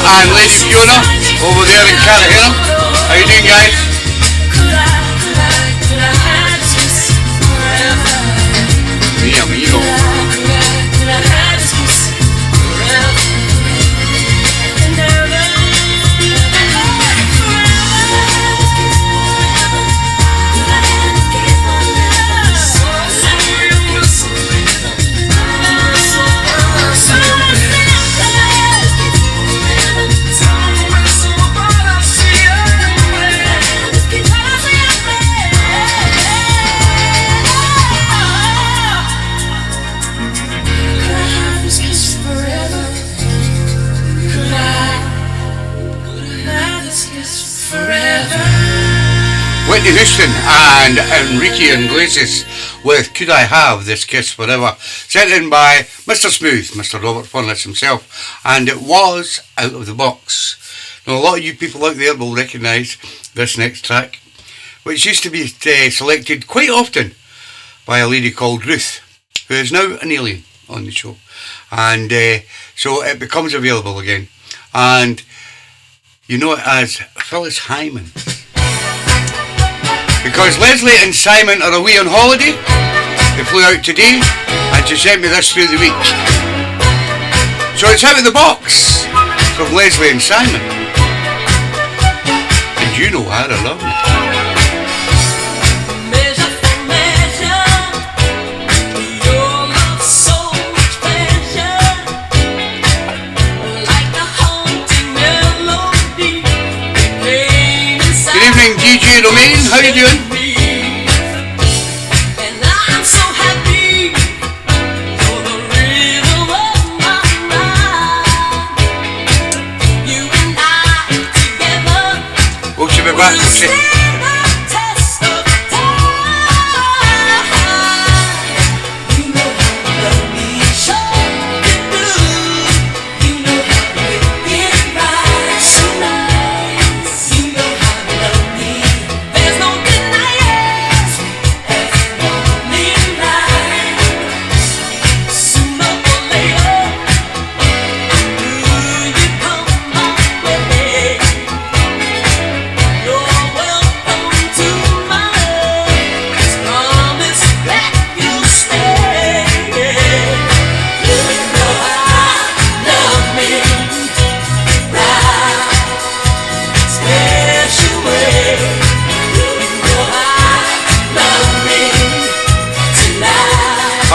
And Lady Fiona over there in Cartagena. How you doing, guys? Mi amigo. Whitney Houston and Enrique Iglesias with Could I Have This Kiss Forever, sent in by Mr. Smooth, Mr. Robert Furness himself, and it was Out of the Box. Now a lot of you people out there will recognise this next track, which used to be selected quite often by a lady called Ruth, who is now an alien on the show, and so it becomes available again, and you know it as Phyllis Hyman. Because Leslie and Simon are away on holiday. They flew out today and she sent me this through the week. So it's Out of the Box from Leslie and Simon. And you know how to love me. Good evening, DJ Romain. How you doing? We'll be back.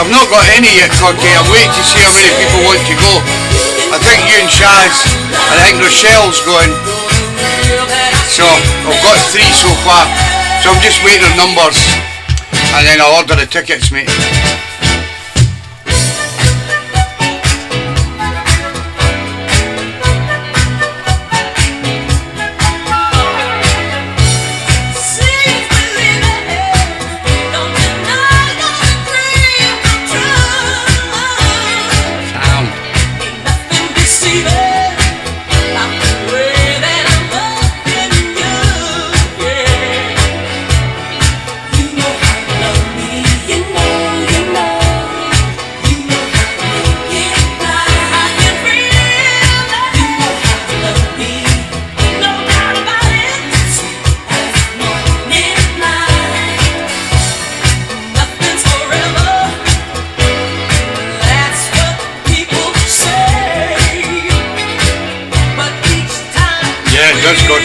I've not got any yet, Corky. I'm waiting to see how many people want to go. I think you and Shaz, and I think Rochelle's going. So I've got 3 so far. So I'm just waiting on numbers, and then I'll order the tickets, mate.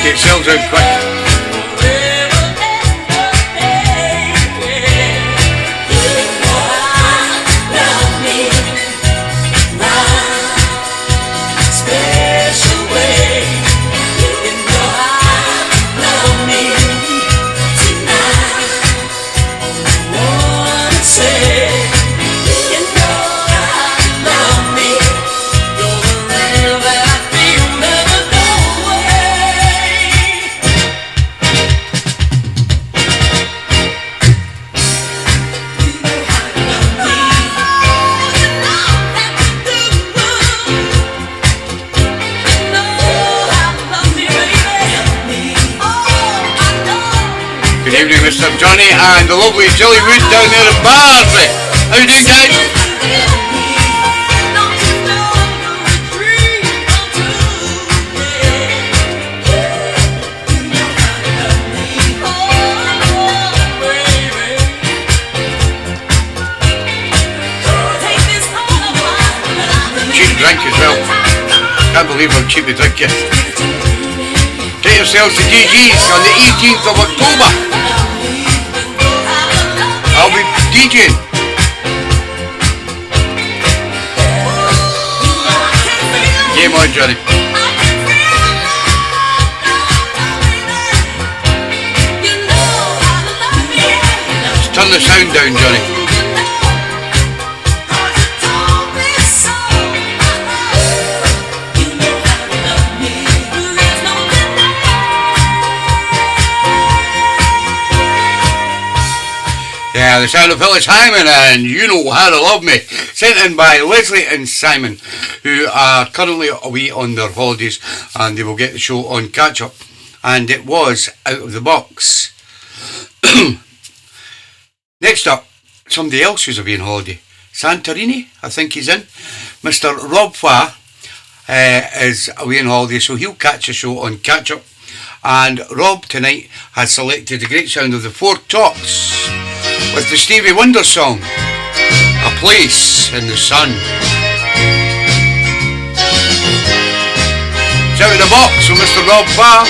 It sells out quick. Good evening, Mr. Johnny and the lovely Jilly Wood down there in Barnsley. How you doing, guys? Cheap drink as well. Can't believe how cheap the drink is. Get yourselves to TeeBee's on the 18th of October. I'll be DJing. Game on, Johnny. Just turn the sound down, Johnny. Yeah, the sound of Phyllis Hyman and You Know How to Love Me, sent in by Leslie and Simon, who are currently away on their holidays, and they will get the show on catch up. And it was Out of the Box. Next up, somebody else who's away on holiday. Santorini, I think he's in. Mr. Rob Farr is away on holiday, so he'll catch the show on catch up. And Rob tonight has selected the great sound of the Four Tops with the Stevie Wonder song, A Place in the Sun. It's Out of the Box from Mr. Rob Farr.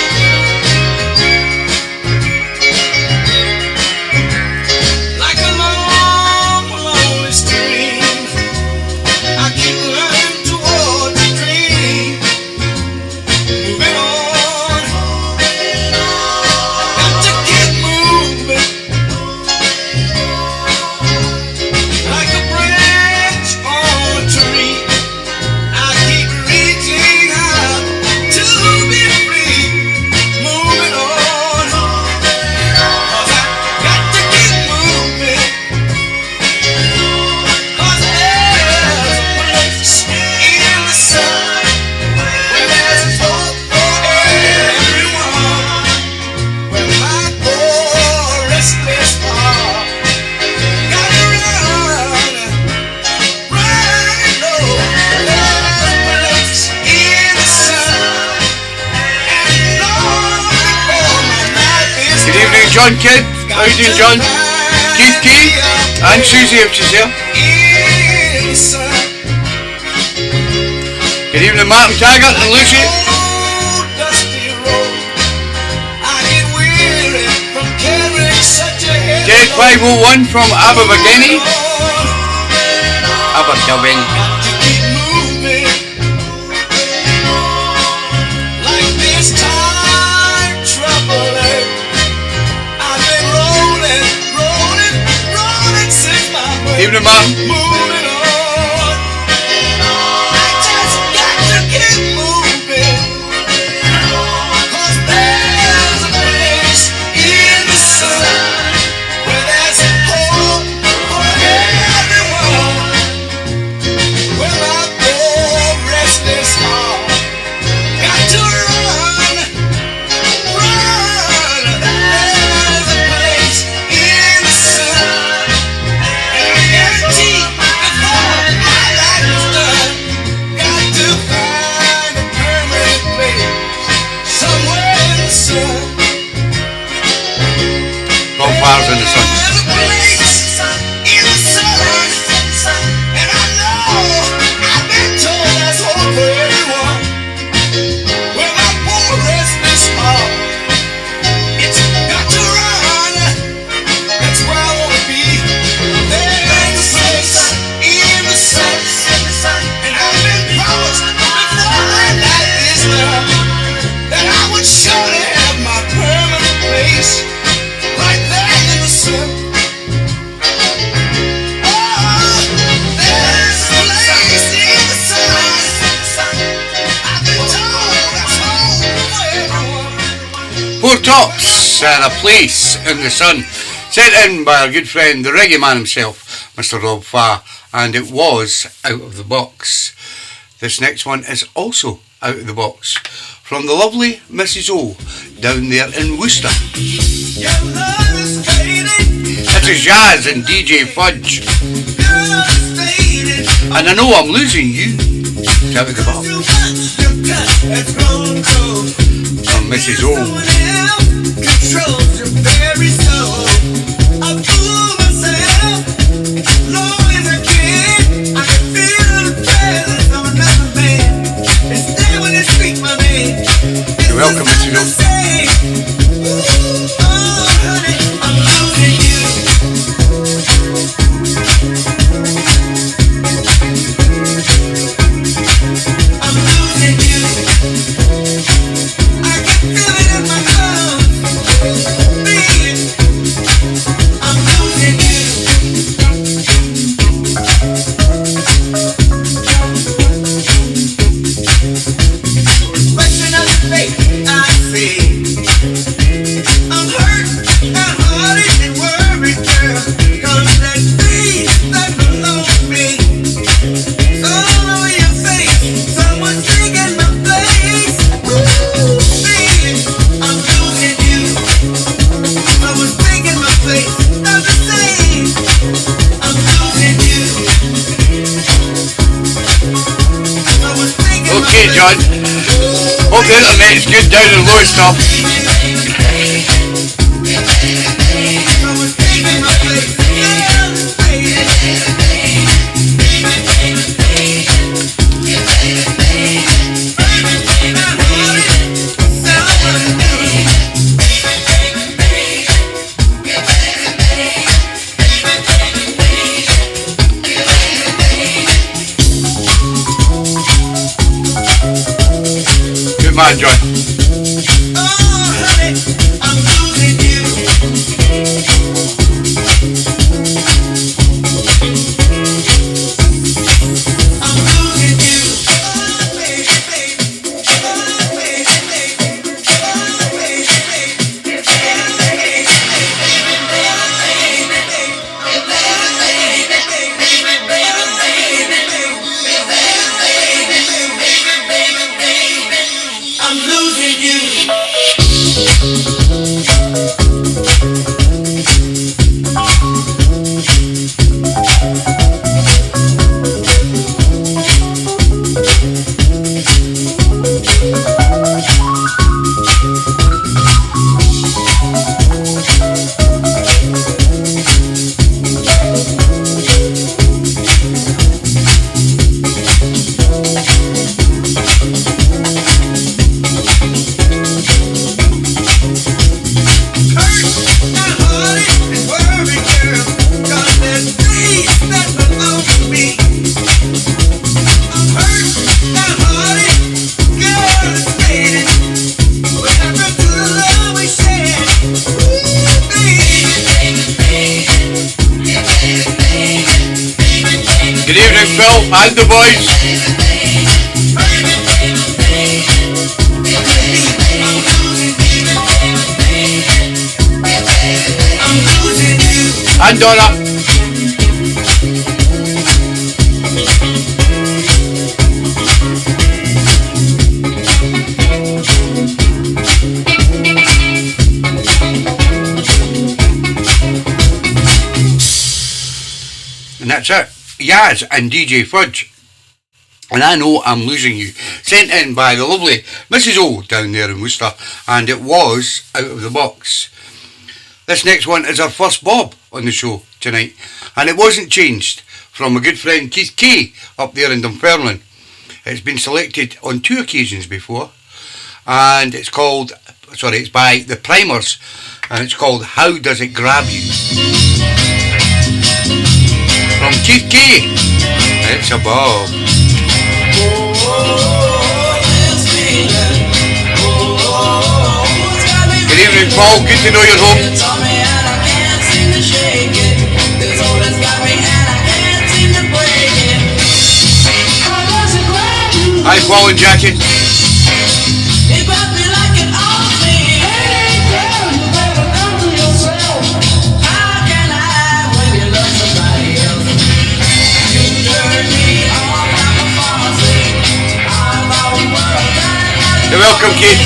John Kidd, how you doing, John? Kiki and Susie if she's here. Good evening, Martin Taggart and Lucy. Dead 501 from Abergavenny. Evening, Martin. Flowers in the sun. Four Tops and A Place in the Sun, sent in by our good friend, the reggae man himself, Mr. Rob Farr, and it was Out of the Box. This next one is also Out of the Box, from the lovely Mrs. O, down there in Worcester. Mrs. Jazz and DJ Fudge. And I know I'm losing you. Shall we go back? From Mrs. O. You're welcome, Mrs. O. Okay, John. Hope the internet's good down in Lowestoft. Good man, John. Good evening, Phil and the boys. And Donna. And that's it. Yaz and DJ Fudge. And I Know I'm Losing You. Sent in by the lovely Mrs. O down there in Worcester. And it was Out of the Box. This next one is our first Bob on the show tonight. And it wasn't changed from my good friend Keith Kay up there in Dunfermline. It's been selected on 2 occasions before. And it's by The Primers. And it's called How Does It Grab You? From Keith Kay, it's a Bob. Good evening, Paul. Good to know you're home. Hi, Paul and Jackie. You're welcome, Keith.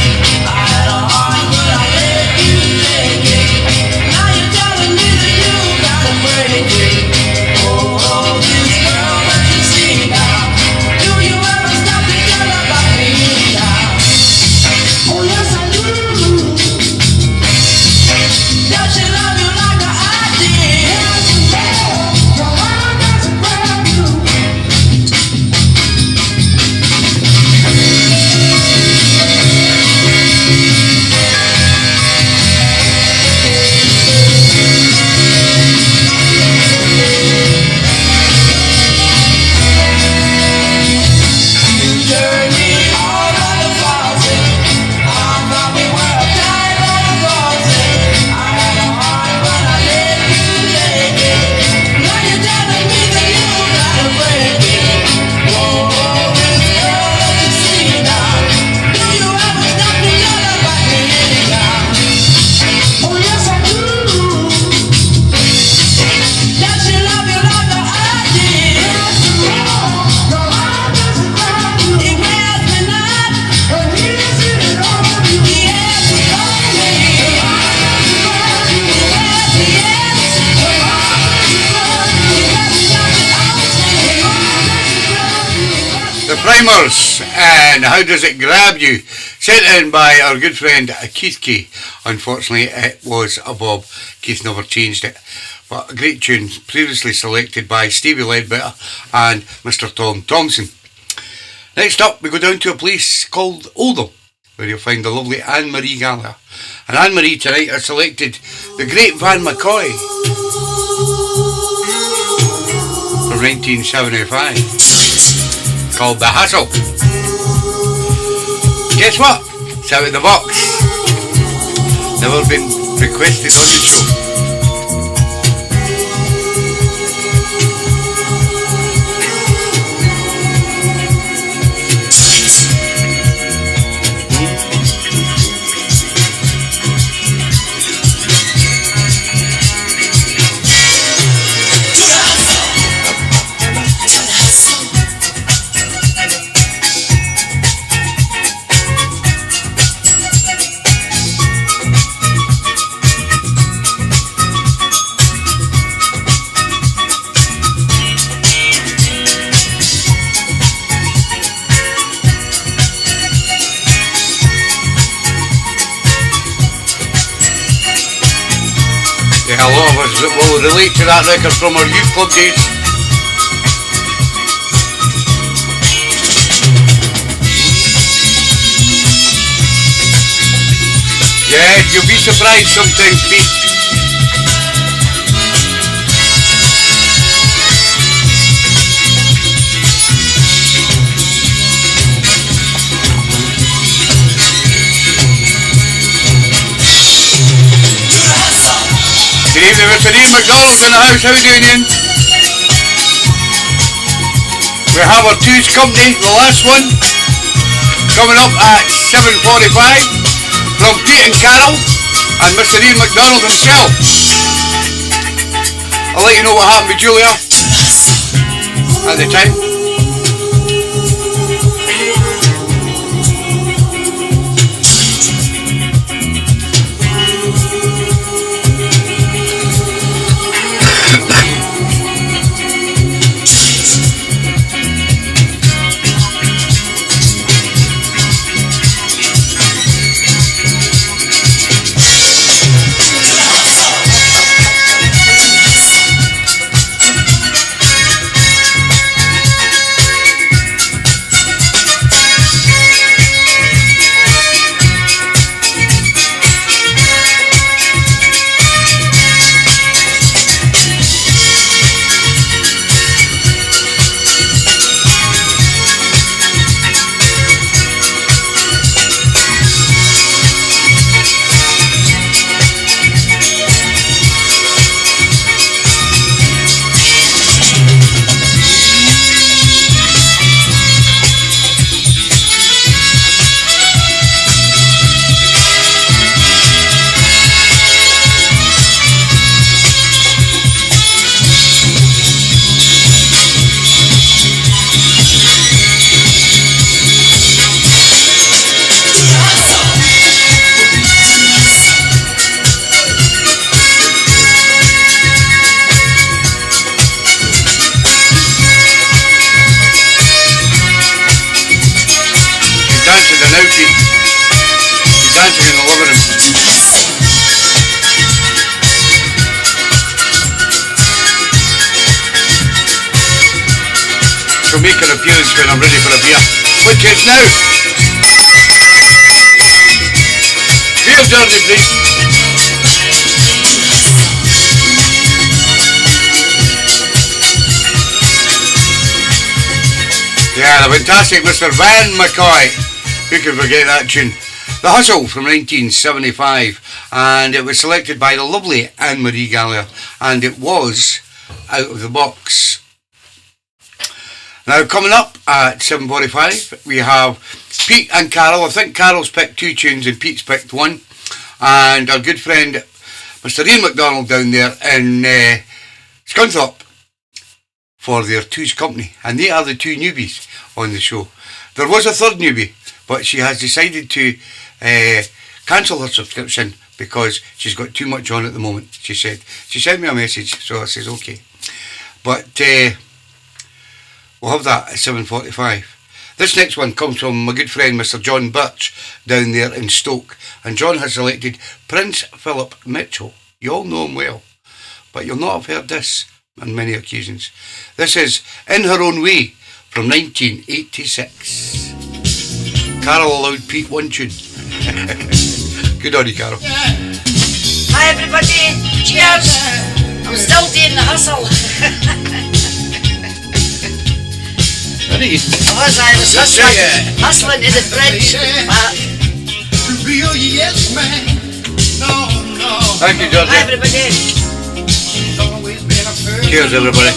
Timers and How Does It Grab You, sent in by our good friend Keith K. Unfortunately, it was a Bob. Keith never changed it. But a great tune, previously selected by Stevie Ledbetter and Mr. Tom Thompson. Next up, we go down to a place called Oldham, where you'll find the lovely Anne-Marie Gallagher. And Anne-Marie tonight has selected the great Van McCoy from 1975. Called The Hustle. Guess what? It's out of the box. Never been requested on the show. A lot of us will relate to that record from our youth club days. Yeah, you'll be surprised sometimes, Pete. Good evening, Mr. Ian McDonald in the house. How are you doing, Ian? We have our Two's Company, the last one, coming up at 7:45 from Pete and Carol and Mr. Ian McDonald himself. I'll let you know what happened with Julia at the time. Make an appearance when I'm ready for a beer, which is now. Beer journey, please. Yeah, the fantastic Mr. Van McCoy. Who can forget that tune? The Hustle from 1975, and it was selected by the lovely Anne-Marie Gallagher, and it was Out of the Box. Now, coming up at 7:45, we have Pete and Carol. I think Carol's picked two tunes and Pete's picked one. And our good friend, Mr. Ian McDonald, down there in Scunthorpe for their Two's Company. And they are the two newbies on the show. There was a third newbie, but she has decided to cancel her subscription because she's got too much on at the moment, she said. She sent me a message, so I says, okay. But we'll have that at 7:45. This next one comes from my good friend Mr. John Birch down there in Stoke, and John has selected Prince Philip Mitchell. You all know him well, but you'll not have heard this on many occasions. This is In Her Own Way from 1986. Carol allowed Pete one tune. Good on you, Carol. Hi everybody, cheers. I'm still doing the hustle. I was hustling to the bridge. Real yes man. No. Thank you, George. Hi everybody. Cheers, everybody.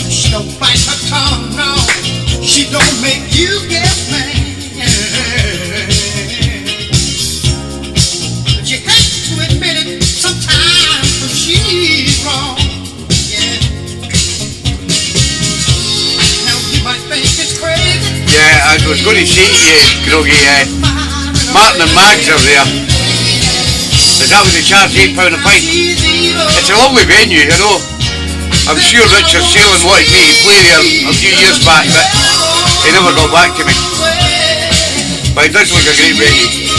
She don't bite her tongue, no. She don't make you yes man. But you have to admit it sometimes when she's wrong. Yeah. Now you might think it's crazy. Yeah, I was going to say to you, Groggy, Martin and Mags are there. Is that what they charge £8 a pint? It's a lovely venue, you know. I'm sure Richard Salem wanted me to play there a few years back, but he never got back to me. But it does look a great venue.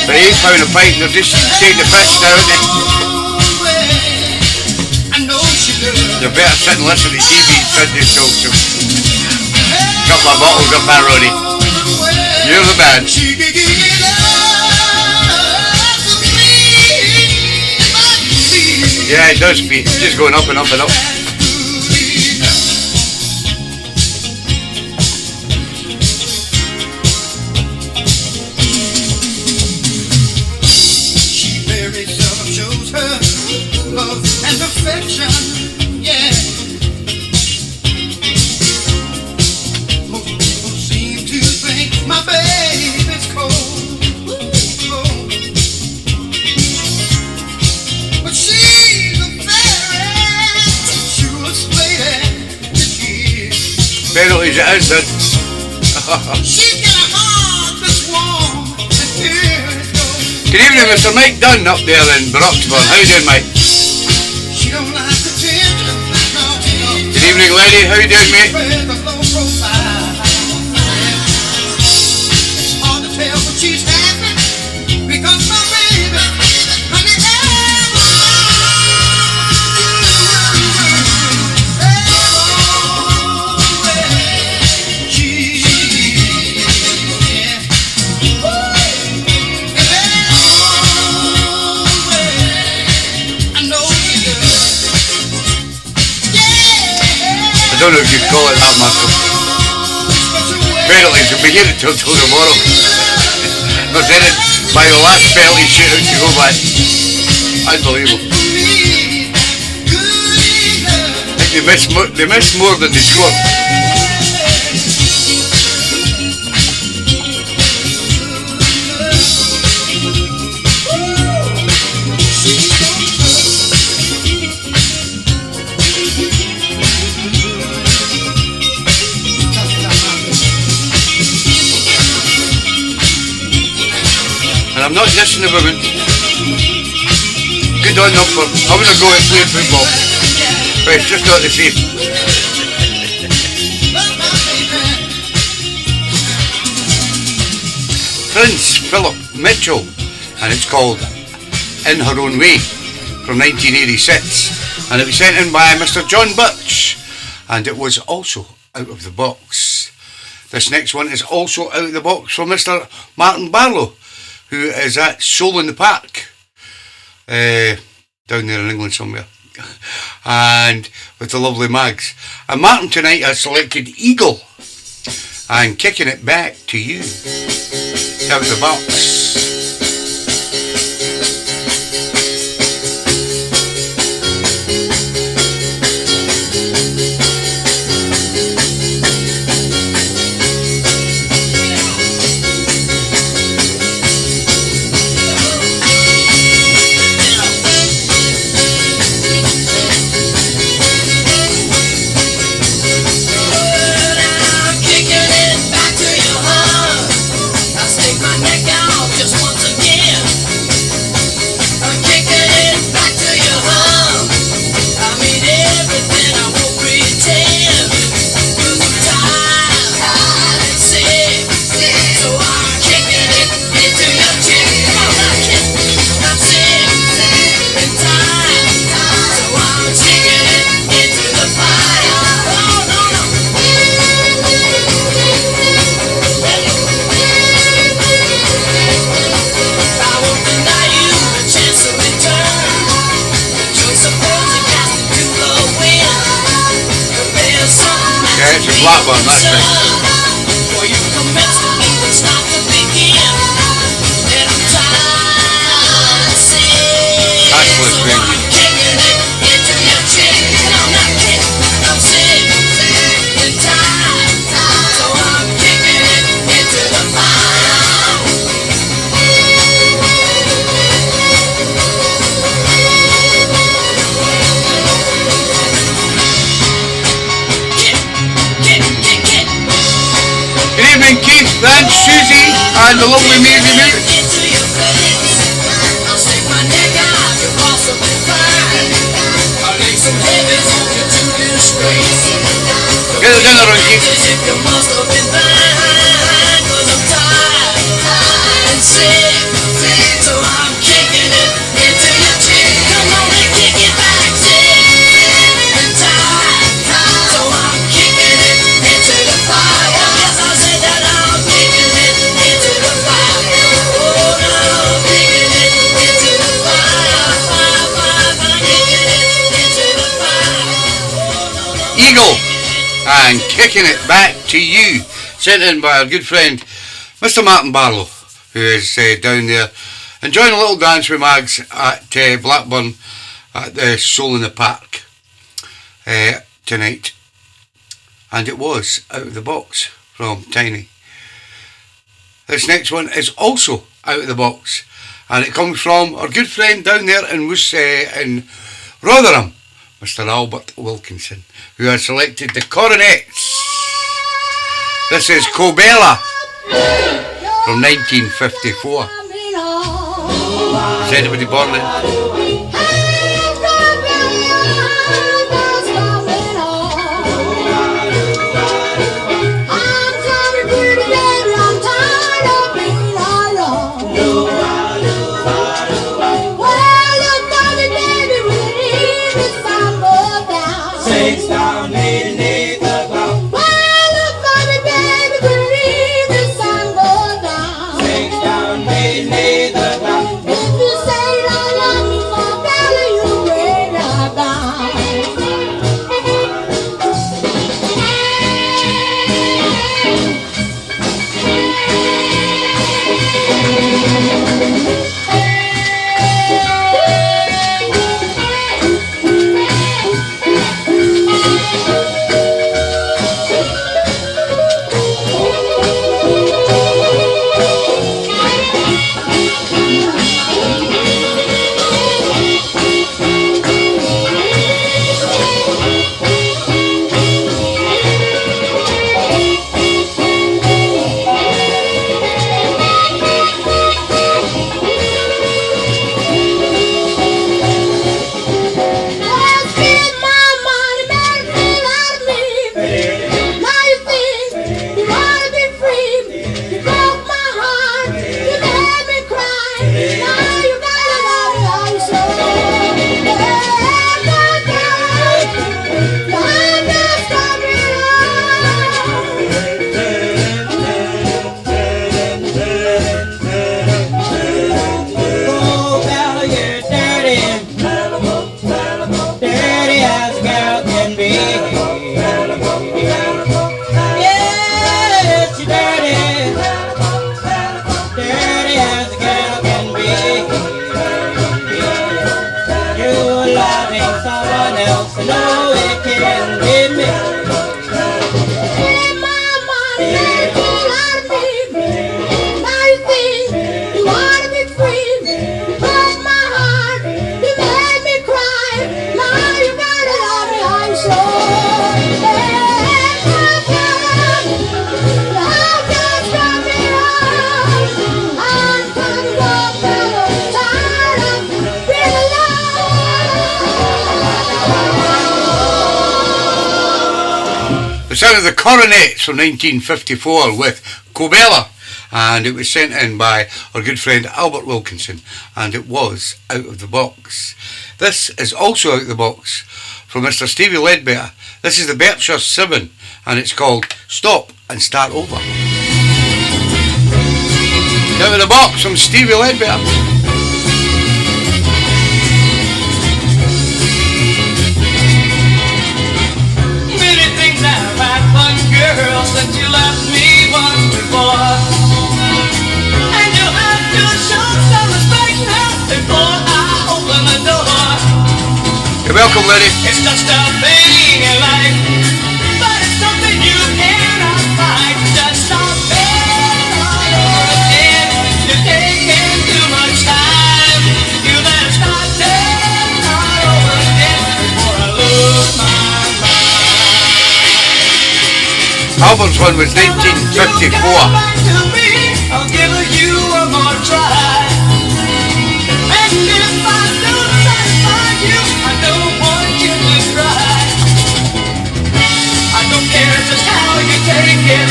For £8 a pint, they're just taking the piss now, aren't they? They're better sit and listen to TeeBee's Sunday show, so couple of bottles of Baroni. You're the man. Yeah, it does, Pete. It's just going up and up and up. She very seldom shows her love and affection. Yeah. Most people seem to think my baby's cold. Cold. But she's a very truest lady. She is. Penalties it is, then. She's got a heart that's warm and tears go. Good evening, Mr. Mike Dunn up there in Broxburn. How you doing, Mike? She don't like attention. No. Good evening, lady. How you doing, mate? With a low profile. It's hard to tell when she's happy because my baby, honey, I don't know if you'd call it that, Marco. Penalties will be here until tomorrow. They're saying it by the last penalty shootout to go by. Unbelievable. I think they missed more than they scored. And I'm not dissing the women. Good on them for having a go at playing football. But it's just not the same. Prince Philip Mitchell, and it's called In Her Own Way from 1986. And it was sent in by Mr. John Birch, and it was also out of the box. This next one is also out of the box from Mr. Martin Barlow, who is at Soul in the Park, down there in England somewhere, and with the lovely Mags. And Martin tonight has selected Eagle, and Kicking It Back to You, out of the box. Kicking it back to your heart. I'll stick my neck out. Blackburn, that's right. For you commence to even stop to begin. And I'm tired, sick. Ashley So Spring. I'm kicking it into your chick. And I'm not kidding, I'm sick and tired. So I'm kicking it into the fire. Good evening, Keith and Susie and the lovely Maisie Moot. Into your face. I'll stick my neck out your possibly fine. I'll lay some heavies on you to disgrace. Get the dinner on, Keith. As if you must have been blind. 'Cause I'm tired and sick. So I'm kicking it into your chick. Come on and kick it back, sick and tired. So I'm kicking it into the fire. Yes, I said that I'm kicking it into the fire. Oh, no, I'm kicking it into the fire. Fire, fire, fire, kicking it into the fire. Oh, no, no. Eagle and kicking it back to you, sent in by our good friend Mr. Martin Barlow, who is down there enjoying a little dance with Mags at Blackburn at the Soul in the Park tonight. And it was Out of the Box from Tiny. This next one is also Out of the Box, and it comes from our good friend down there in Rotherham, Mr. Albert Wilkinson, who has selected the Coronets. This is Cobella from 1954. Is anybody born then? Sound of the Coronets from 1954 with Cobella, and it was sent in by our good friend Albert Wilkinson, and it was Out of the Box. This is also Out of the Box from Mr. Stevie Ledbetter. This is the Berkshire 7, and it's called Stop and Start Over. Out of the Box from Stevie Ledbetter. Many things have happened. girl since you left me once before. And you have to show some respect now before I open the door. You're welcome, lady. It's just a thing in life, but it's something you cannot fight. Just stop it all over again. You're taking too much time. You better start it all over again before I lose my mind. Album's one was 1954. I'll give you one more try. And if I don't satisfy you, I don't want you to cry. I don't care just how you take it.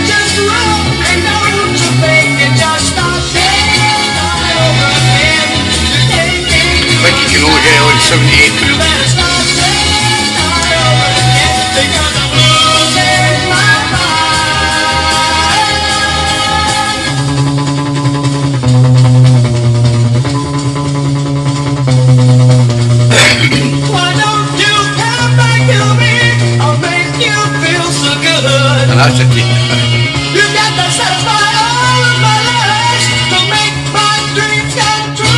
Just run and don't you fake it. Just stop it all over again. You're taking too I think you much can only get it on time. 78. You better stop it all over again because I'm losing my mind. Why don't you come back to me? I'll make you feel so good. And that's it. You got to satisfy all of my lies to make my dreams come true.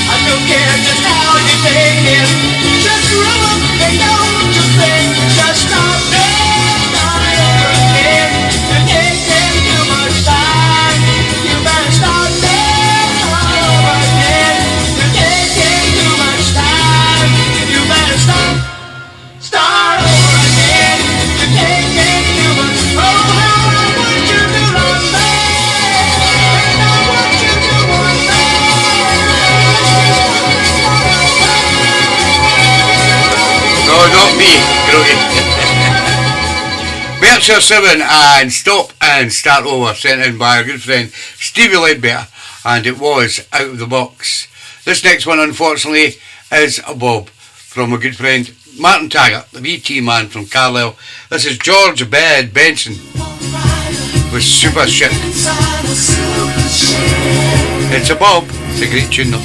I don't care just how you take it. Just run and don't you think. Just stop it all over again. You're taking too much time. You better start it all over again. You're taking too much time. You better start over again. You're taking too much. Oh, how I want you to love me. And I want you to want me. No, not me, Grody. Berkshire 7 and Stop and Start Over, sent in by our good friend Stevie Ledbetter, and it was Out of the Box. This next one, unfortunately, is a bob from a good friend Martin Taggart, the VT man from Carlisle. This is George Baird Benson with Super Ship. It's a bob, it's a great tune though.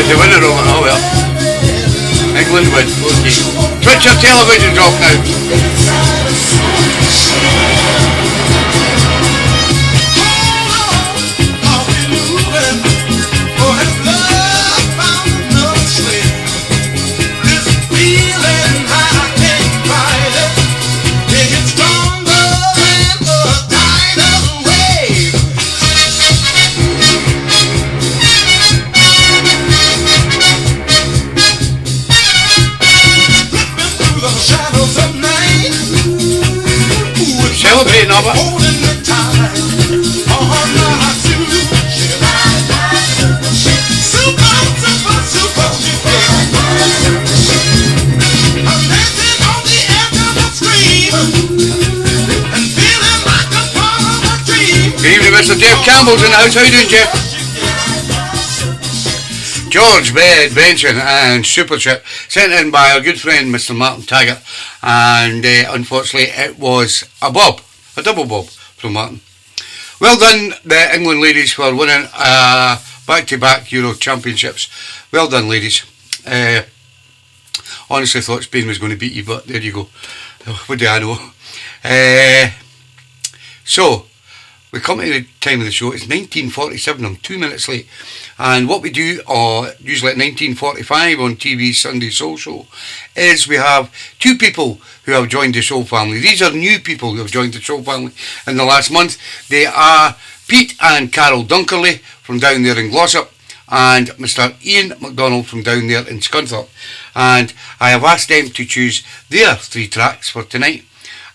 The winner of it, oh well. England win, okay. Switch your televisions off now. Celebrating of it. Campbell's in the house. How you doing, Jeff? George Benson and Supership, sent in by our good friend Mr. Martin Taggart, and unfortunately it was a double bob from Martin. Well done, the England ladies, for winning back-to-back Euro Championships. Well done, ladies. Honestly thought Spain was going to beat you, but there you go. What do I know? So, we come to the time of the show. It's 19:47. I'm 2 minutes late. And what we do, usually at 19:45 on TeeBee's Sunday Soul Show, is we have two people who have joined the show family. These are new people who have joined the show family in the last month. They are Pete and Carol Dunkerley from down there in Glossop, and Mr. Ian McDonald from down there in Scunthorpe. And I have asked them to choose their 3 tracks for tonight.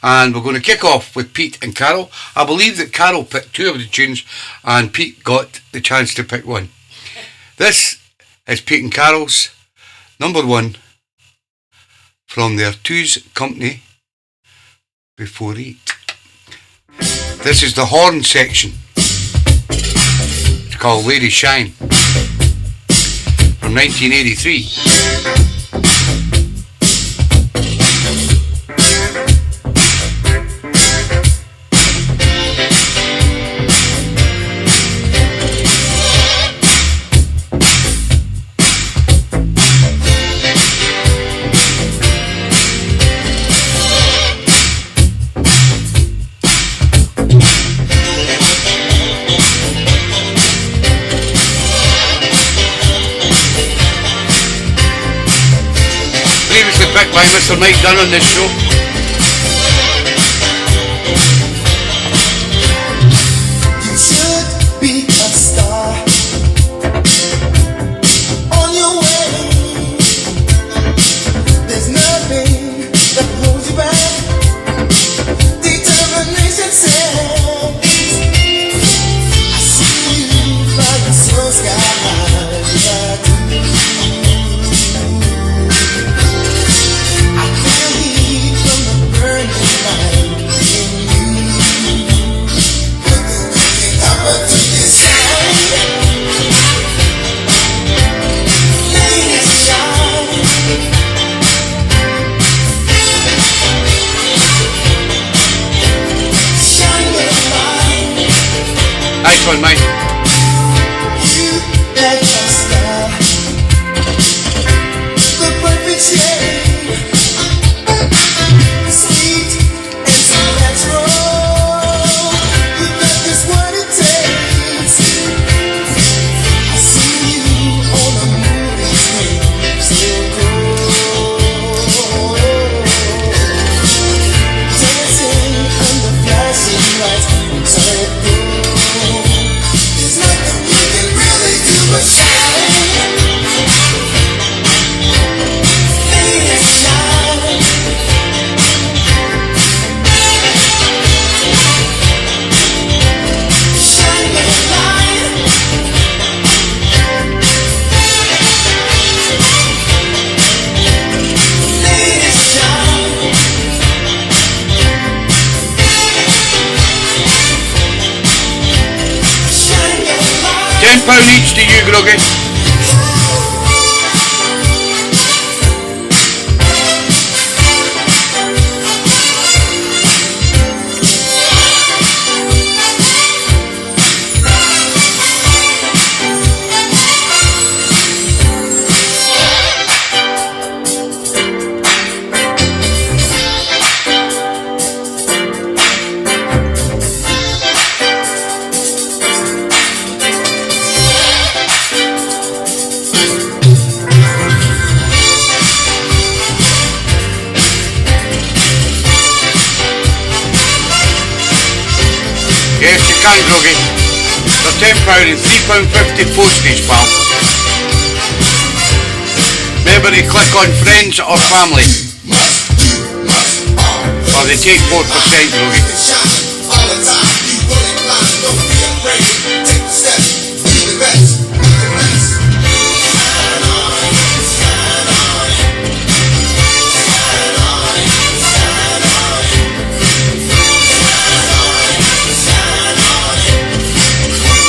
And we're going to kick off with Pete and Carol. I believe that Carol picked 2 of the tunes and Pete got the chance to pick 1. This is Pete and Carol's number 1 from their Two's Company Before 8. This is the horn section. It's called Lady Shine from 1983. Picked by Mr. Mike Dunn on this show. You should be a star on your way. There's nothing that holds you back. Determination says, I see you flying so sky high. Nice one, mate. You like a star, the perfect shade, sweet and so natural. You got just what it takes. I see you on a movie screen, so cool, dancing under flashing lights. Sorry, there's nothing you can really do but shine. Lady shine. Shine your light. Lady shine. Shine your light. £10 each to you, Groggy. Yes, you can, Groggy. They're £10 and £3.50 postage, pal. Remember to click on friends or family, or they take 4%, Groggy. All the time, you running blind, don't be afraid. Take the step, be the best, be the best. Shine on, shine on, shine on, shine on, shine on, shine on.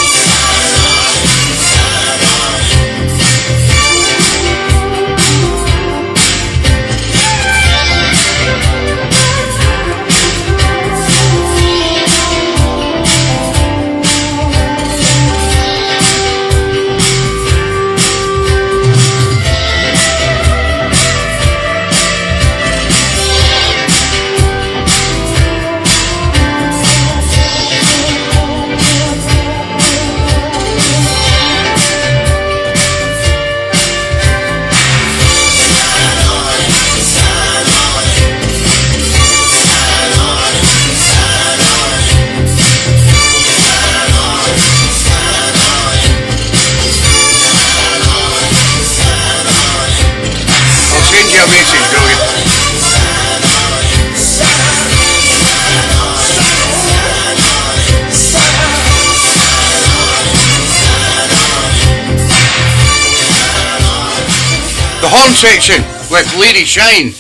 Horn Section with Lady Shine.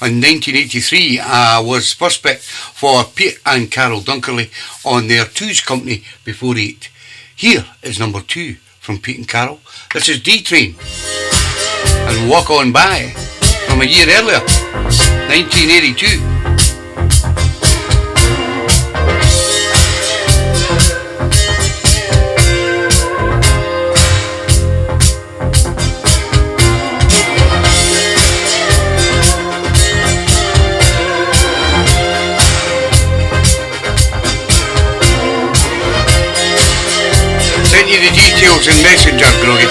In 1983, I was first picked for Pete and Carol Dunkerley on their Two's Company Before 8. Here is number 2 from Pete and Carol. This is D-Train and Walk On By from a year earlier, 1982. Send you the details in Messenger, Groggy.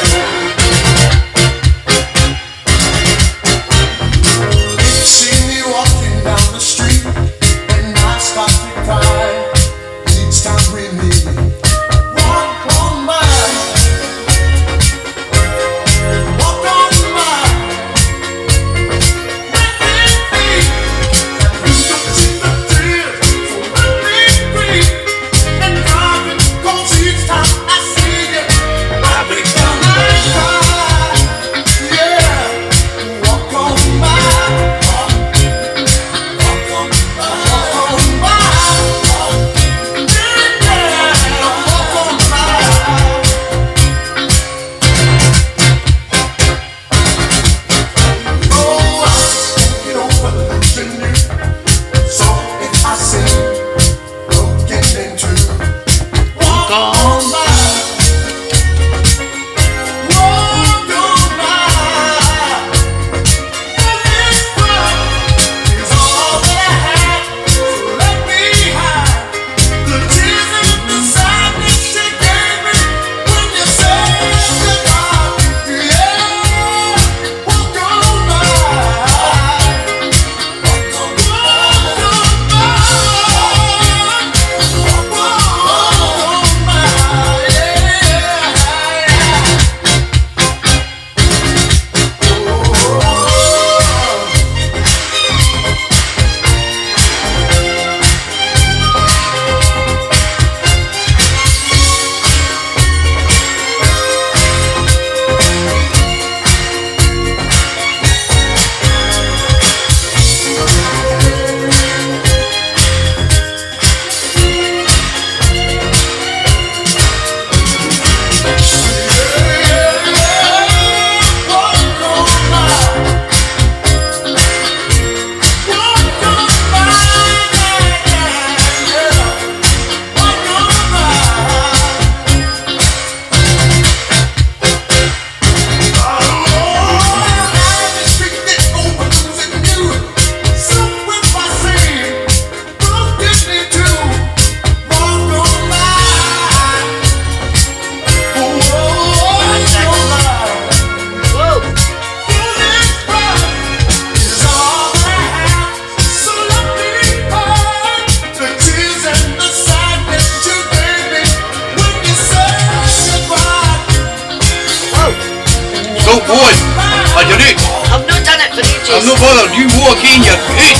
I'm not bothered, you walk in, you're good.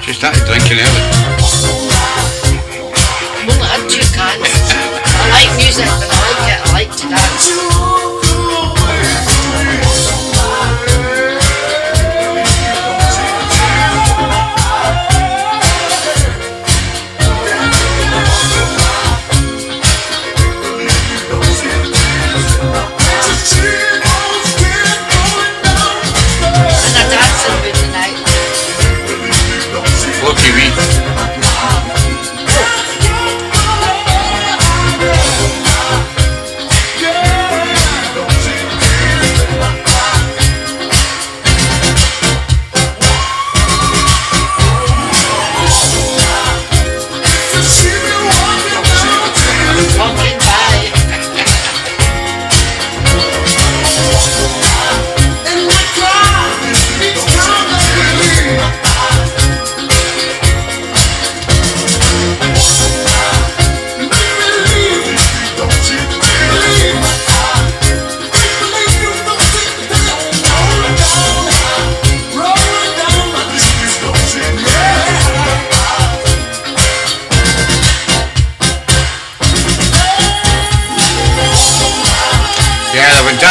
She started drinking early. I've only had 2 cans. I like music, but I like to dance.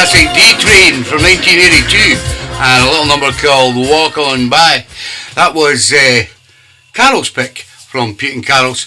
fantastic D-Train from 1982 and a little number called Walk On By. That was Carol's pick from Pete and Carol's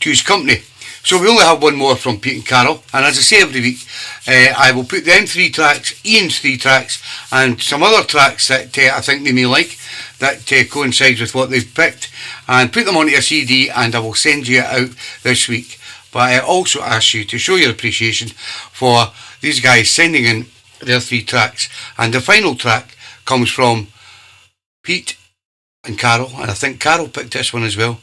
Two's Company. So we only have one more from Pete and Carol, and as I say every week, I will put them 3 tracks, Ian's 3 tracks, and some other tracks that I think they may like, that coincides with what they've picked, and put them onto a CD, and I will send you it out this week. But I also ask you to show your appreciation for these guys sending in their 3 tracks, and the final track comes from Pete and Carol, and I think Carol picked this one as well.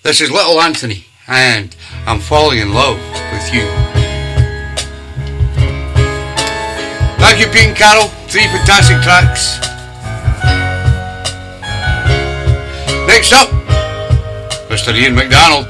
This is Little Anthony, and I'm falling in love with you. Thank you, Pete and Carol. 3 fantastic tracks. Next up, Mr. Ian McDonald.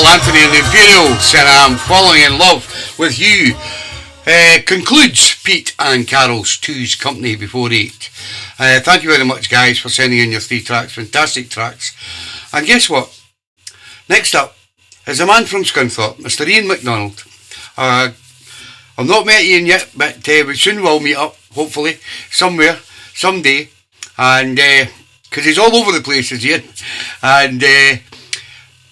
Anthony and the Imperials, and I'm falling in love with you. Concludes Pete and Carol's Two's Company before 8. Thank you very much, guys, for sending in your 3 tracks, fantastic tracks. And guess what? Next up is a man from Scunthorpe, Mr. Ian McDonald. I've not met Ian yet, but we soon will meet up, hopefully, somewhere, someday. And because he's all over the place, is Ian. And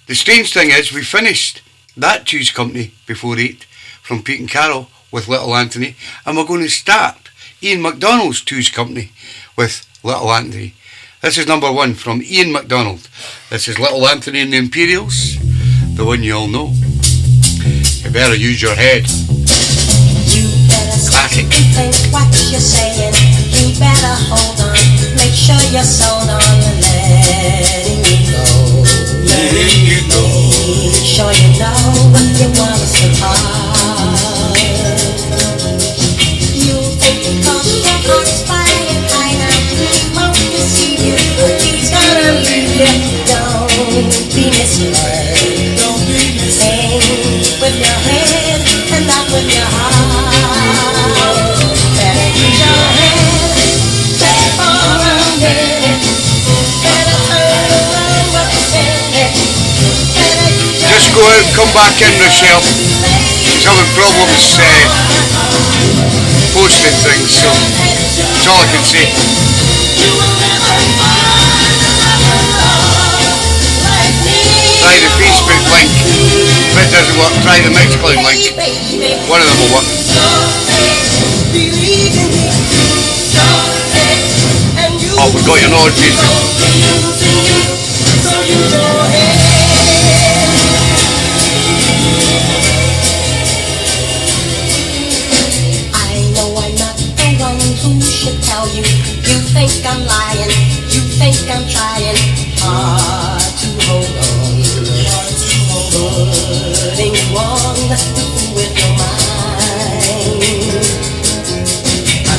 the strange thing is, we finished that Two's Company before 8 from Pete and Carol with Little Anthony, and we're going to start Ian McDonald's Two's Company with Little Anthony. This is number 1 from Ian McDonald. This is Little Anthony and the Imperials, the one you all know. You better use your head. You better Classic. think what you're saying. You better hold on. Make sure you're sold on letting me go. Letting you go. Make sure you know what you want is so hard. You think because your heart's flying high now, he won't deceive you. He's gonna leave you. Don't be misled. Don't be misled. Think with your head and not with your heart. Better use your head. Better fall on it. Better turn around what you said. Better use your Just go out, come back in, Rochelle. She's having problems posting things, so that's all I can say. Try the Facebook link. If it doesn't work, try the Mixcloud link. One of them will work. Oh, we got your nod, Facebook. I know I'm not the one who should tell you. You think I'm lying. You think I'm trying hard to hold on. Putting you on with your mind.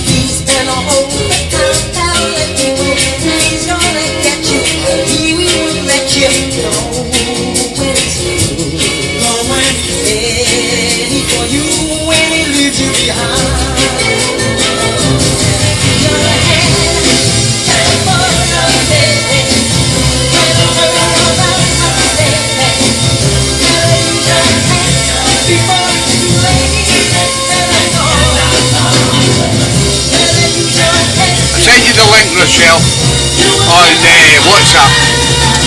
He's been all the time telling you he's gonna get you. He will let you know when it's through. Know when he's ready for you, when he leaves you behind. Your hand and for your head. Better turn around what you said. Better use your hand before it's too late. Better go. Better use your head. I sent you the link, Rochelle, on WhatsApp.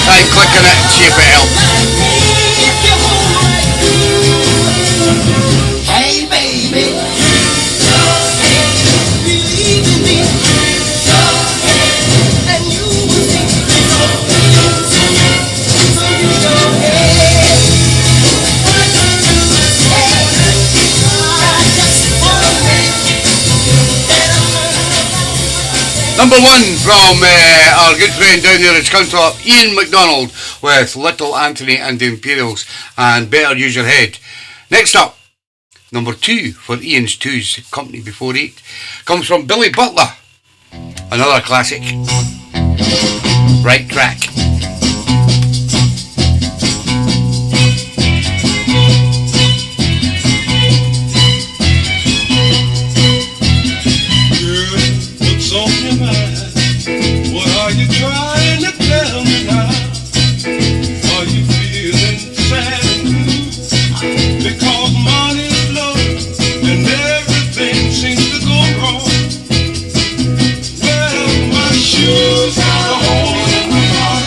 Try and click on it and see if it helps. Hey baby, believe in me, and you will see. So you go ahead. I just wanna Number 1 from our good friend down there, it's come to Ian McDonald with Little Anthony and the Imperials and Better Use Your Head. Next up, number 2 for Ian's Two's Company before 8 comes from Billy Butler, another classic. Right Track. What's on your mind? What are you trying to tell me now? Are you feeling sad and blue? Because money's low and everything seems to go wrong. Well, my shoes are a hole in my heart.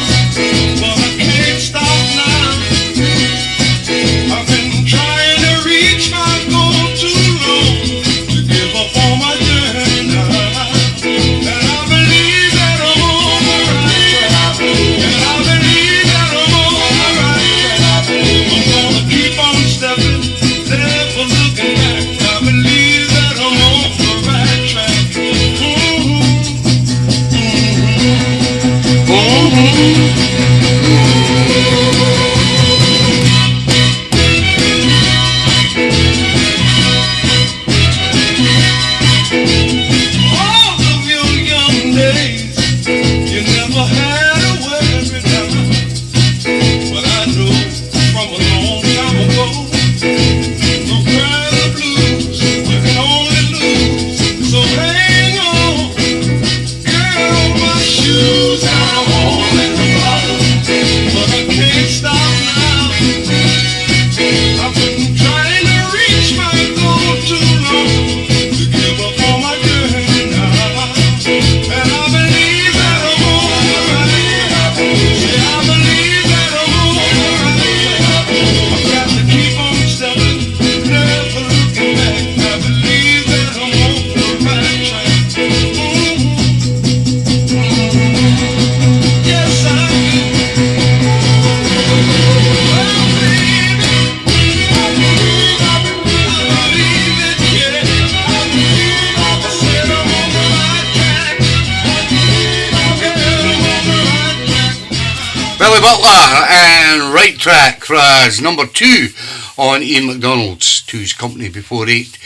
Charlie Butler and Right Track was number 2 on Ian McDonald's Two's Company before 8.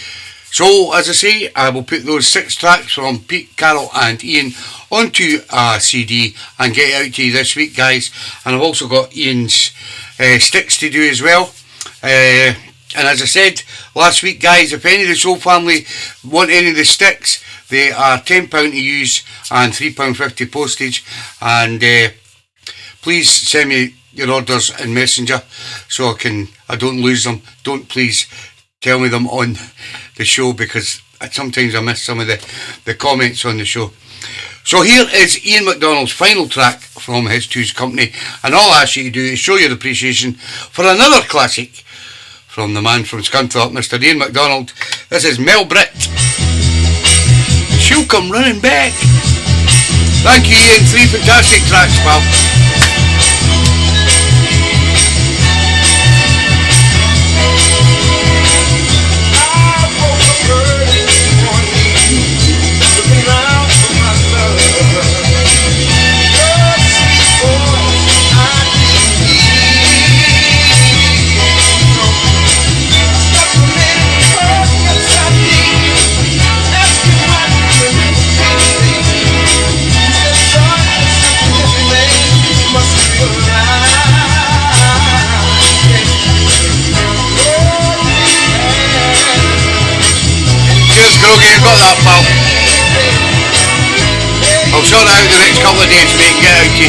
So, as I say, I will put those 6 tracks from Pete, Carol and Ian onto a CD and get it out to you this week, guys. And I've also got Ian's sticks to do as well. And as I said last week, guys, if any of the Soul family want any of the sticks, they are £10 to use and £3.50 postage. And please send me your orders in Messenger so I don't lose them. Don't please tell me them on the show, because sometimes I miss some of the comments on the show. So here is Ian McDonald's final track from his Two's Company, and all I ask you to do is show your appreciation for another classic from the man from Scunthorpe, Mr. Ian McDonald. This is Mel Britt. She'll come running back. Thank you, Ian. 3 fantastic tracks, pal. You've got that, pal. I'll sort it out the next couple of days, mate, and get out to you.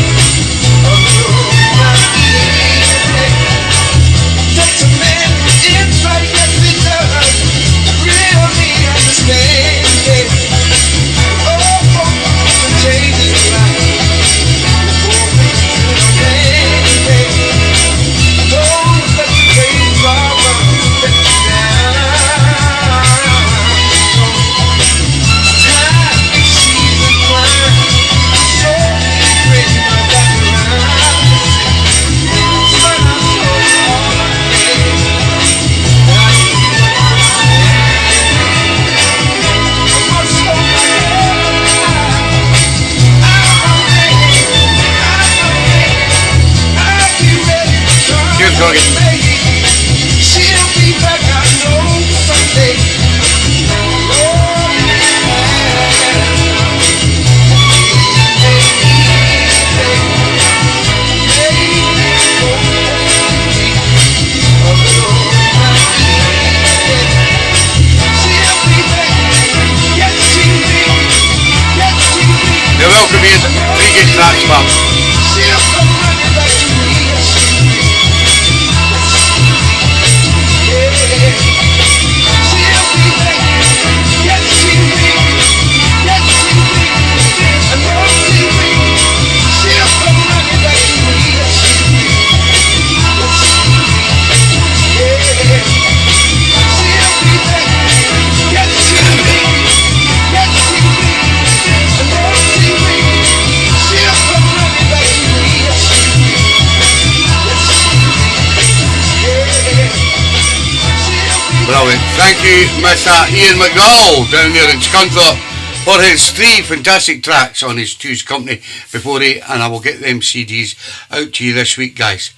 Thank you, Mr. Ian McDonald down there in Scunthorpe for his 3 fantastic tracks on his Two's Company before 8, and I will get them CDs out to you this week, guys.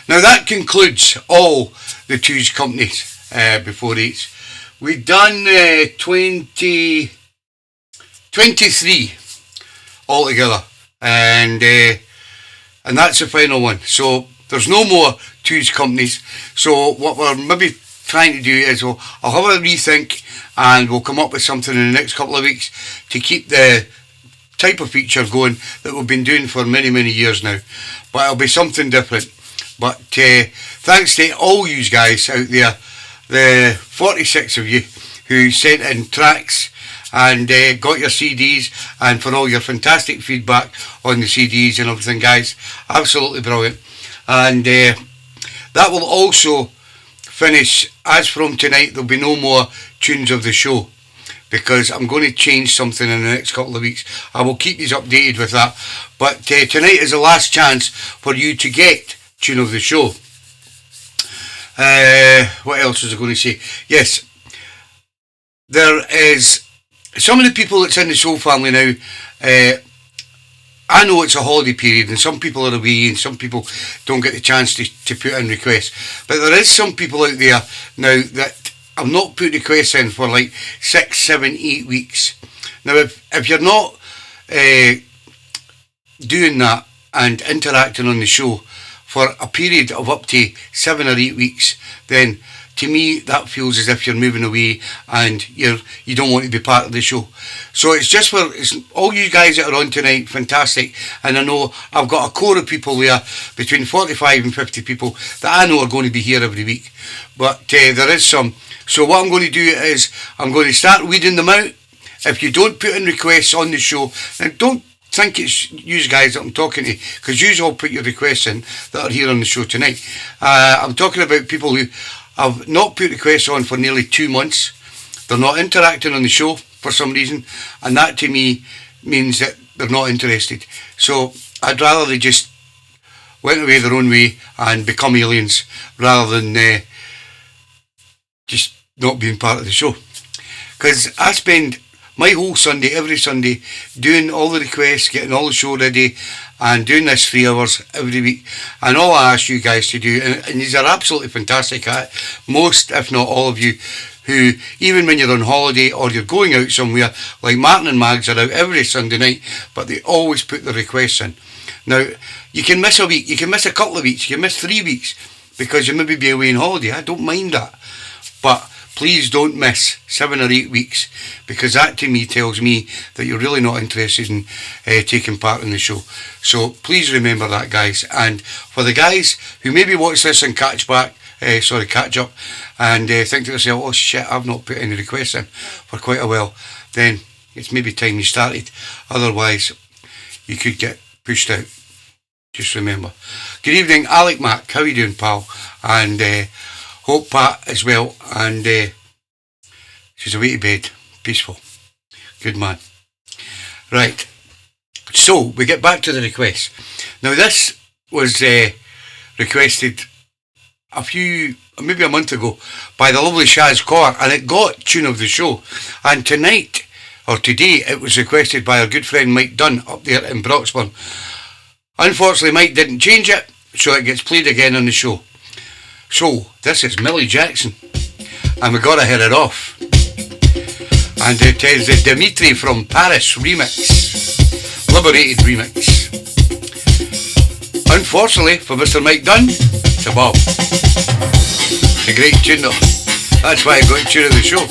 Now that concludes all the Two's Companies before 8. We've done 23 altogether, and that's the final one. So there's no more Two's Companies. So what we're maybe trying to do is I'll have a rethink, and we'll come up with something in the next couple of weeks to keep the type of feature going that we've been doing for many years now, but it'll be something different. But thanks to all you guys out there, the 46 of you who sent in tracks and got your CDs, and for all your fantastic feedback on the CDs and everything, guys. Absolutely brilliant. And that will also finish. As from tonight, there'll be no more tunes of the show, because I'm going to change something in the next couple of weeks. I will keep you updated with that, but tonight is the last chance for you to get tune of the show. What else was I going to say? Yes, there is some of the people that's in the Soul family now I know it's a holiday period and some people are away and some people don't get the chance to put in requests. But there is some people out there now that have not put requests in for like 6, 7, 8 weeks. Now, if you're not doing that and interacting on the show for a period of up to 7 or 8 weeks, then to me that feels as if you're moving away and you don't want to be part of the show. So it's just for all you guys that are on tonight, fantastic. And I know I've got a core of people there, between 45 and 50 people that I know are going to be here every week. But there is some. So what I'm going to do is I'm going to start weeding them out. If you don't put in requests on the show, then don't think it's you guys that I'm talking to, because you all put your requests in that are here on the show tonight. I'm talking about people who have not put requests on for nearly 2 months. They're not interacting on the show for some reason, and that to me means that they're not interested. So I'd rather they just went away their own way and become aliens rather than just not being part of the show. Because I spend my whole Sunday, every Sunday, doing all the requests, getting all the show ready, and doing this 3 hours every week. And all I ask you guys to do, and these are absolutely fantastic at it, most, if not all of you, who, even when you're on holiday or you're going out somewhere, like Martin and Mags are out every Sunday night, but they always put the requests in. Now, you can miss a week, you can miss a couple of weeks, you can miss 3 weeks, because you maybe be away on holiday. I don't mind that. But please don't miss 7 or 8 weeks, because that to me tells me that you're really not interested in taking part in the show. So please remember that, guys. And for the guys who maybe watch this and catch up, and think to yourself, oh shit, I've not put any requests in for quite a while, then it's maybe time you started. Otherwise, you could get pushed out. Just remember. Good evening, Alec Mac. How you doing, pal? And hope Pat as well, and she's away to bed, peaceful, good man. Right, so we get back to the request. Now this was requested maybe a month ago by the lovely Shaz Kaur, and it got tune of the show. And today it was requested by our good friend Mike Dunn up there in Broxburn. Unfortunately, Mike didn't change it, so it gets played again on the show. So, this is Millie Jackson, and we gotta hit it off. And it is the Dimitri from Paris remix, Liberated remix. Unfortunately for Mr. Mike Dunn, it's a bob. It's a great tune though. That's why I got a tune of the show.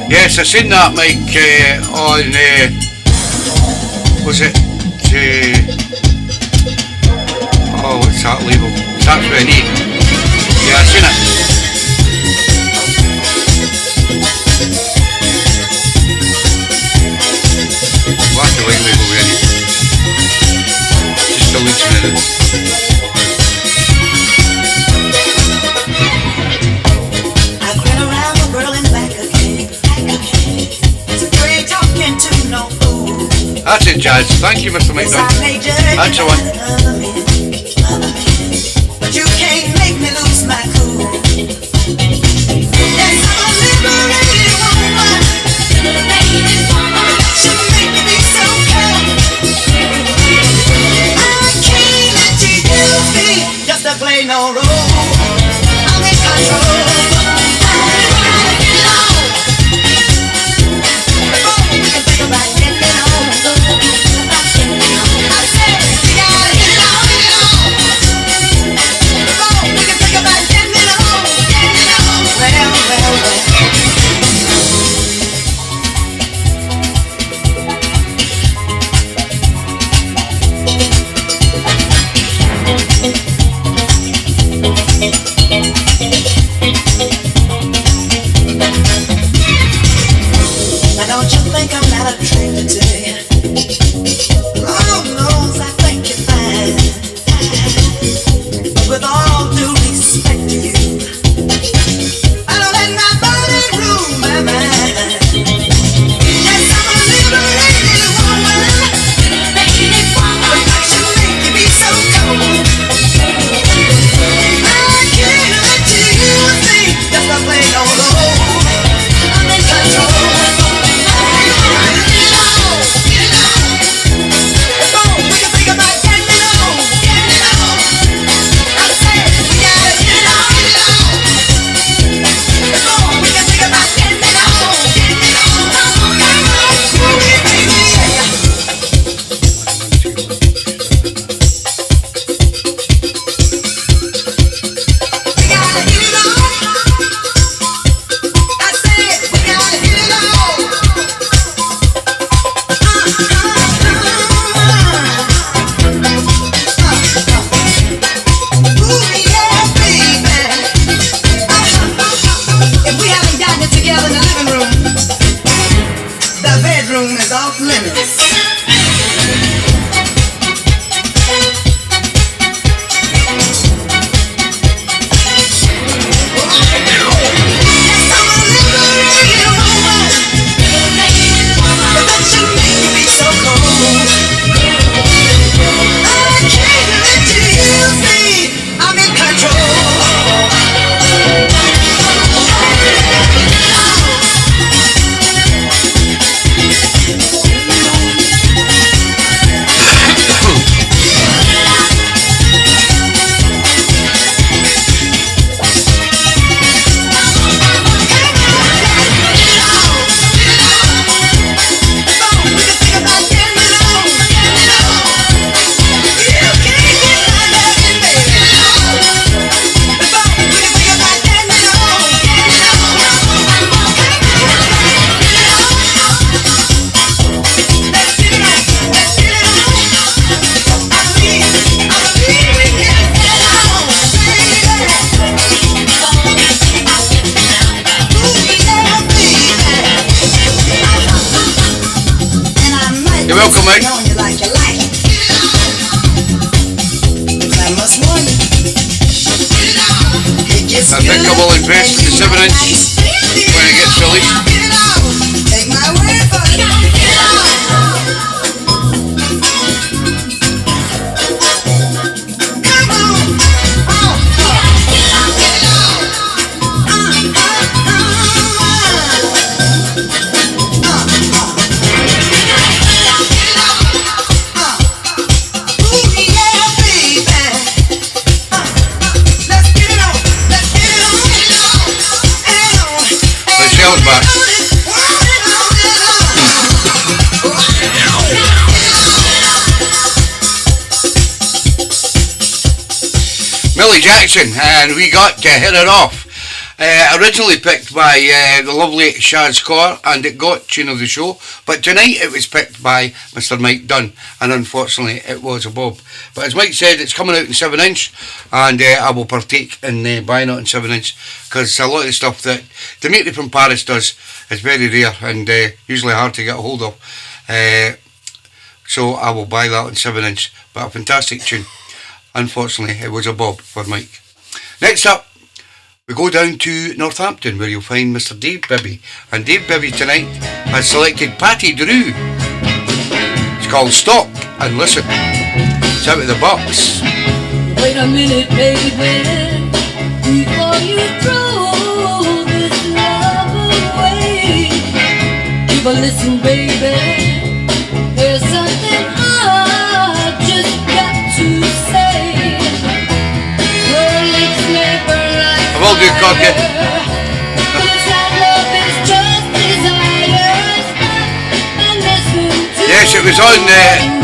Yes, I seen that, Mike, on, was it, what's that label? Starts with an E. Yeah, I seen it. What's the white label with an E? Just deletes me in it. That's it, Jazz. Thank you, Mr. McDonald. That's the one. But you can't make me lose my cool. Yes, I'm a liberated woman. Should make me be so cold. I can't let you use me just to play no role. I'm in control. Now don't you think I'm not attracted to you? Lord knows I think you're fine. With all due respect to you, I don't let my body rule my mind. Yes, I'm a liberated woman. Affection make you be so cold. I can't let you use me just to play no role. I'm in control. You're welcome, mate. I think I will invest in the 7-inch when it gets released. Take my word for it. Come on. Back. Millie Jackson, and we got to hit it off. Originally picked by the lovely Shaz Kaur, and it got tune of the show, but tonight it was picked by Mr. Mike Dunn, and unfortunately it was a bob. But as Mike said, it's coming out in 7-inch, and I will partake in buying it in 7-inch, because a lot of the stuff that Dimitri from Paris does is very rare and usually hard to get a hold of. So I will buy that in 7-inch, but a fantastic tune. Unfortunately it was a bob for Mike. Next up, we go down to Northampton, where you'll find Mr. Dave Bibby. And Dave Bibby tonight has selected Patty Drew. It's called Stop and Listen. It's out of the box. Wait a minute, baby, before you throw this love away. Give a listen, baby. There's something I just got to say. Well, it's never like I will do cocky. Yes, it was on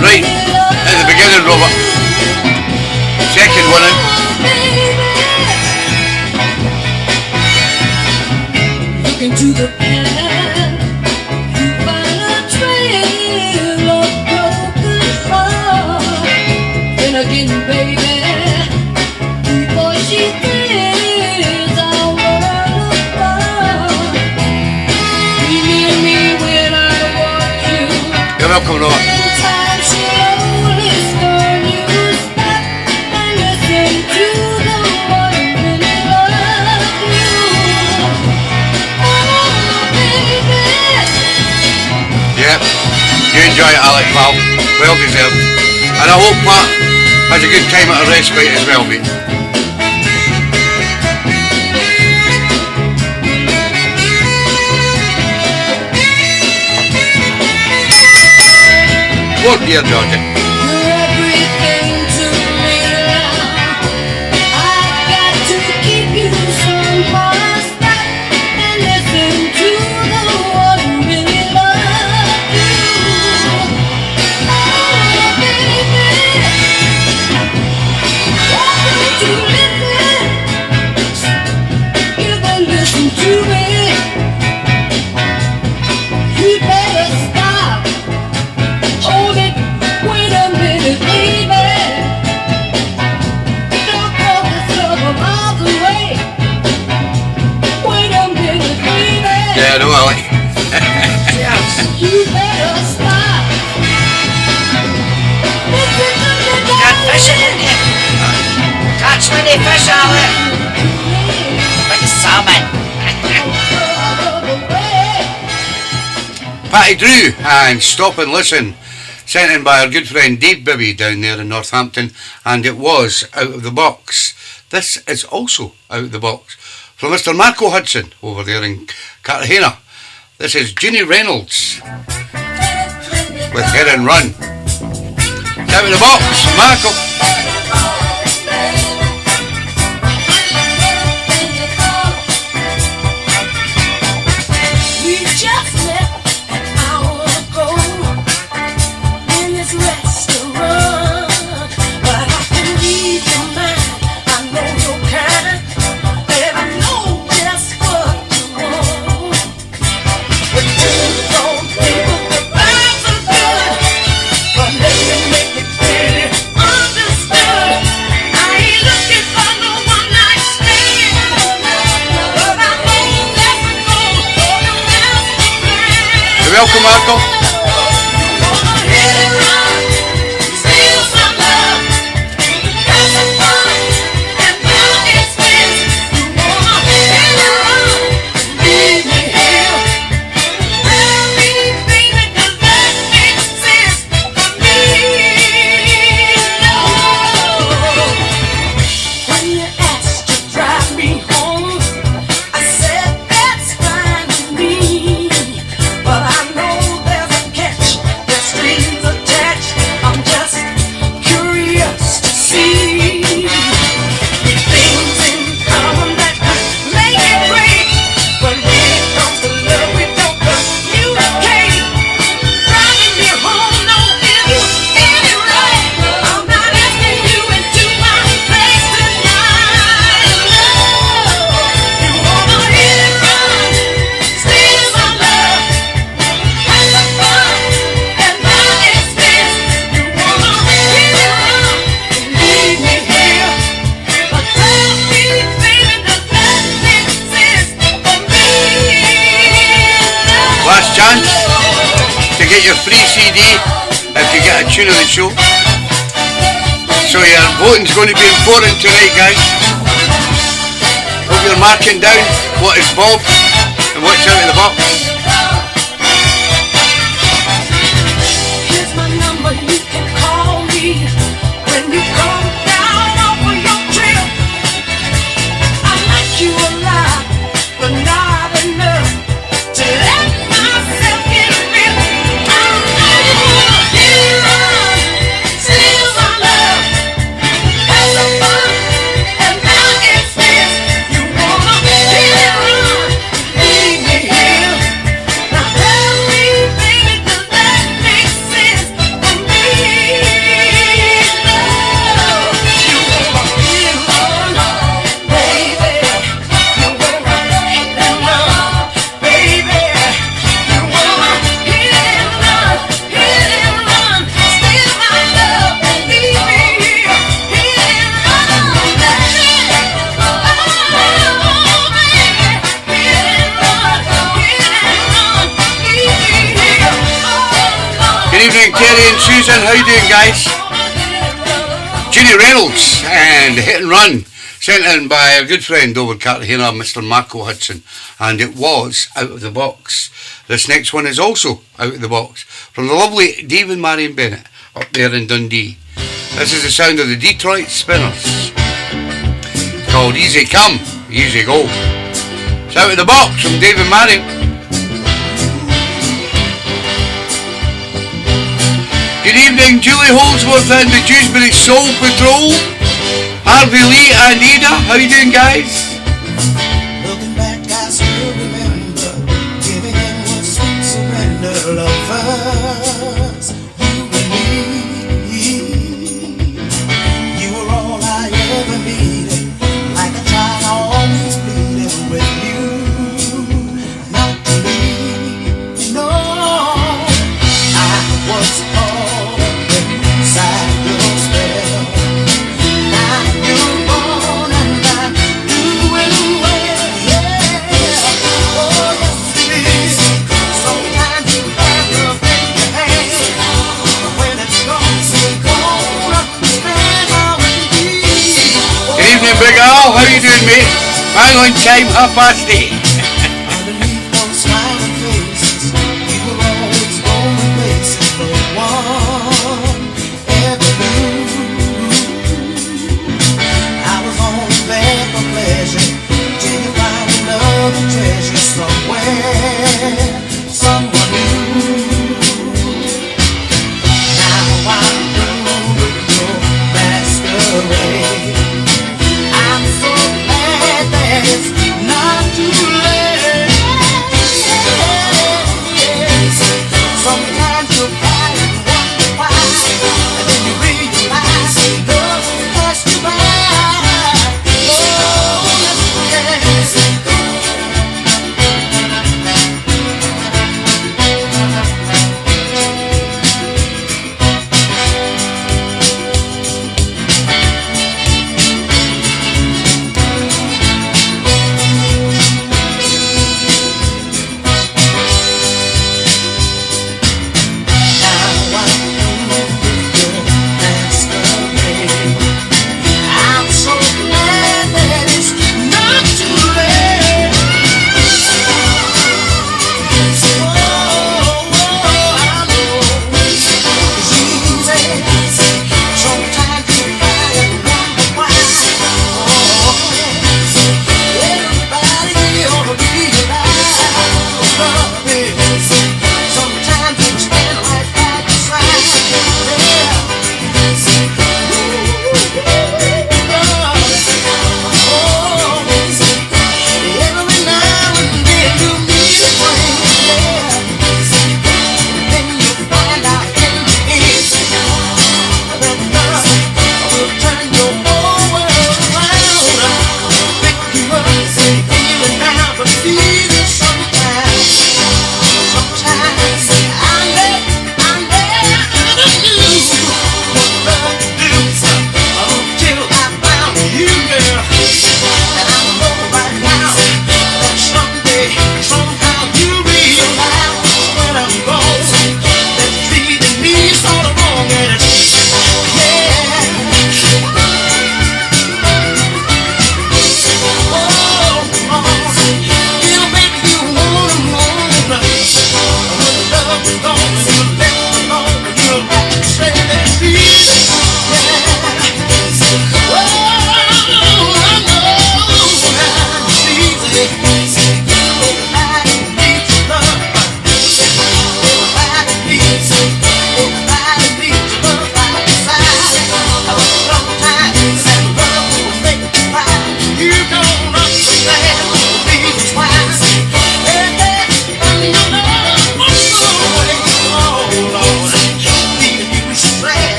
right at the beginning, Robert. Second one in. Look into the pan, you find a trail of broken heart. Then again, baby, before she thinks welcome, Robert. Time slowly start you stop and listen to the one who really loves you. Oh, baby. Yep, you enjoy it, Alec, pal. Well deserved. And I hope Pat has a good time at a respite as well, mate. Oh dear, Georgie. You're everything to me now. I've got to keep you somehow. Stop and listen to the one who really loves you. Oh, baby, why don't you listen? You better listen to me. You better stop. Hold it, wait a minute, baby. Don't go this love miles away. Wait a minute, baby. Yeah, I know, Alec. You better stop. Listen to the Got fishing in here. Catch many fish, Alec. Like salmon. Patty Drew and Stop and Listen, sent in by our good friend Dave Bibby down there in Northampton, and it was Out of the Box. This is also Out of the Box from Mr. Marco Hudson over there in Cartagena. This is Ginny Reynolds with Hit and Run. Out of the Box, Marco. We just met an hour ago in this restaurant, but I can read your mind. I know your kind, and I know just what you want. But you don't people the vibes are good, but let me make it clearly understood. I ain't looking for no one night stand, but I know that we're going for the master You're welcome, Marco. When you asked to drive me home, I said that's fine with me, but I know there's a catch, there's strings attached. I'm just curious to see things in common that could make it great, but when it comes to love, we don't communicate. Driving me home don't give you any right. I'm not asking you into my place tonight. You wanna hit and run, steal my love, have some fun at my expense. You wanna hit and run, leave me here, but tell me, baby, does that make sense for me? Last chance to get your free CD if you get a tune of the show. So your voting's going to be important tonight, guys. Hope you're marking down what is Bob and what's Out of the Box. Here's my number, you can call me when you come down off of your trip. I like you a lot, but not enough to let myself get a grip. I know you wanna hit and run, steal my love, have some fun at my expense. You wanna hit and run, leave me here. Now tell me, baby, does that make sense for me? evening, Terry and Susan. How you doing, guys? Ginny Reynolds and Hit and Run, sent in by a good friend over Cartagena, Mr. Marco Hudson, and it was Out of the Box. This next one is also Out of the Box, from the lovely Dave and Marion Bennett up there in Dundee. This is the sound of the Detroit Spinners. It's called Easy Come, Easy Go. It's Out of the Box from Dave and Marion. Good evening, Julie Holdsworth and the Dewsbury Soul Patrol. Harvey Lee and Ada, how you doing, guys? Looking back, I still remember giving in with sweet surrender, lovers. You and me, you were all I ever needed. Like a child, always pleading with you, not to leave. No, I was Big Al, how you doing, mate? Hang on time, 8:30. Underneath those smiling faces, we were always going places no one ever knew. I was only there for pleasure till you find another treasure somewhere, someone new. Now I'm through with your masquerade. It's not too late. Sometimes you cry and wonder why, and then you realize love passed you by. Oh, yes.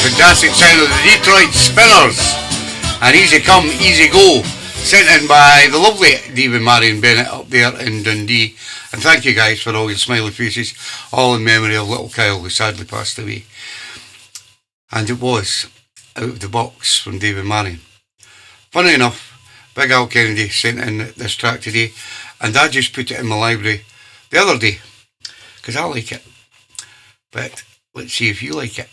Fantastic sound of the Detroit Spinners and Easy Come, Easy Go, sent in by the lovely Dave and Marion Bennett up there in Dundee. And thank you guys for all your smiley faces, all in memory of little Kyle who sadly passed away. And it was Out of the Box from Dave and Marion. Funny enough, Big Al Kennedy sent in this track today, and I just put it in my library the other day because I like it. but let's see if you like it.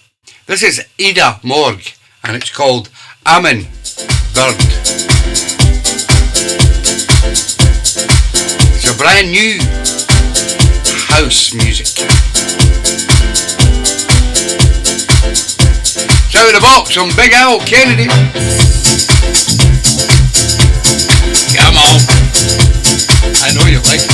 This is Ida Morg, and it's called Amen Bird. It's a brand new house music. It's out of the box on Big Al Kennedy. Come on. I know you like it.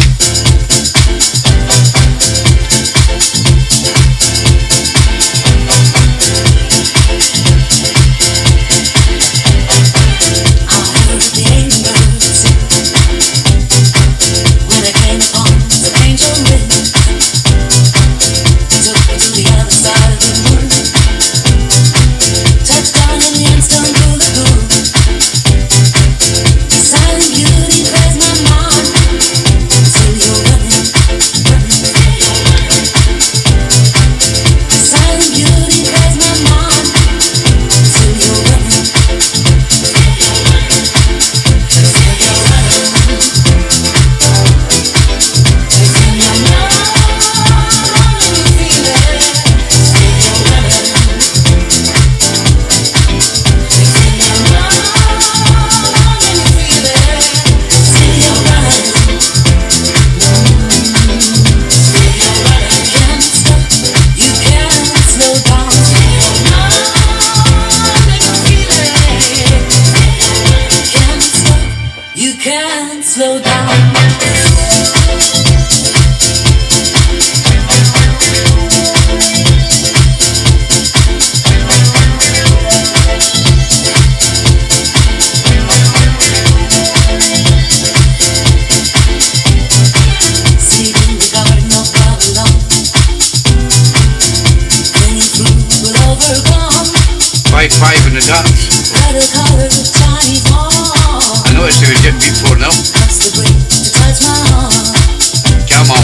Five in the dance. I noticed he was getting beat for now. Come on.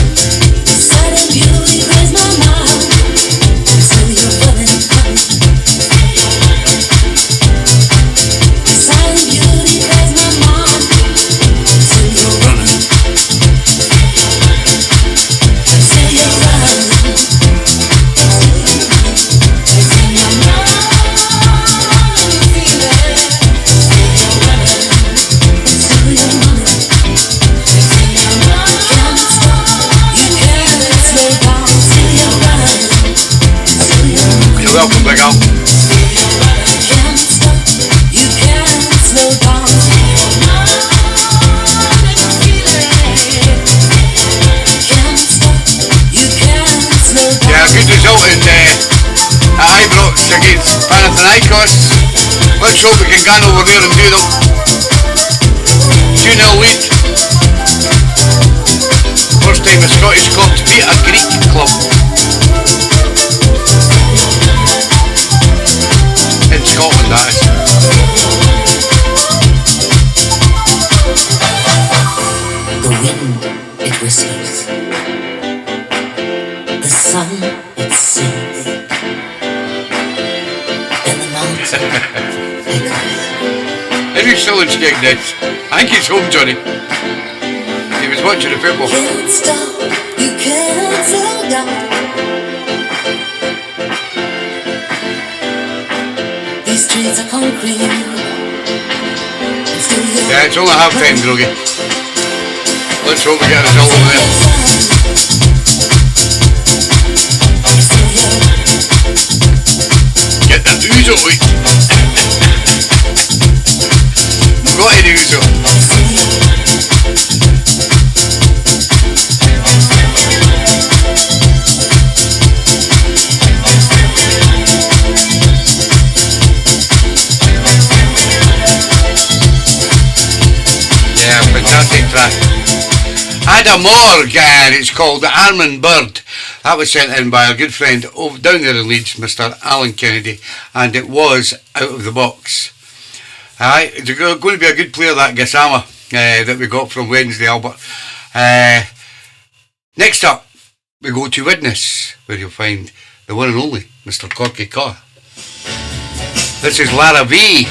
Welcome, Big Al. Yeah, good result in Ibrox against Panathinaikos. Let's hope we can get over there and do them. 2-0 lead. First time a Scottish club to beat a Greek club. In Scotland, that is. The wind, it whispers. The sun, it sings. And the mountain echoes. Is he still in Skegness? I think he's home, Johnny. He was watching the football. Can't stop, you can't slow down. These streets are concrete. Yeah, it's only half time, Groggy. Let's hope we get a result over there. Get that ooze out, wait. Got any ooze out? Yeah, fantastic track. Ada Morg, and it's called The Armin Bird. That was sent in by our good friend down there in Leeds, Mr. Alan Kennedy, and it was out of the box. Aye, it's going to be a good player, that Gassama that we got from Wednesday, Albert. Next up, we go to Widnes, where you'll find the one and only Mr. Corky Carr. This is Lara V.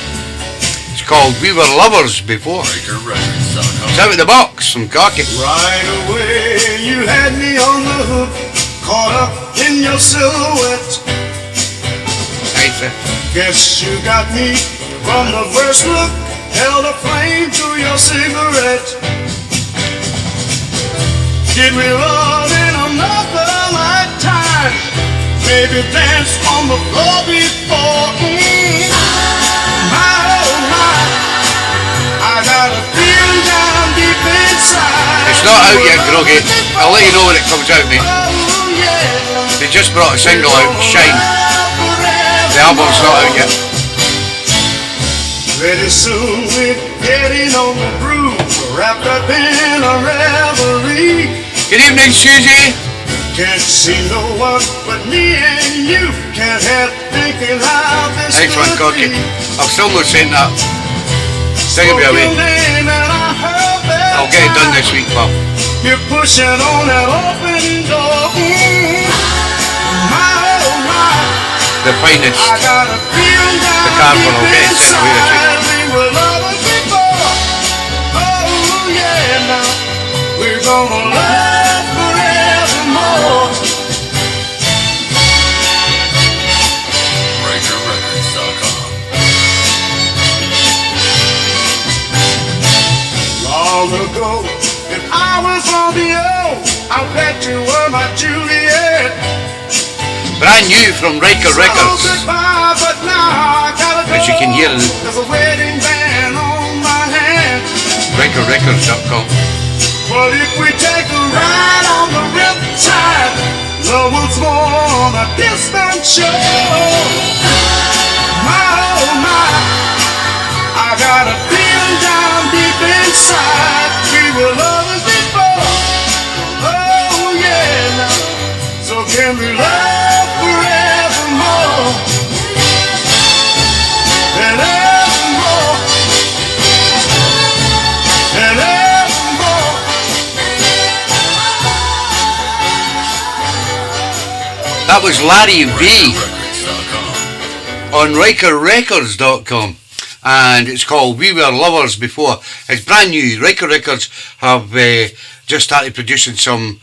It's called We Were Lovers Before. It's out of the box from Corky. Right away, you had me on the hook. caught up in your silhouette. Nice. Guess you got me from the first look. Held a flame to your cigarette. Did we love in another lifetime? Maybe dance on the floor before. My, oh my, I got a feeling down deep inside. It's not out yet, Groggy. I'll let you know when it comes out, mate. Oh yeah. They just brought a single out, Shine. The album's not out yet. Pretty soon we're getting on the groove, wrapped up in a reverie. Good evening, Susie. Can't see no one but me and you. Can't help thinking how this Nice one, could Corky. be. I've still not sent that. Sing it away. I'll get it done this week, pal. You're pushing on that open door. My, oh my. The finest. I got a feeling down The cardboard will get it sent away this week. we were lovers before. Oh yeah, now we're gonna love forevermore. BreakerRecords.com. Long ago, if I was Romeo, I bet you were my Juliet. Brand new from Riker Records. As you can hear it. There's a wedding band on my hand. BreakerRecords.com. But if we take a ride on the riptide, love once more on a distant shore. My, oh my, I got a feeling down deep inside. We were lovers before. Oh yeah, now. So can we love forevermore? And evermore. And evermore. That was Larry V BreakerRecords.com. on RikerRecords.com, and it's called We Were Lovers Before. It's brand new. Riker Records have just started producing some.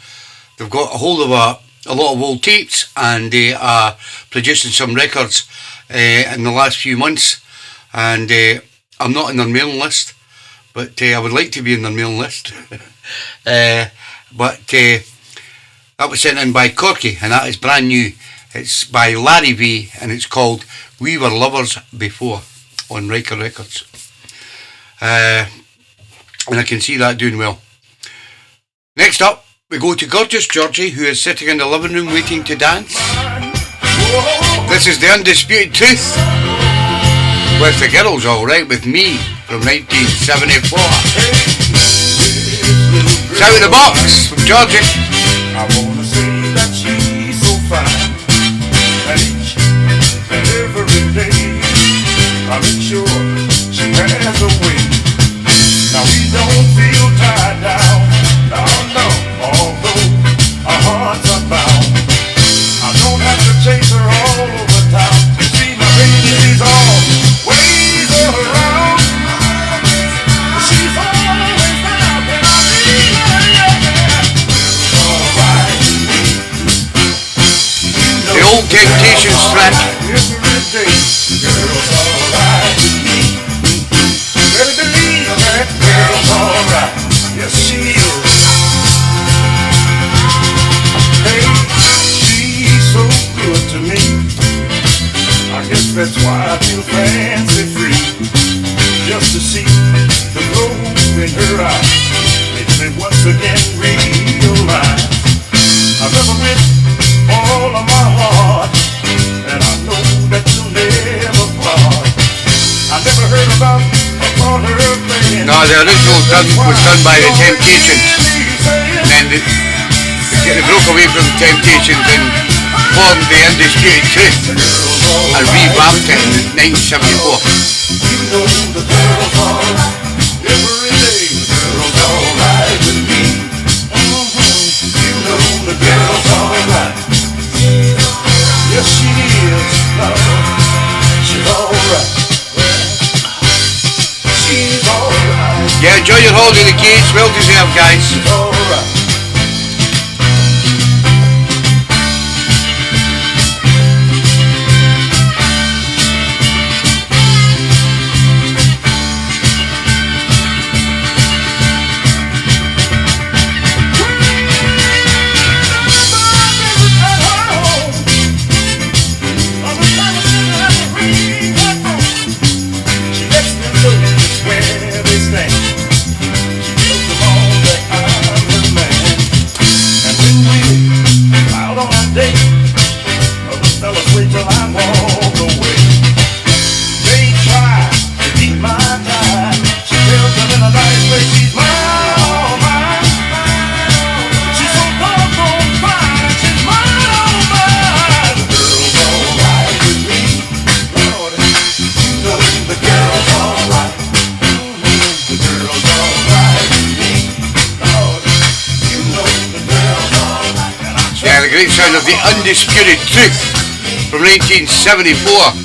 They've got a hold of a lot of old tapes, and they are producing some records in the last few months. And I'm not in their mailing list, but I would like to be in their mailing list. But that was sent in by Corky, and that is brand new. It's by Larry V, and it's called We Were Lovers Before on Riker Records. And I can see that doing well. Next up, we go to gorgeous Georgie, who is sitting in the living room waiting to dance. This is The Undisputed Truth with The Girls Alright With Me from 1974. It's out of the box from Georgie. I wanna say that she's so fine, and each and every day I make sure she has a way. Now we don't feel tied down, no, although our hearts are bound. I don't have to chase her all over town. You see, my baby's always around. She's always there when I need her, yeah. Alright. The Old Temptations track. Every day, girl's alright with me. Better believe that girl's alright. Yes, she is. Hey, she's so good to me. I guess that's why I feel fancy free. Just to see the glow in her eyes makes me once again realize I love her with all of my heart, and I know that you'll never part. I never heard about her playing. No, the original was done by the Temptations, and then they broke away from the Temptations and formed The Undisputed Truth and revamped it in 1974. You know the girl's alright every day. The girl's alright with me. You know the girl's alright. Yes, she is. She's alright. She's alright. Yeah, enjoy your holiday, the kids. Well deserved, guys. She's alright. great sound of the Undisputed Truth from 1974,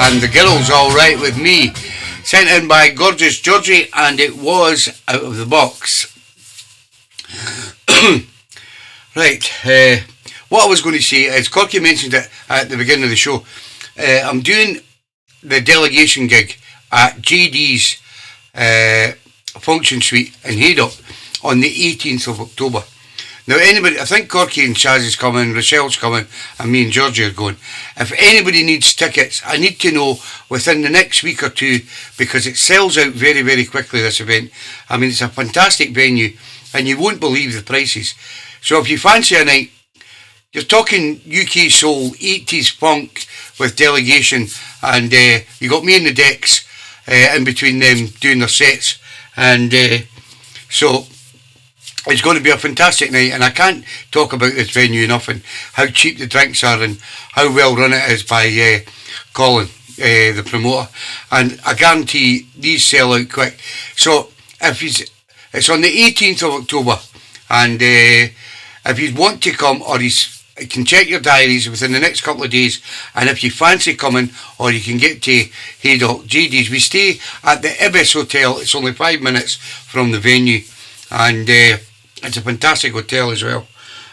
and The Girl's Alright With Me, sent in by Gorgeous Georgie, and it was Out of the Box. Right, what I was going to say is, Corky mentioned it at the beginning of the show, I'm doing the delegation gig at JD's function suite in Haydock on the 18th of October. Now anybody, I think Corky and Chaz is coming, Rochelle's coming, and me and Georgie are going. If anybody needs tickets, I need to know within the next week or two, because it sells out very, very quickly, this event. I mean, it's a fantastic venue, and you won't believe the prices. So if you fancy a night, you're talking UK soul, 80s funk with delegation, and you got me and the decks in between them doing their sets, and so it's going to be a fantastic night, and I can't talk about this venue enough, and how cheap the drinks are, and how well run it is by Colin, the promoter, and I guarantee these sell out quick. So it's on the 18th of October, and if you want to come, or you can check your diaries within the next couple of days, and if you fancy coming, or you can get to Haydock JD's. We stay at the Ibis Hotel. It's only 5 minutes from the venue, and it's a fantastic hotel as well.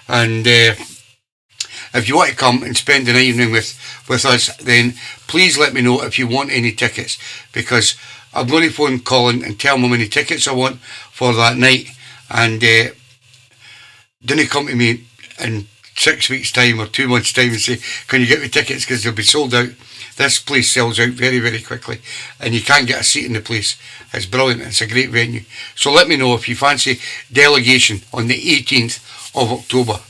And if you want to come and spend an evening with us, then please let me know if you want any tickets, because I'm going to phone Colin and tell him how many tickets I want for that night, and didn't come to me in 6 weeks time or 2 months time and say, can you get me tickets, because they'll be sold out. This place sells out very, very quickly, and you can't get a seat in the place. It's brilliant. It's a great venue. So let me know if you fancy delegation on the 18th of October.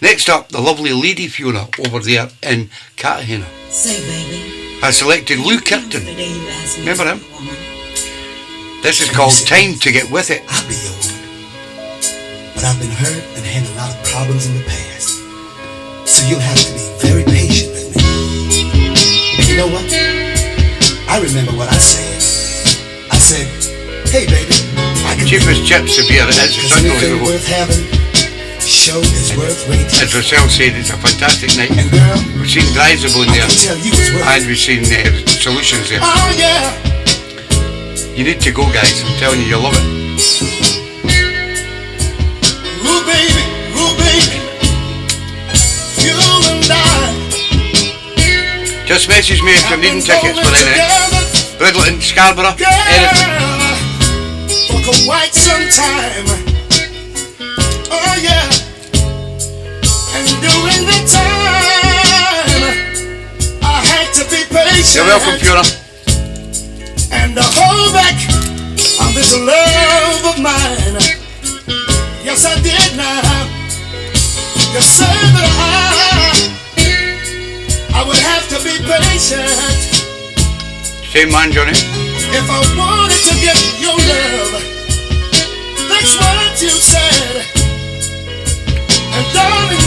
Next up, the lovely Lady Fiona over there in Cartagena. Say, baby, I selected Lou Kirkton. Remember him? This is called Time to Get With It. I'll be your woman, but I've been hurt and had a lot of problems in the past, so you'll have to be very patient with me. And you know what? I remember what I said. I said, hey baby, I can Cheapest chips to beer. It's anything unbelievable. worth having, show is worth waiting. As Rochelle said, it's a fantastic night. And girl, We've seen Dryzabone I there, can tell you it's worth and we've seen Solutions there. Oh yeah. You need to go, guys. I'm telling you, you'll love it. Ooh baby, you and I. Just message me if you're needing tickets for anything. Bridleton, Scarborough, anything. For quite some time. Oh yeah. And during the time I had to be patient. You're welcome, Fiona. And to hold back on this love of mine. Yes, I did now. You said that I would have to be patient. Same man, Johnny. If I wanted to get your love, that's what you said. And darling,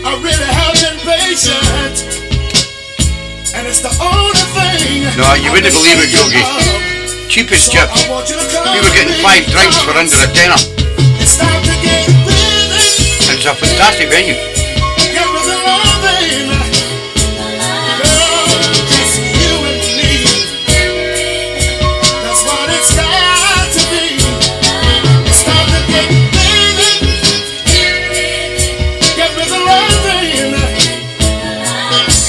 I really have been patient. And it's the only thing. No, you wouldn't believe it, Yogi. Cheapest chips. We were getting 5 drinks for under a tenner. It's time to get with it. And it's a fantastic venue. Get with the loving. Girl, just you and me. That's what it's got to be. It's time to get with it. Get with the loving.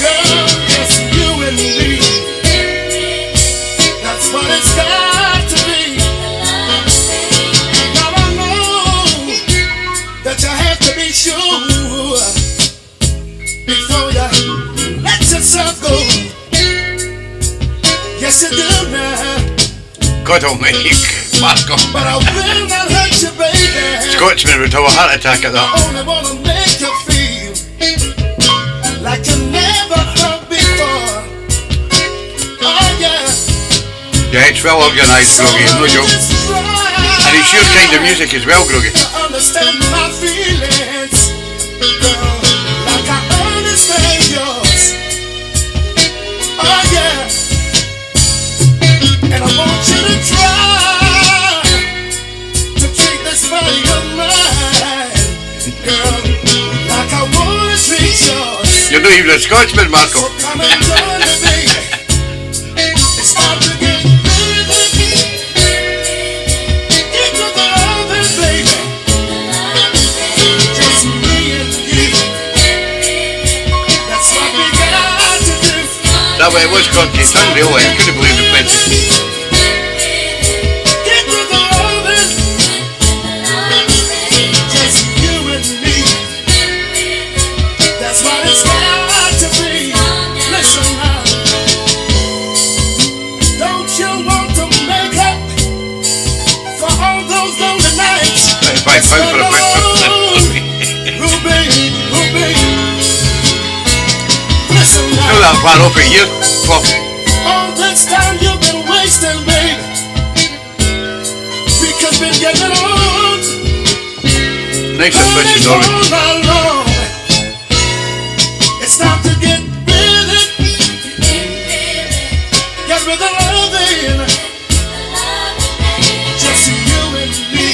Girl, just you and me. That's what it's got to be. Now I know that you have to be sure before you let yourself go. Yes, you do now. God almighty, Marco. But I will not hurt you, baby. Scotsman would have a heart attack at that. I only wanna make you feel like you never felt before. Oh yeah. Yeah, it's well organised, Groggy, no joke. And it's your kind of music as well, Groggy. Understand my feelings, girl, like I understand yours. Oh yeah. And I want you to try to treat this body of mine, girl, not even a Scotsman, Marco. So come and join me, baby. It's time to get busy. Get to the loving, baby. Just me and you. That's what we got to do. That way it was country. It's unreal. I couldn't believe it went. Get to the loving. Just you and me. That's what it's got to be. Listen now. Don't you want to make up for all those lonely nights? £25 for a picture. Ruby, Ruby. Listen Not now. that far off at you. Well, All this time you've been wasting, baby. We could be getting on. nice ambition, Norman. All night long. It's time to get busy. Get with the loving. Just you and me.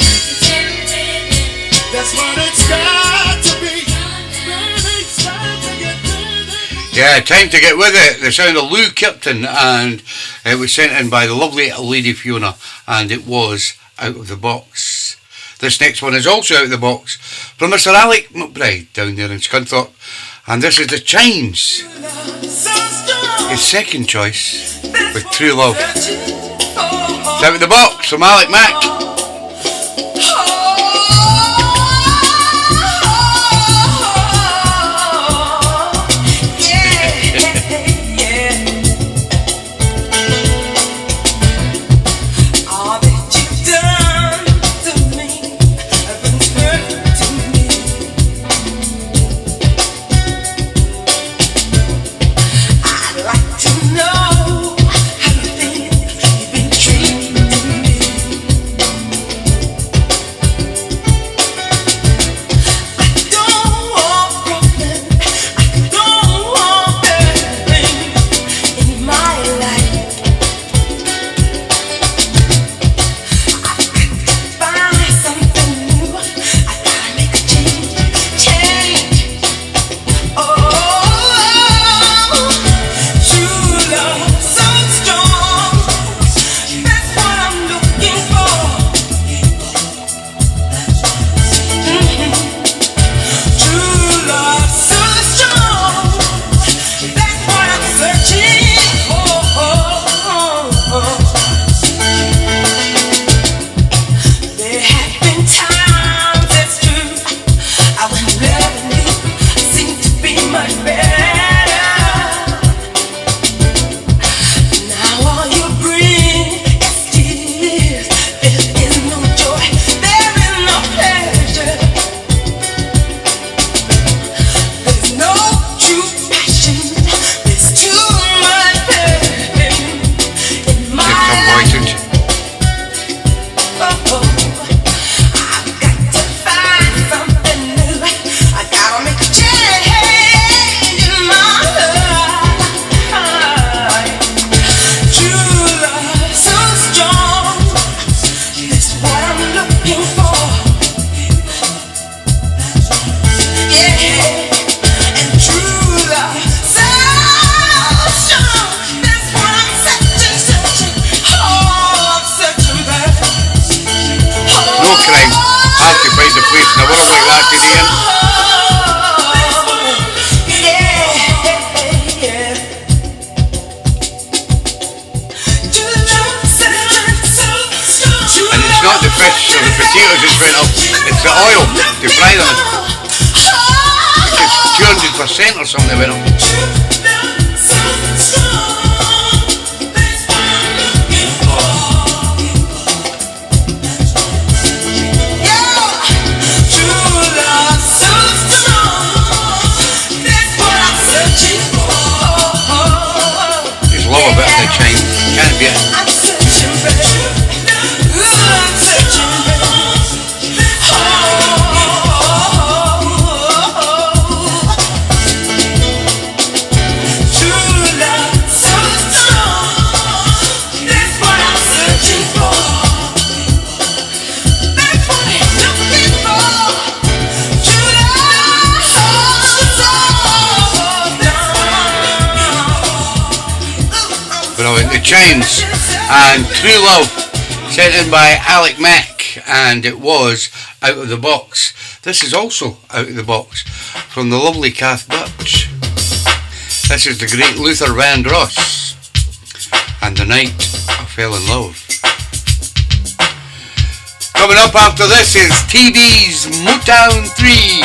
That's what it's got to be. Baby, it's time to get busy. Yeah, time to get with it. The sound of Lou Kipton, and it was sent in by the lovely Lady Fiona, and it was Out of the Box. This next one is also out of the box from Mr. Alec McBride down there in Scunthorpe, and this is The Chimes, his second choice with True Love. It's out of the box from Alec Mac. All that you've done to me has been hurting me. I'd like to know how you think you've been treating me. I don't want problems. I don't want everything in my life. Find something new. I gotta make a change. Oh, true love, so strong. That's what I'm looking for. True love, so strong. That's what I'm searching for. There have been times, it's true, I was loving you, seemed to be much better. Now all you bring is tears. There is no joy, there is no pleasure. There's no true passion. There's too much pain in my Get some life. voices. I've got to find something new. I gotta make a change in my life. True love, so strong. That's what I'm looking for. Yeah, and true love, so strong. That's what I'm searching. Oh, I'm searching back. No crime. Hard to find a place in a world like that today. And it's not the fish or the potatoes that's went up, it's the oil to fry them. It's 200% or something went up. Just love a bit of The Chimes. Can't beat it. I'm searching, baby. I'm searching, baby. True love, so strong. That's what I'm searching for. That's what I'm looking for. True love, so strong. Shines and True Love, sent in by Alec Mack, and it was Out of the Box. This is also Out of the Box from the lovely Kath Butch. This is the great Luther Vandross and The Night I Fell in Love. Coming up after this is TeeBee's Motown 3.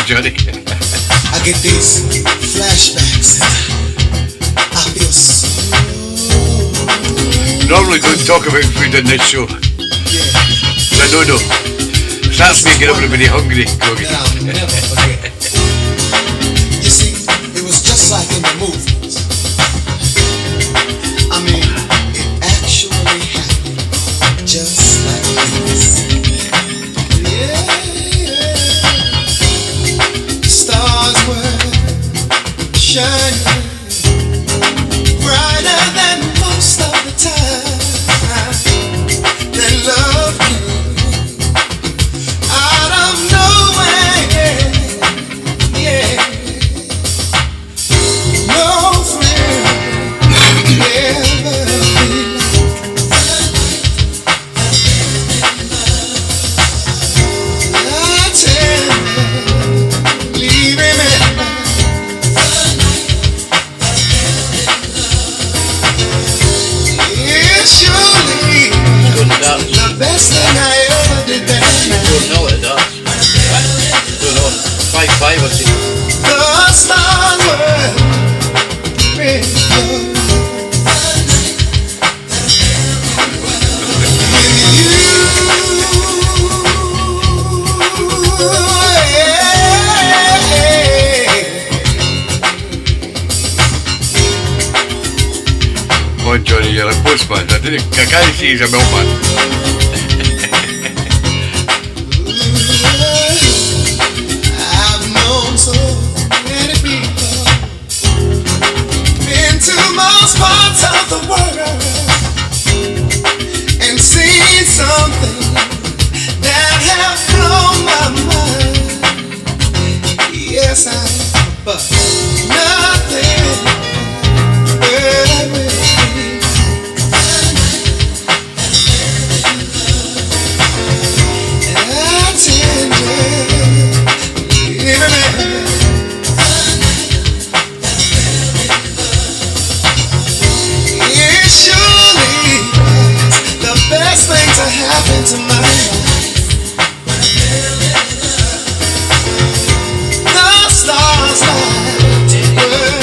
Johnny. I get these flashbacks and I feel so. Normally don't talk about food on this show. Yeah. No. That's making everybody hungry. That I'll never forget. You see, it was just like in the movies. I mean, it actually happened just like this. Shining brighter than most of the time. Then love came out of nowhere. Yeah, no friend ever be like. I tell you, leaving me. The best thing I ever did that night. Don't know it, does. Don't know. 5-5 or 6. The stars were red. Come on, Johnny, you're a postman. I can't see he's a milkman. I've known so many people, been to most parts of the world, and seen something that have blown my mind. Yes, I have, but nothing will. Happen to my life. The stars light were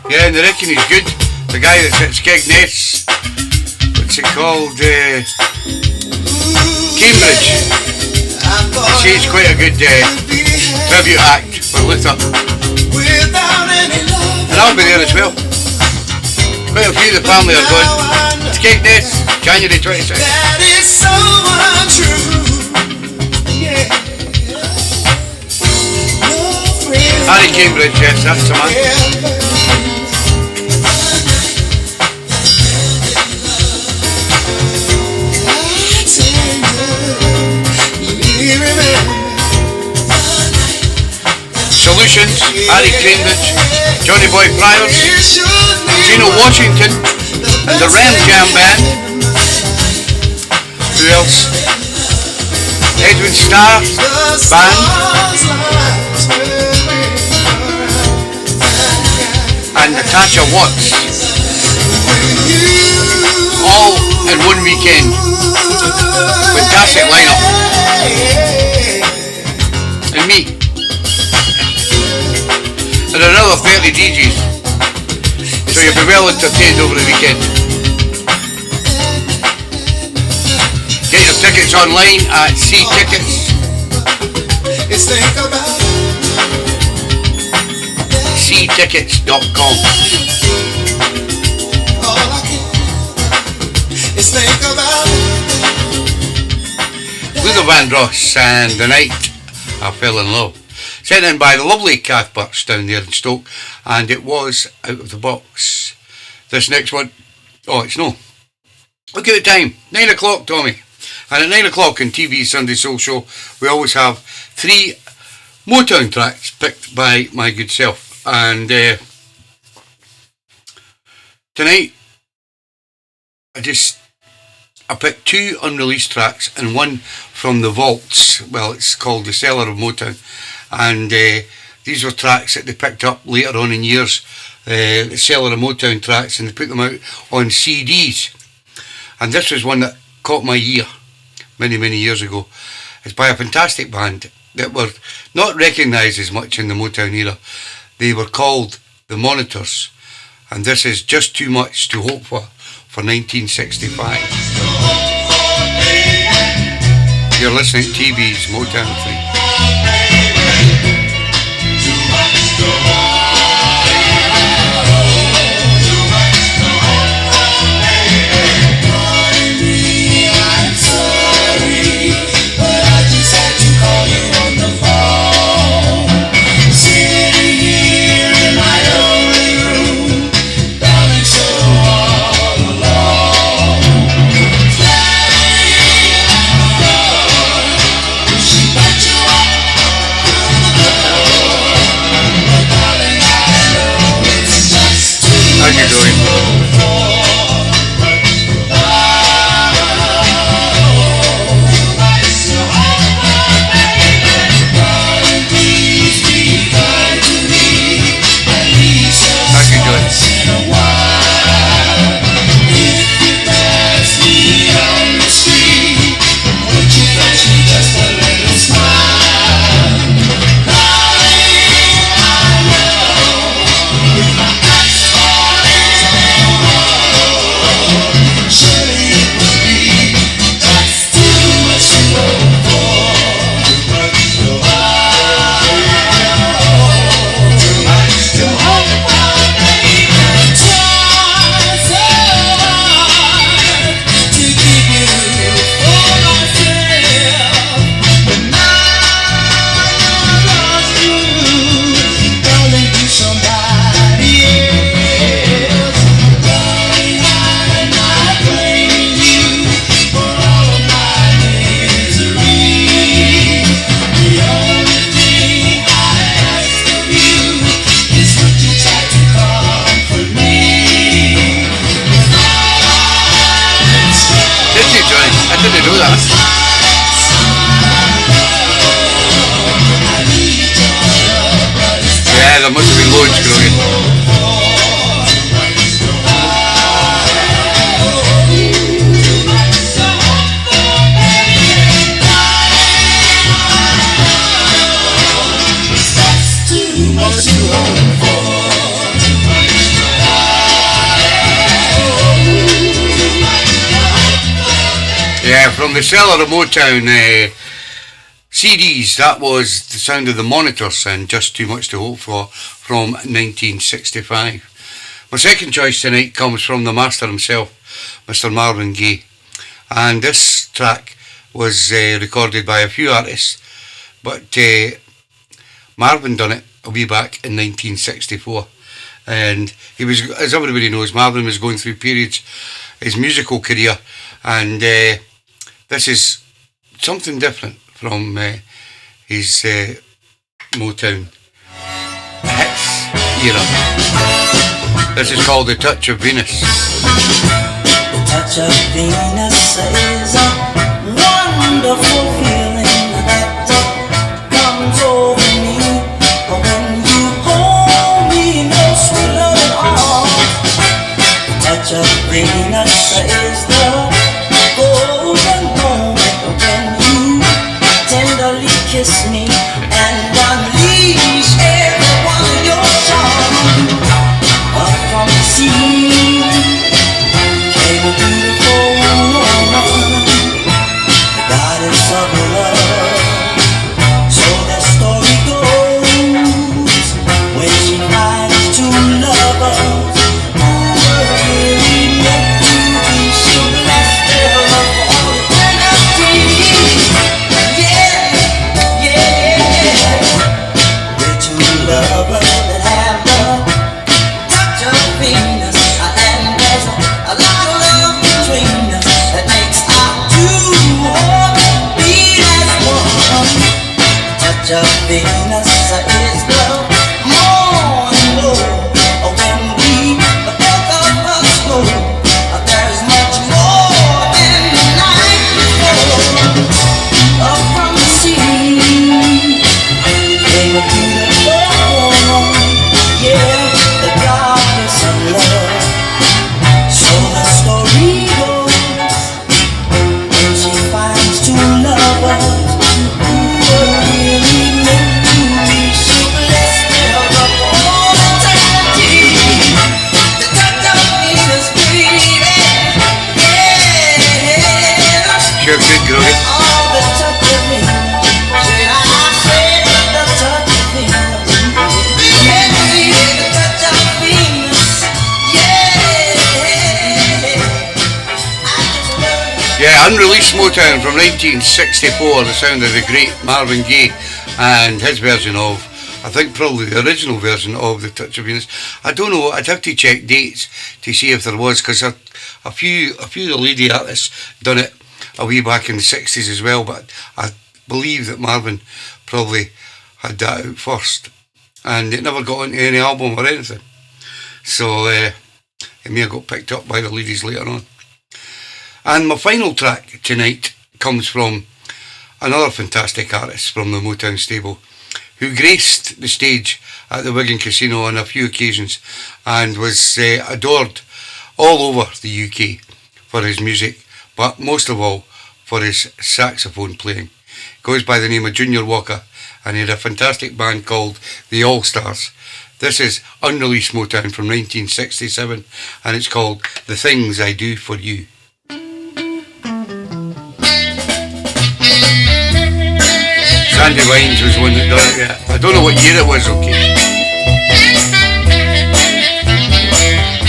Yeah, and I reckon he's good. The guy that's at Skegness, what's it called? Cambridge. See, it's quite a good tribute act for Luther. And I'll be there as well. Quite a few of the family are going. Skegness, January 26th. That is so untrue. Yeah. No Harry Cambridge, yes, that's the man. Solutions, Harry Cambridge, Johnny Boy Pryor's, Gino Washington, and the Ram Jam Band. Who else? Edwin Starr Band and Natasha Watts, all in one weekend. Fantastic lineup. And me. And another 30 DJs. So you'll be well entertained over the weekend. Get your tickets online at C-Tickets. C-Tickets.com. Luther Vandross and The Night I Fell in Love. Sent in by the lovely Kath Burks down there in Stoke, and it was Out of the Box. This next one, oh, it's no. Look at the time, 9 o'clock, Tommy. And at 9 o'clock in TeeBee's Sunday Soul Show, we always have 3 Motown tracks picked by my good self. And tonight, I picked 2 unreleased tracks and one from the vaults. Well, it's called The Cellar of Motown. And these were tracks that they picked up later on in years, the Cellar of Motown tracks, and they put them out on CDs. And this was one that caught my ear many, many years ago. It's by a fantastic band that were not recognised as much in the Motown era. They were called The Monitors, and this is Just Too Much to Hope for 1965. You're listening to TeeBee's Motown 3. From the Cellar of Motown CDs, that was the sound of the Monitors and Just Too Much to Hope for from 1965. My second choice tonight comes from the master himself, Mr. Marvin Gaye, and this track was recorded by a few artists, but Marvin done it a wee back in 1964, and he was, as everybody knows, Marvin was going through periods his musical career, and this is something different from his Motown hits era. This is called The Touch of Venus. The touch of Venus is a kiss me and unleash every one of your charms. Up from the sea came a beautiful woman, the goddess of love. So the story goes, when she finds two lovers who were really meant to be, she'll bless their love for eternity. Yeah, yeah. We're two lovers that have the touch of Venus, and there's a lot of love between us that makes our two hearts beat as one. Touch of Venus is the morning glow. When we both of us know there's much more than the night before. Up from the sea came a beautiful woman, yeah, the goddess of love. So the story goes, when she finds two lovers who were really meant to be, she'll bless their love for all eternity. The touch of Venus, baby, yeah. Sure, good, Groggy. Oh, the touch of Venus. Should I say the touch of Venus? Baby, the touch of Venus, yeah. I just love you. Yeah, unreleased Motown from 1964, the sound of the great Marvin Gaye and his version of, I think probably the original version of The Touch of Venus. I don't know, I'd have to check dates to see if there was, because a few of the lady artists done it a way back in the 60s as well, but I believe that Marvin probably had that out first, and it never got onto any album or anything, so it may have got picked up by the ladies later on. And my final track tonight comes from another fantastic artist from the Motown stable, who graced the stage at the Wigan Casino on a few occasions and was adored all over the UK for his music, but most of all for his saxophone playing. Goes by the name of Junior Walker, and he had a fantastic band called the All Stars. This is unreleased Motown from 1967, and it's called The Things I Do For You. Sandy Wines was one that done it, yeah. I don't know what year it was, okay.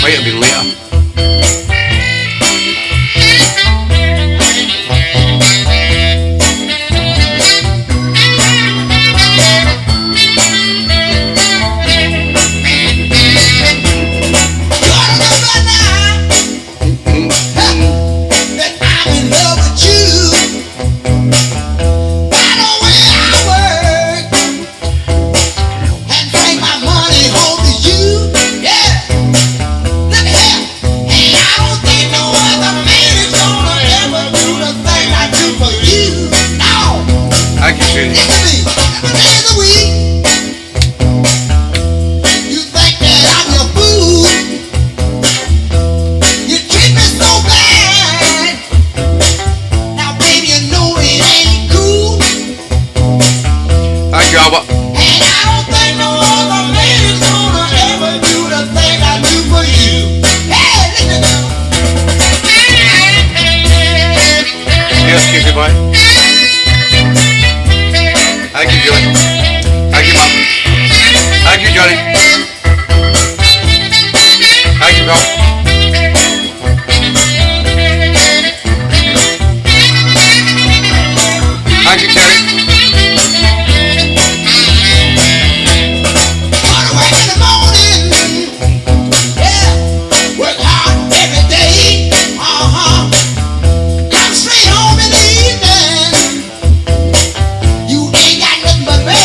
Might have been later. But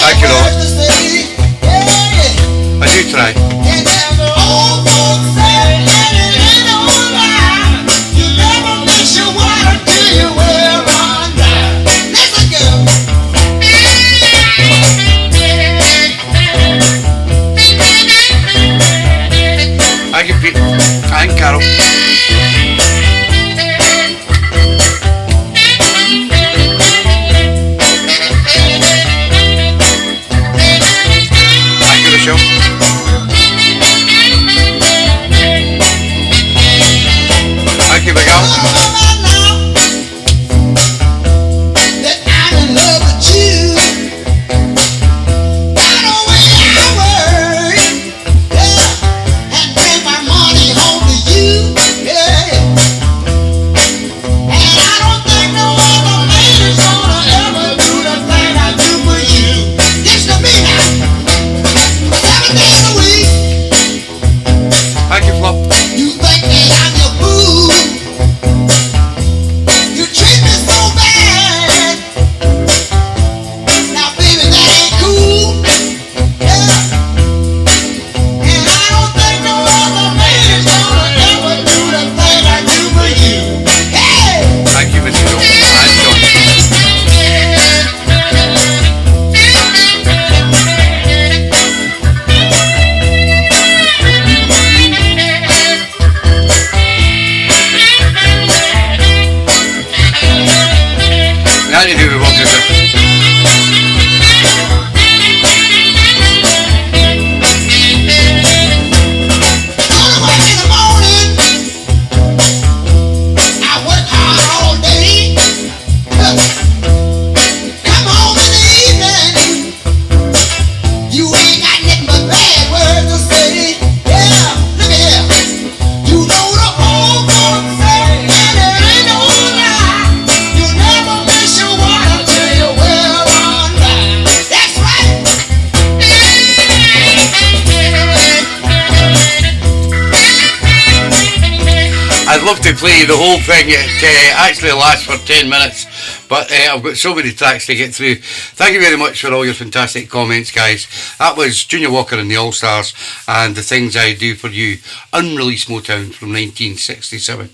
play the whole thing. It actually lasts for 10 minutes, but I've got so many tracks to get through. Thank you very much for all your fantastic comments, guys. That was Junior Walker and the All Stars and The Things I Do For You, unreleased Motown from 1967.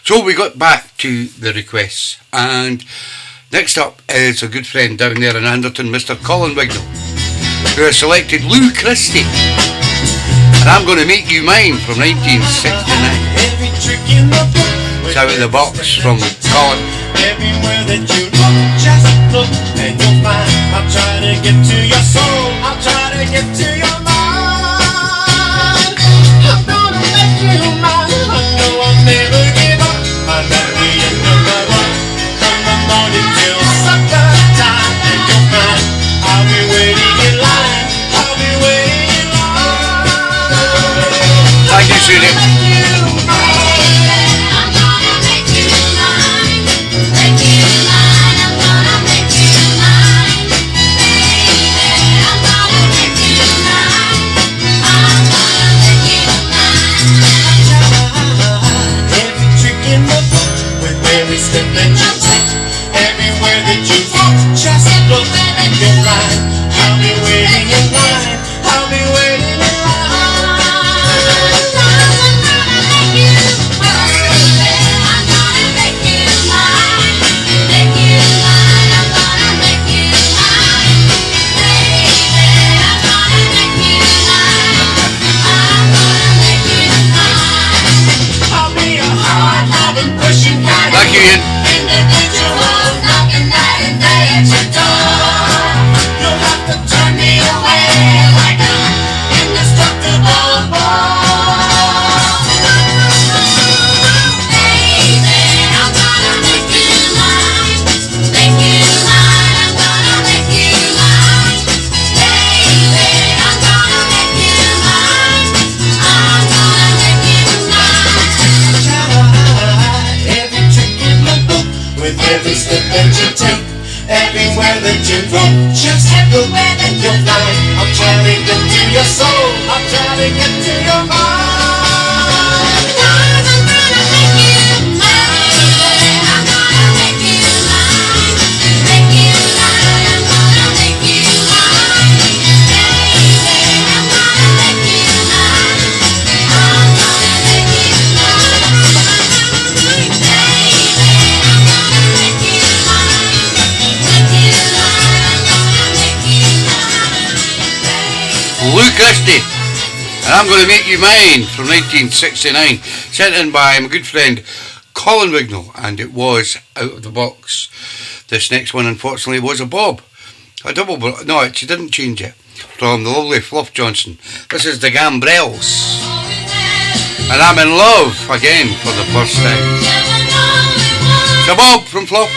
So we got back to the requests, and next up is a good friend down there in Anderton, Mr. Colin Wignall, who has selected Lou Christie, and I'm Gonna Make You Mine from 1969. It's out of the box from Colin. Everywhere that you look, just look and you'll find I'll try to get to your soul, I'll try to get to your mind. I'm gonna make you mine. I know I'll never give up. I'm at the end of my road from the morning till supper time, and you'll find I'll be waiting in line. I'll be waiting in line. Thank you, Susie. Step that you take, everywhere that you walk, just look and you'll find I'll be waiting in line, I'll be waiting in line. I'm gonna make you mine, make you mine, I'm gonna make you mine, baby, I'm gonna make you mine, I'm gonna make you mine. I'll be a hard-loving, pushing kind of Thank you, Ian. individual knocking night and day at your door. You'll have to turn me away like an indestructible ball. Baby, I'm gonna make you mine, make you mine, I'm gonna make you mine. Baby, I'm gonna make you mine, I'm gonna make you mine. Every trick in the book, with every step that you take, everywhere that you go, just look and you'll find I'm trying to get to your soul, I'm trying to get to your mind. I'm gonna make you mine, I'm gonna make you mine, make you mine, I'm gonna make you mine, baby, I'm gonna make you mine, I'm gonna make you mine, baby, I'm gonna make you mine, make you mine, I'm gonna make you mine, Lou Christie, and I'm Gonna Make You Mine from 1969, sent in by my good friend Colin Wignall, and it was out of the box. This next one, unfortunately, was a bob. A double bob. No, she didn't change it. From the lovely Fluff Johnson. This is the Gambrels, and I'm in love again for the first time. The bob from Fluff.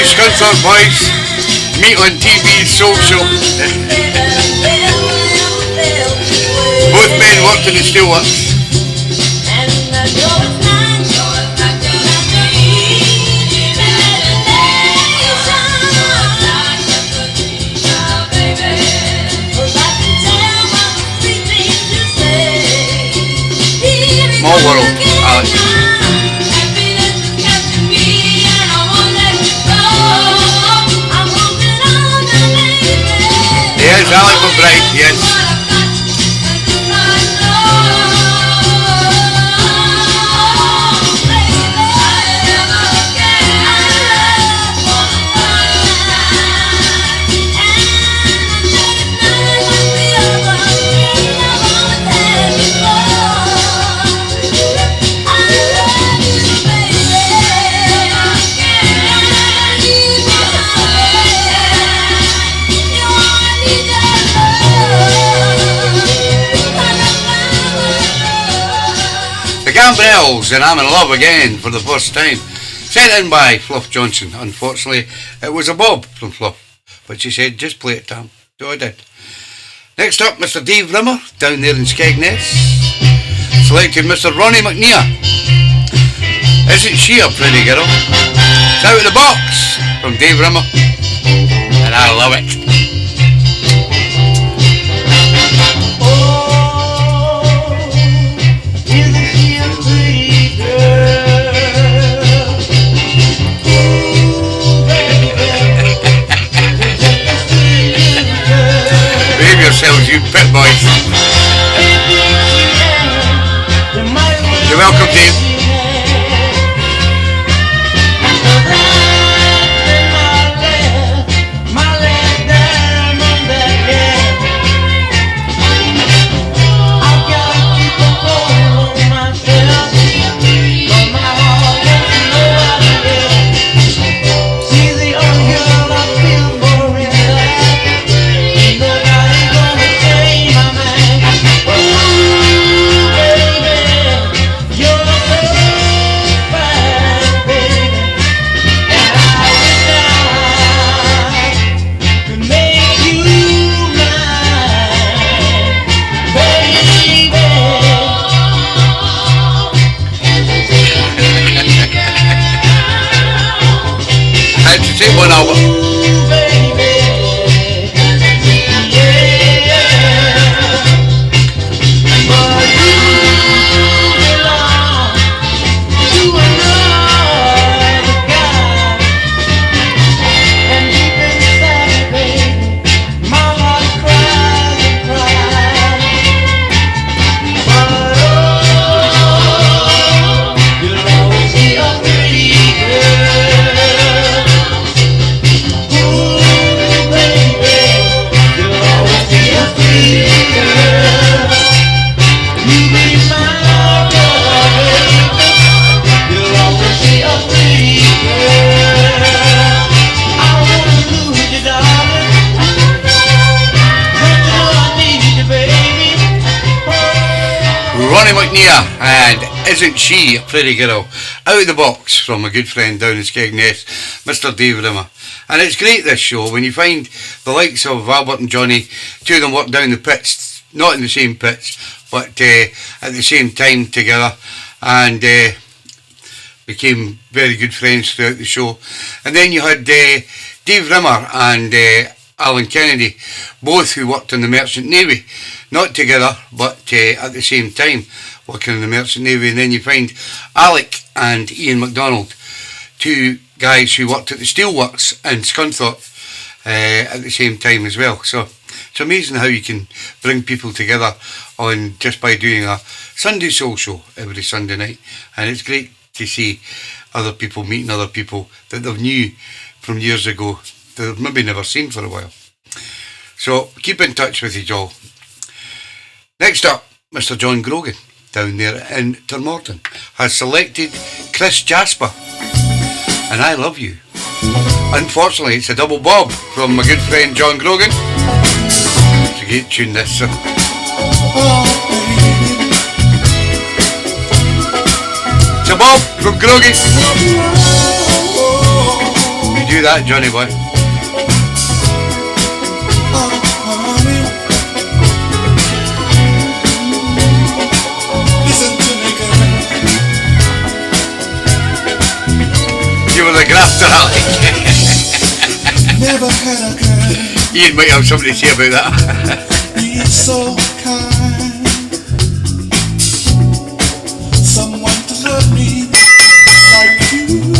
Scunthorpe boys, meet on TeeBee's social. Both men worked in the steelworks. Small world, Alex. Yes, Alex McBride, yes. Gambrels and I'm in Love Again for the first time. Sent in by Fluff Johnson. Unfortunately, it was a Bob from Fluff, but she said, just play it, Tam. So I did. Next up, Mr. Dave Rimmer, down there in Skegness. Selected Mr. Ronnie McNear. Isn't she a pretty girl? It's Out of the Box from Dave Rimmer. And I love it. Yourselves, you pit boys. You're welcome, Dave. Take one over. And Isn't She a Pretty Girl? Out of the Box from a good friend down in Skegness, Mr. Dave Rimmer. And it's great, this show, when you find the likes of Albert and Johnny, two of them work down the pits, not in the same pits, but at the same time together, and became very good friends throughout the show. And then you had Dave Rimmer and Alan Kennedy, both who worked in the Merchant Navy, not together, but at the same time, working in the Merchant Navy. And then you find Alec and Ian MacDonald, two guys who worked at the Steelworks in Scunthorpe at the same time as well. So it's amazing how you can bring people together on just by doing a Sunday soul show every Sunday night. And it's great to see other people meeting other people that they've knew from years ago that they've maybe never seen for a while. So keep in touch with you all. Next up, Mr. John Grogan, down there in Turmorton, has selected Chris Jasper, and I Love You. Unfortunately, it's a double bob from my good friend John Grogan. It's a great tune, this. So. It's a bob from Grogan. You do that, Johnny boy. You were the grafter, Alec. Never had a girl. Ian might have something to say about that. Be so kind. Someone to love me like you do.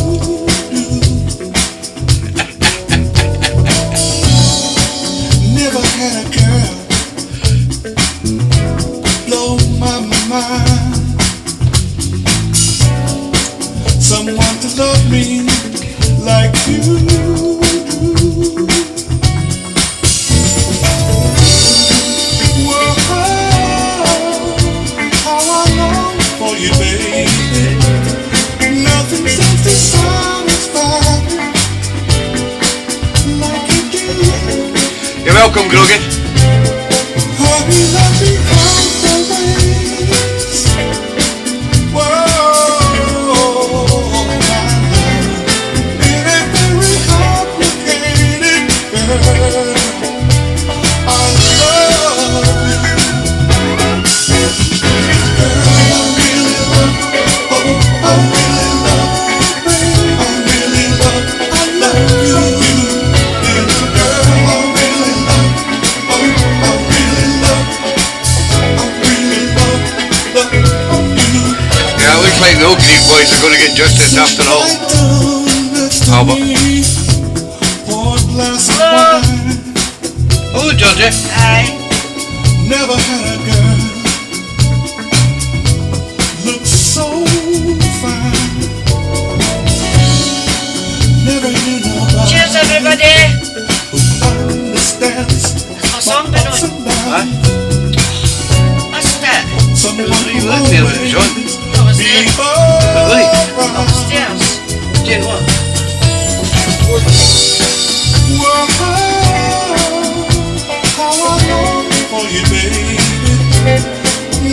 Never had a girl blow my mind. Someone to love me like you do. Whoa, how I long for you, baby. Nothing seems to satisfy like you do. You're welcome, Grogan. Honey, let me count the ways. Whoa. like the Oakley boys are going to get justice after all. Albert. Hello, Georgie. Aye. Never had a girl look so fine. Never knew nobody. Cheers, everybody. Who understands There's no song been on. Aye. What's that? someone You look there with it, John. What was be it? Really? Upstairs. Doing what? How I long for you, baby.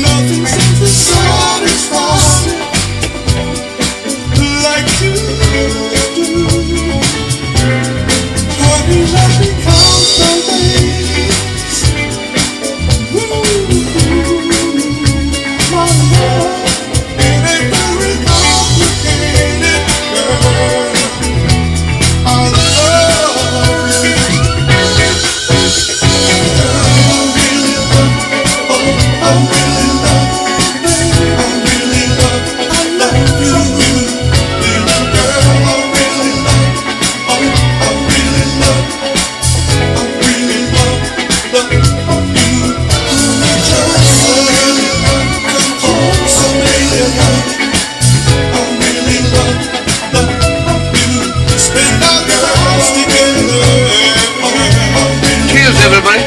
Nothing seems to satisfy like you do. Honey, let me count the days. My love, it ain't very complicated, girl. I love you. Cheers, everybody.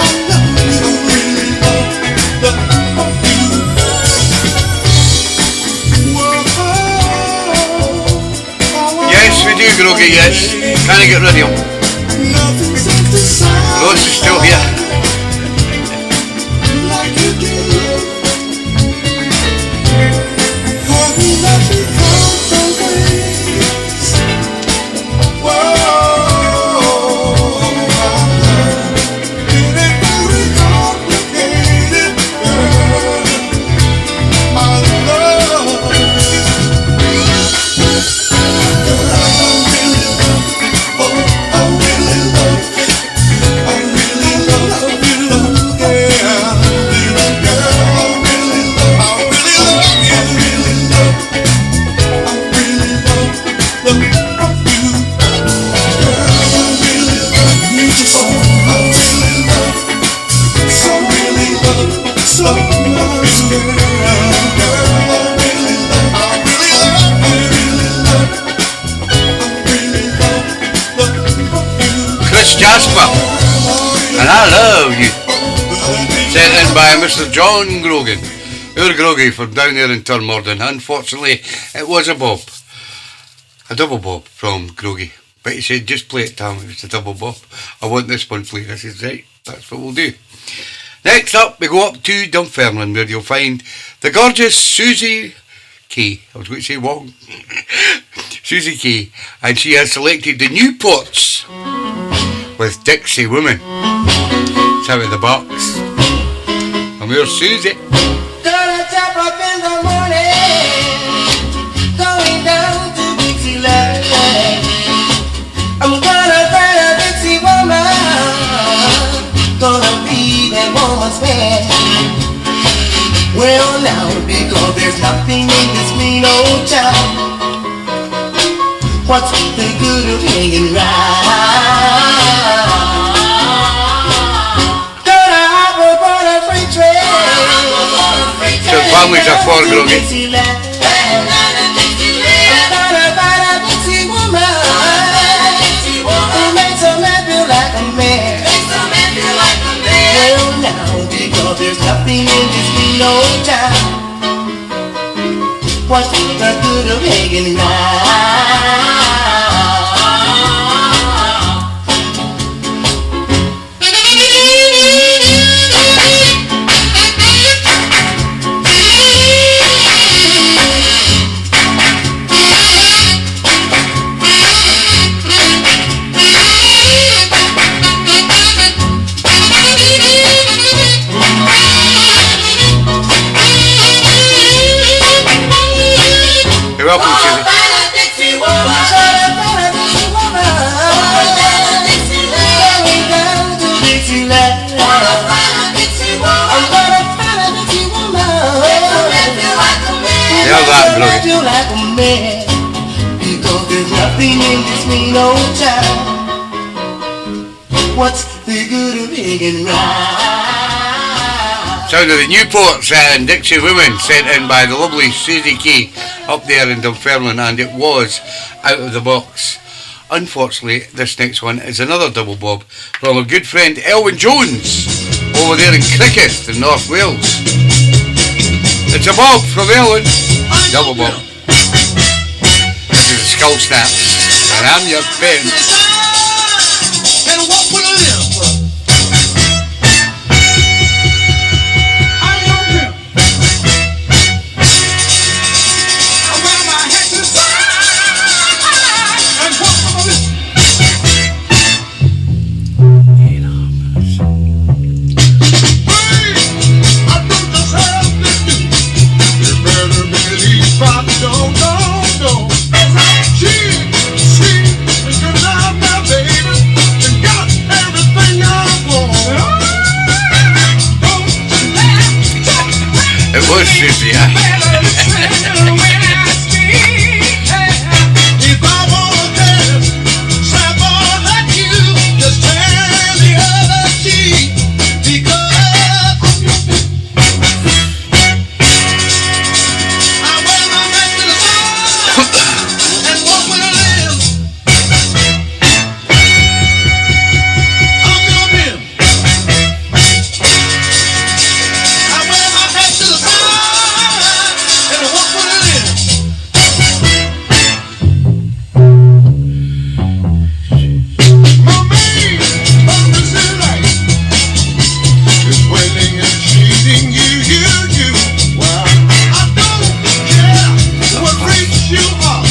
Yes, we do, Groggy, yes. Can I get rid of him? Ross is still here. Chris Jasper, and I love you. Sent in by Mr. John Grogan. You're Groggy from down there in Turmorden. Unfortunately, it was a bob. A double bob from Groggy. But he said, just play it, Tom. It was a double bob. I want this one played. I said, right, that's what we'll do. Next up, we go up to Dunfermline, where you'll find the gorgeous Susie Kay. I was going to say Wong. Susie Kay. And she has selected the Newports with Dixie Woman. It's out of the box. And here's Susie. Gonna tap up in the morning, going down to Dixieland. I'm gonna find a Dixie woman, gonna be that woman's man. Well now, because there's nothing in this mean old town. What's the good of hanging round? Gonna hop aboard a freight train. So families are for Groggy. I'm gonna find a Dixie woman who makes a man feel like a man. Well now, because there's nothing in this mean old town. What's the good of hanging round? You're welcome, Susie. There's that brilliant. you like a man, because there's nothing in this mean old town. What's the good of hanging round? Sound of the Newports and Dixie Women, sent in by the lovely Susie Key up there in Dunfermline, and it was Out of the Box. Unfortunately, this next one is another double bob from a good friend Elwyn Jones over there in Cricket in North Wales. It's a bob from Elwyn, double bob. This is Skull Snaps, and I'm your pen. And what will I live for? I'm your pimp. I wear my hat to the side. And what will I live? I do just have to do. You better believe I don't. She, because I'm my baby, and got everything I want. It was Susie, yeah. If I wanna dance, slap on at you, just turn the other cheek, because I wear my back to the sun and walk with a limb. I'm your pimp. I wear my back to the sun and walk with a limb. My maid on the light is wailing and cheating you. Well, I don't care what race you are,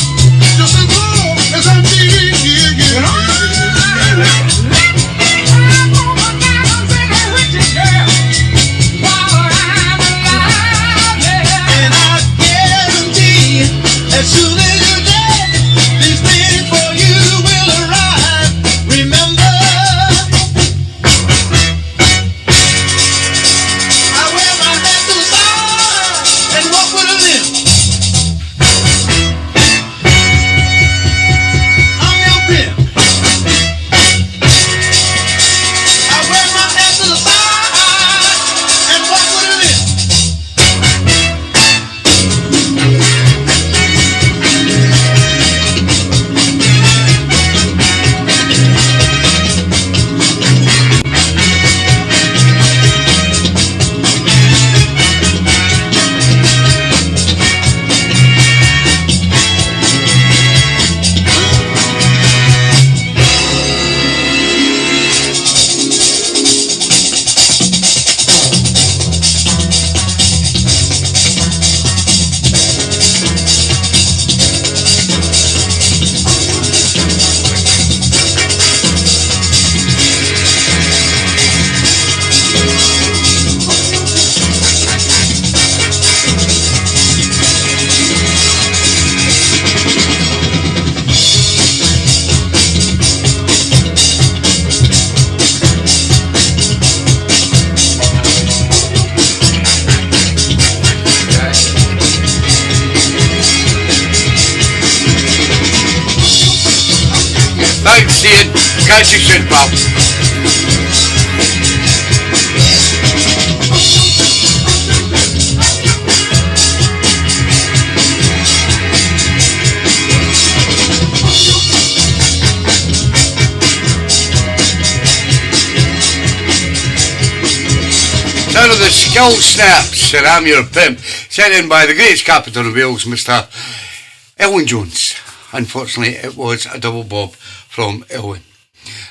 just as long as I'm needing you. And I guarantee, as soon as you're dead, these things for you will arrive. Remember, I wear my hat to the sun and walk with a limp. I'm your pimp. I wear my hat to the sun and walk with a limp. Thanks, Ian. Catch you soon, pal. Sound of the Skull Snaps, and I'm your pimp, sent in by the greatest captain of Wales, Mr. Elwyn Jones. Unfortunately, it was a double bob from Elwyn.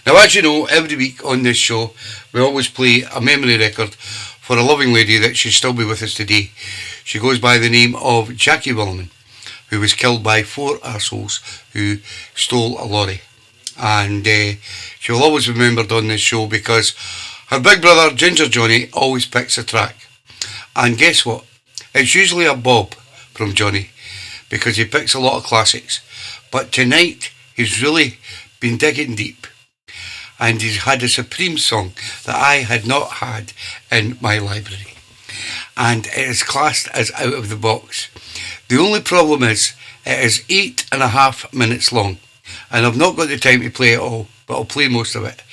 Now, as you know, every week on this show, we always play a memory record for a loving lady that should still be with us today. She goes by the name of Jackie Williman, who was killed by 4 arseholes who stole a lorry. And she will always be remembered on this show because her big brother, Ginger Johnny, always picks a track. And guess what? It's usually a bob from Johnny, because he picks a lot of classics. But tonight, he's really been digging deep. And he's had a supreme song that I had not had in my library. And it is classed as out of the box. The only problem is, it is 8.5 minutes long, and I've not got the time to play it all, but I'll play most of it.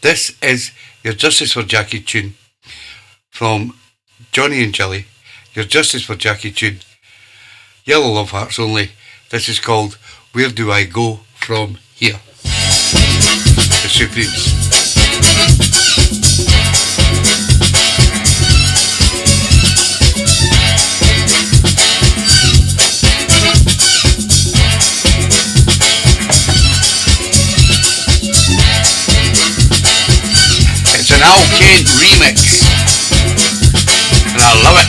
This is Your Justice for Jackie tune from Johnny and Jilly. Your Justice for Jackie tune. Yellow Love Hearts only. This is called Where Do I Go From Here? The Supremes. It's an Al Kent remix, and I love it.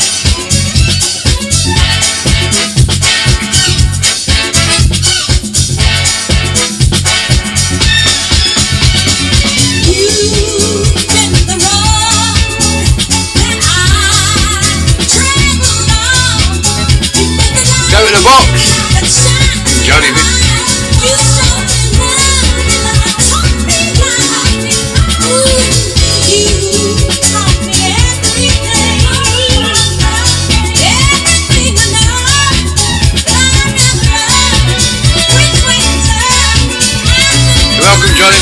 Out of the box, Johnny B. Welcome, Johnny.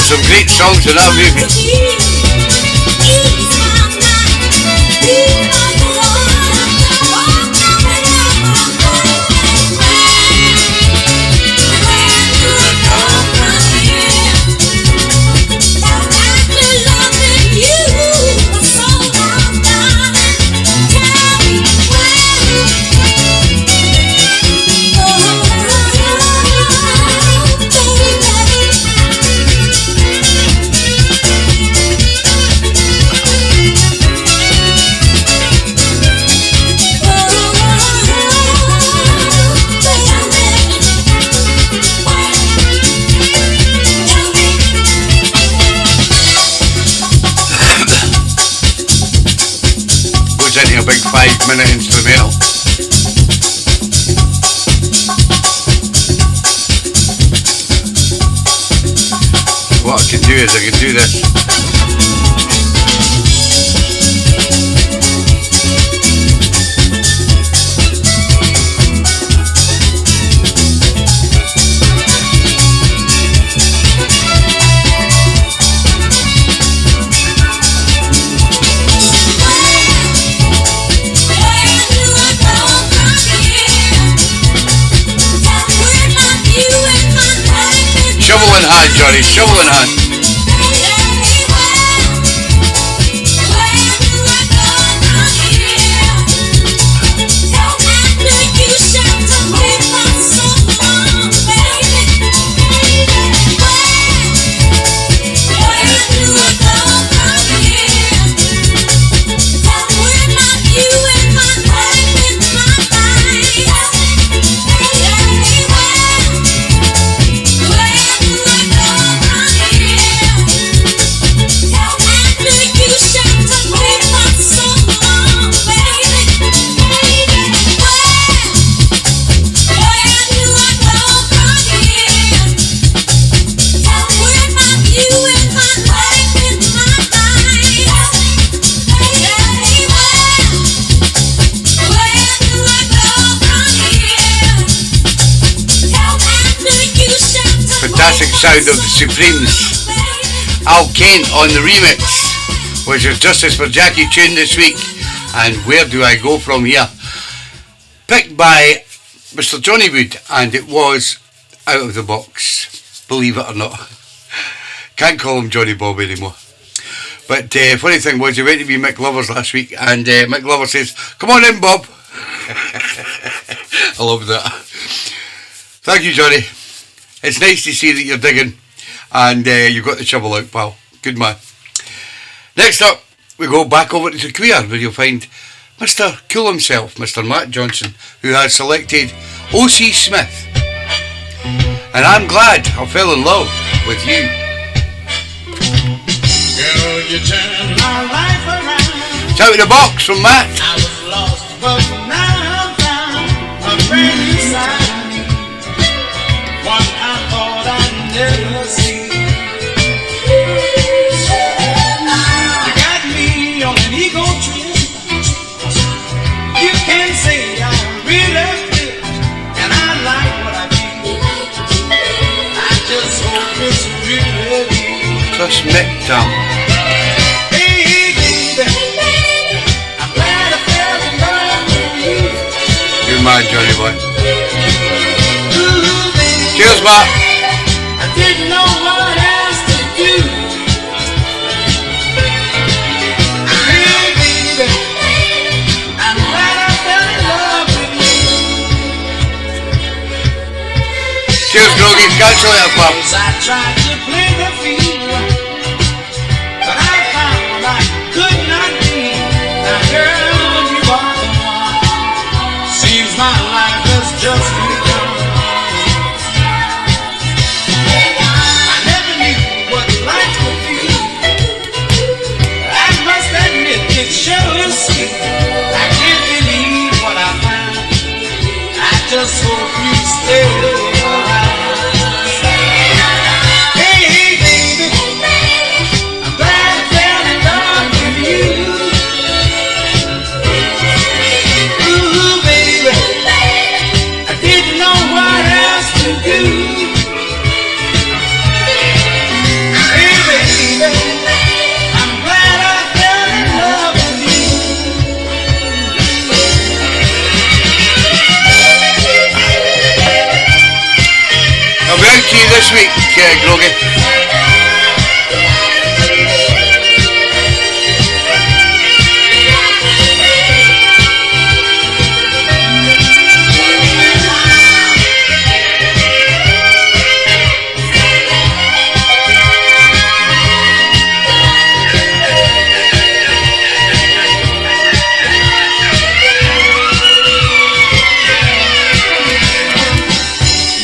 Some great songs in that movie. A big 5-minute instrumental. What I can do is I can do this. Shovel in hand, Johnny, shovel in hand. Fantastic sound of the Supremes. Al Kent on the remix, which is Justice for Jackie tune this week, and Where Do I Go From Here, picked by Mr. Johnny Wood, and it was out of the box, believe it or not. Can't call him Johnny Bob anymore. But funny thing was, he went to be Mick Lovers last week, and Mick Lover says, "Come on in, Bob." I love that. Thank you, Johnny. It's nice to see that you're digging, and you've got the shovel out, pal. Good man. Next up, we go back over to the Queer, where you'll find Mr. Cool himself, Mr. Matt Johnson, who has selected O.C. Smith. And I'm glad I fell in love with you. Girl, you turn my life around. It's out of the box from Matt. I was lost, but now I'm found a brand new side. One I thought I'd never see. You got me on an ego trip. You can say I really fit, and I like what I do. I just hope it's really me. Trust Mick, Tom. Hey, baby, I'm glad I fell in love with you. Good man, Johnny boy. Ooh, baby, Cheers, Matt. I didn't know what else to do. Hey, baby, I'm glad I fell in love with you. Cheers, Groggy. Catch you later, pal. 'Cause I tried to play the field, but I found I could not be. Now, girl, you are the one. Seems my life has just begun. I never knew what life would be. I must admit it sure is sweet. I can't believe what I found. I just hope you stay around. Hey, baby, I'm glad I fell in love with you. Ooh, baby, I didn't know what else to do. Hey, baby, I'm glad I fell in love with you. I'll be out to you this week, Groggy.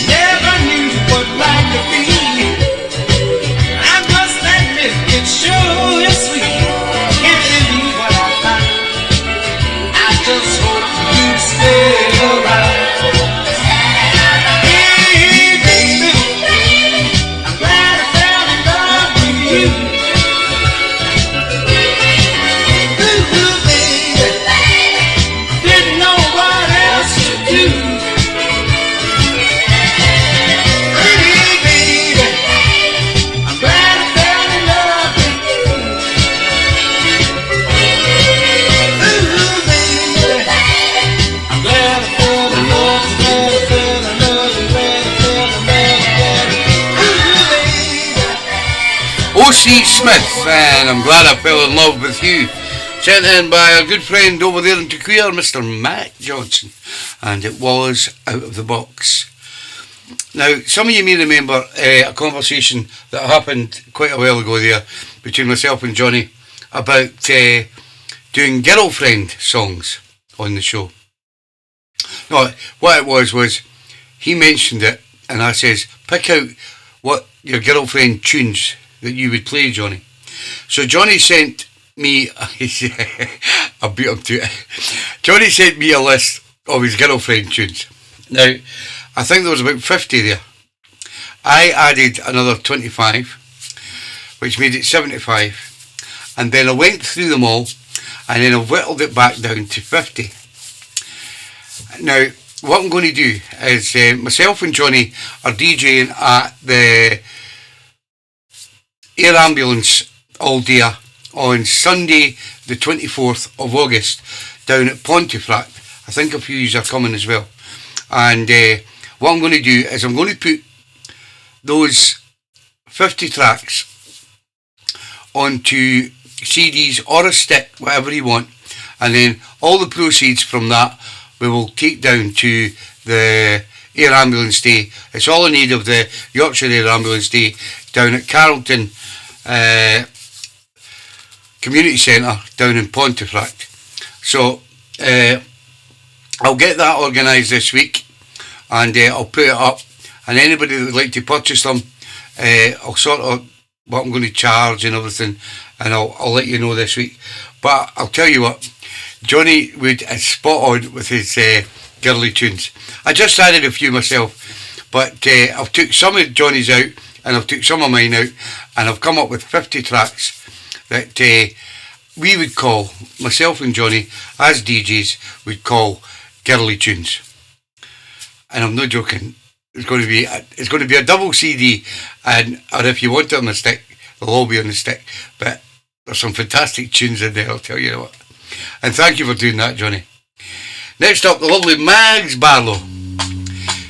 Never knew what life could be. I must admit it sure is sweet. Can't believe what I found. I just hope you stay around. Hey, baby, I'm glad I fell in love with you. Ooh, baby, didn't know what else to do. Hey, baby, I'm glad I fell in love with you. Ooh, baby, I'm glad I fell in love, glad I fell in love, glad I fell in love, glad. Ooh, baby. O.C. Smith, and I'm glad I fell in love with you. Sent in by our good friend over there in Queer, Mr. Matt Johnson, and it was Out of the Box. Now, some of you may remember a conversation that happened quite a while ago there between myself and Johnny about doing girlfriend songs on the show. No, what it was he mentioned it, and I says, pick out what your girlfriend tunes that you would play, Johnny. So Johnny sent me, I beat him to it. Johnny sent me a list of his girlfriend tunes. Now, I think there was about 50 there. I added another 25, which made it 75. And then I went through them all, and then I whittled it back down to 50. Now, what I'm going to do is myself and Johnny are DJing at the Air Ambulance all day on Sunday the 24th of August down at Pontefract. I think a few of you are coming as well. And what I'm going to do is I'm going to put those 50 tracks onto CDs or a stick, whatever you want, and then all the proceeds from that we will take down to the Air Ambulance Day. It's all in aid of the Yorkshire Air Ambulance Day down at Carrollton Community Centre down in Pontefract. So I'll get that organised this week, and I'll put it up, and anybody that would like to purchase them, I'll sort of what I'm going to charge and everything, and I'll let you know this week. But I'll tell you what, Johnny Wood is spot on with his girly tunes. I just added a few myself, but I've took some of Johnny's out and I've took some of mine out, and I've come up with 50 tracks that we would call, myself and Johnny as DJs would call girly tunes. And I'm not joking. It's going to be a double CD, or if you want it on the stick, they'll all be on the stick. But there's some fantastic tunes in there, I'll tell you what. And thank you for doing that, Johnny. Next up, the lovely Mags Barlow.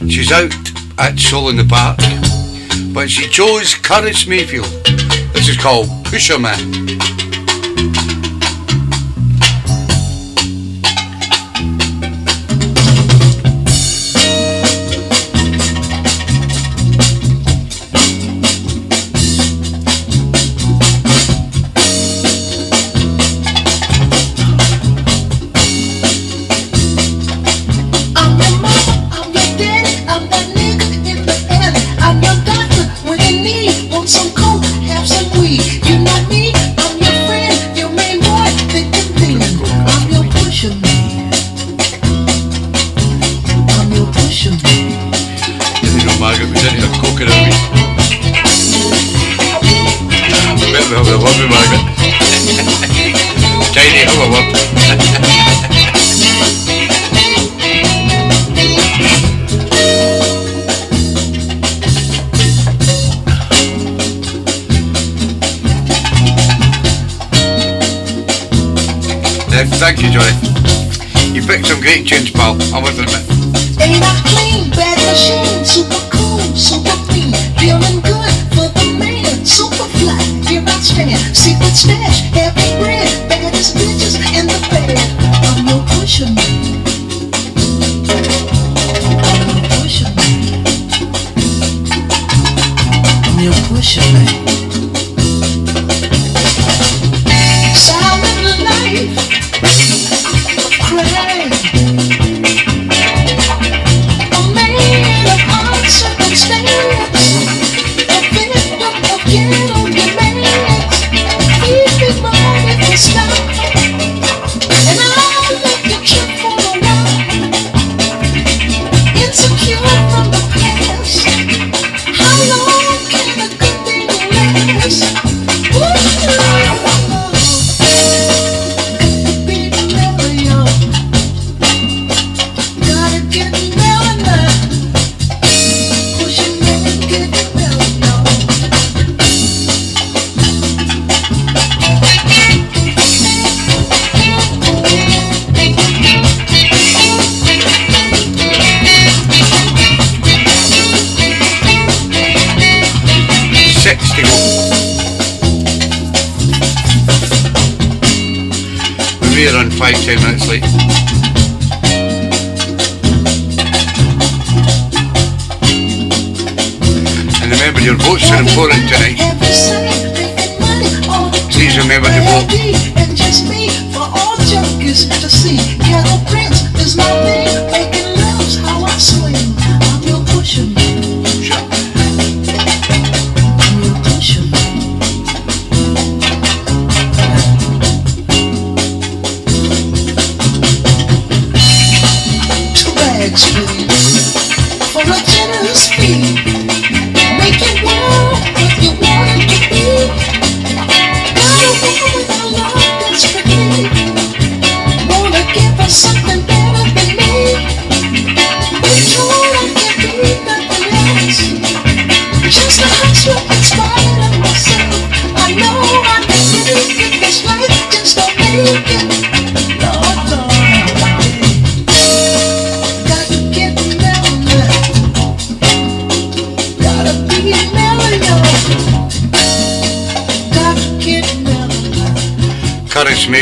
She's out at Soul in the Park, but she chose Curtis Mayfield. This is called Pusher Man. Thank you, Johnny. You picked some great tunes, pal, I must admit. Ain't I clean, bad machine, super cool, super clean, feeling good for the man, super fly, here I stand, secret stash, heavy bread, baddest bitches in the bed. I'm your pusher man. I'm your pusher man. I'm your pusher man. Silent life. Around 5-10 minutes late. And remember, your votes are important tonight. Please remember to vote. And just me for all junkies to see. Ghetto Prince is my name, making love's how I swing. I'm your pusher man. I'm your pusher man. For a generous fee, make it want what you want it to be. Got a woman with a love desperately, wanna get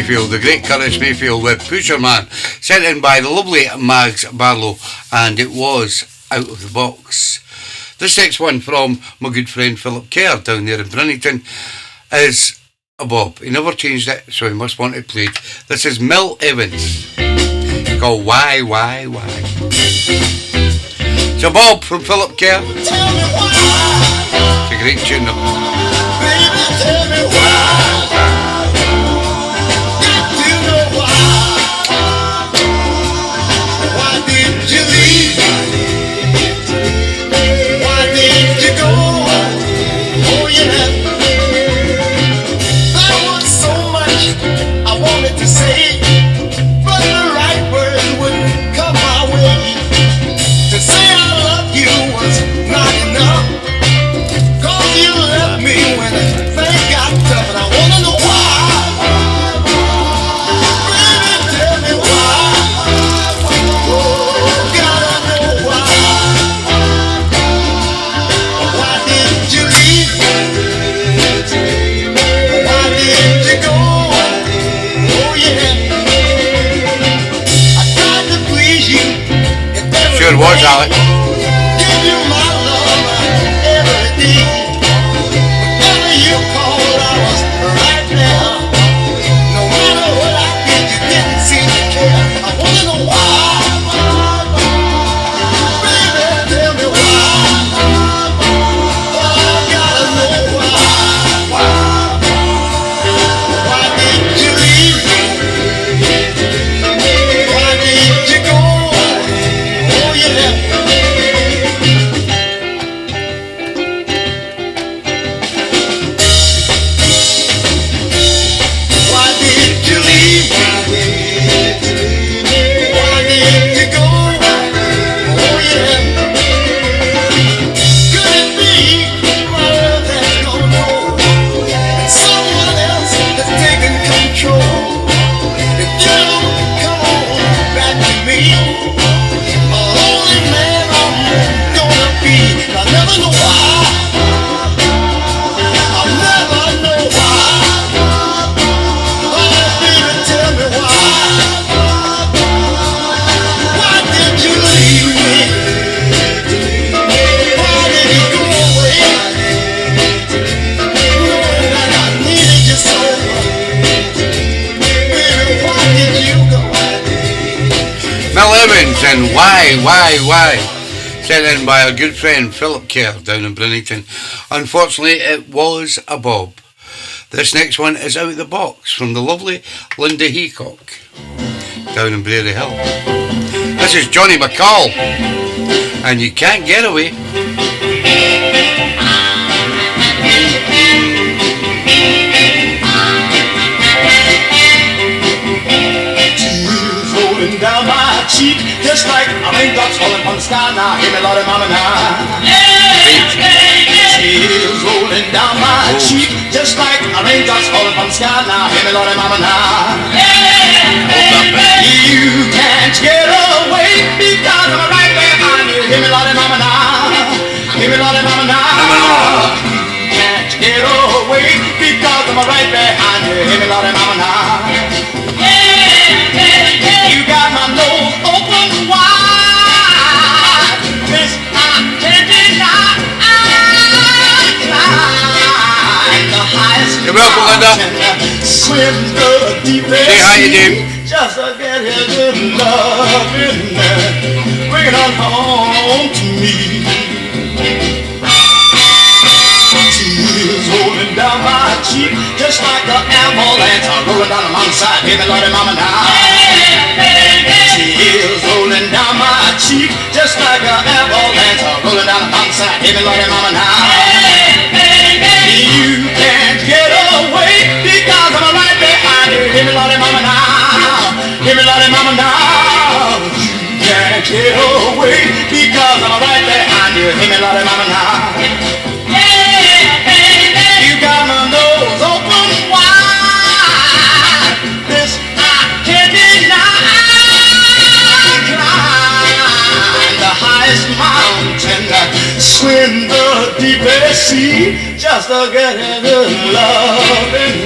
Mayfield, the great Curtis Mayfield with Pusher Man, sent in by the lovely Mags Barlow, and it was Out of the Box. This next one from my good friend Philip Kerr down there in Brinnington is a bob. He never changed it, so he must want it played. This is Mel Evans, called Why. It's a bob from Philip Kerr. It's a great tune though. Baby, tell me why. Got to know why. Why did you leave? Why did you go? Oh yeah. There was so much I wanted to say, but the right words wouldn't come my way. To say I love you was not enough. Cause you left me when things got tough, and I wanna know why. Baby, tell me why. Ooh, gotta know why. Why did you leave? Why did you go? Oh yeah. I tried to please you. Sure was, Alec. Give you my love every day. Whenever you called, I was right there. No matter what I did, you didn't seem to care. I wanna know why. Baby, tell me why. Oh, I gotta know why. Why did you leave? Why did you go? Oh yeah. Why did you leave? Why did you go? Oh yeah. Could it be my love has gone cold and someone else has taken control? If you don't come on back to me, a lonely man I'm gonna be. I'll never know why. I'll never know why. Oh, baby, tell me why. Why did you leave me? Why did you go away? Knowing that I needed you so. Baby, why did you go? Mel Evans and Why. Sent in by our good friend Philip Kerr down in Brinnington. Unfortunately, it was a bob. This next one is Out of the Box from the lovely Linda Heacock down in Brary Hill. This is Johnny McCall, and You Can't Get Away. Tears rolling down my cheek, just like raindrops falling from the sky. Now, hear me, Lordy, mama, now. Tears rolling down my cheek, just like raindrops falling from the sky. Now, hear me, Lordy, mama, now. You can't get away because I'm right behind you. Hear me, Lordy, mama, now. Hear me, Lordy, mama, now. You can't get away because I'm right behind you. Hear me, Lordy, mama, now. You got my nose open wide. This I can't deny. Climb the highest You're welcome, Linda. mountain, swim the deepest Say hi, sea, Dave. just to get his good loving. Bring it on home to me. Tears rolling down my cheek, just like the avalanche rolling down the mountainside. Hear me, Lordy, mama, now. Tears rolling down my cheek, just like an avalanche rolling down the mountainside. Hear me, Lordy, mama, now. You can't get away because I'm right behind you. Hear me, Lordy, mama, now. Hear me, Lordy, mama, now. You can't get away because I'm right behind you. Hear me, Lordy, mama, now. You got my nose open wide. This I can't deny. Climb the highest mountain, swim the deep BBC, just to get into love and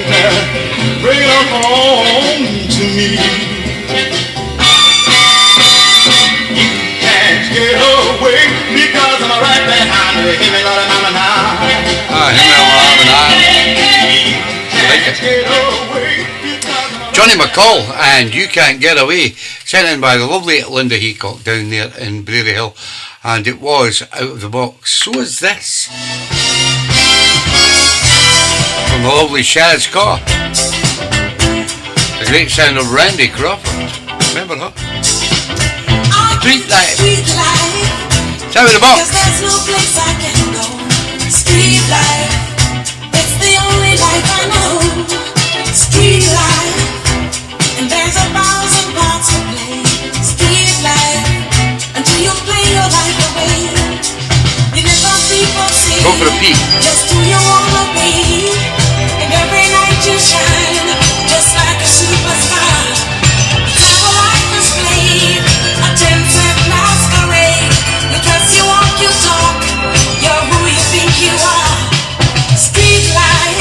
bring it home to me. You can't get away because I'm right behind you. Hear me, Lord, mama, now. Him and Can't get away because I'm Johnny McCall and You Can't Get Away, sent in by the lovely Linda Heacock down there in Brary Hill, and it was Out of the Box. So is this from the lovely Shaz Carr, the great sound of Randy Crawford. Remember her? Street Life. It's Out of the Box. There's no place I can go. Street life, it's the only life I know. Street life, and there's 1,000 parts to play. Street life, until you play your life away. You never people see Go for a peek. just who you wanna be. And every night you shine, just like a superstar. Travel like a slave, a 10-cent masquerade. You dress, you walk, you talk, you're who you think you are. Street life,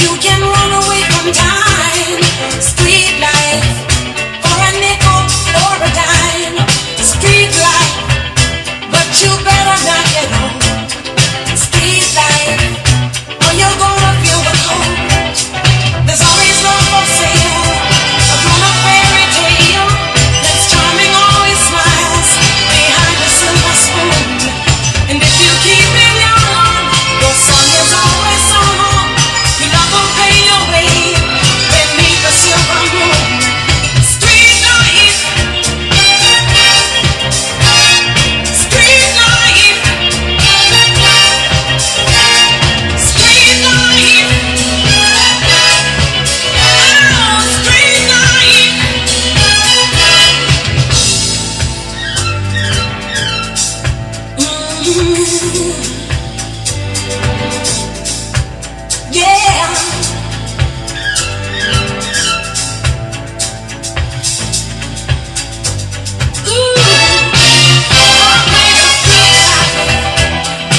you can run away from time. Street life, for a nickel or a dime. Street life, but you better not get home. Street life, or you're gonna feel the cold. There's always love for sale, a grown-up fairy tale. That's charming, always smiles behind a silver spoon. And if you keep him young, your son is always on. Your love will pay your way beneath the silver moon. Street life, street life, street life, oh, street life. Yeah.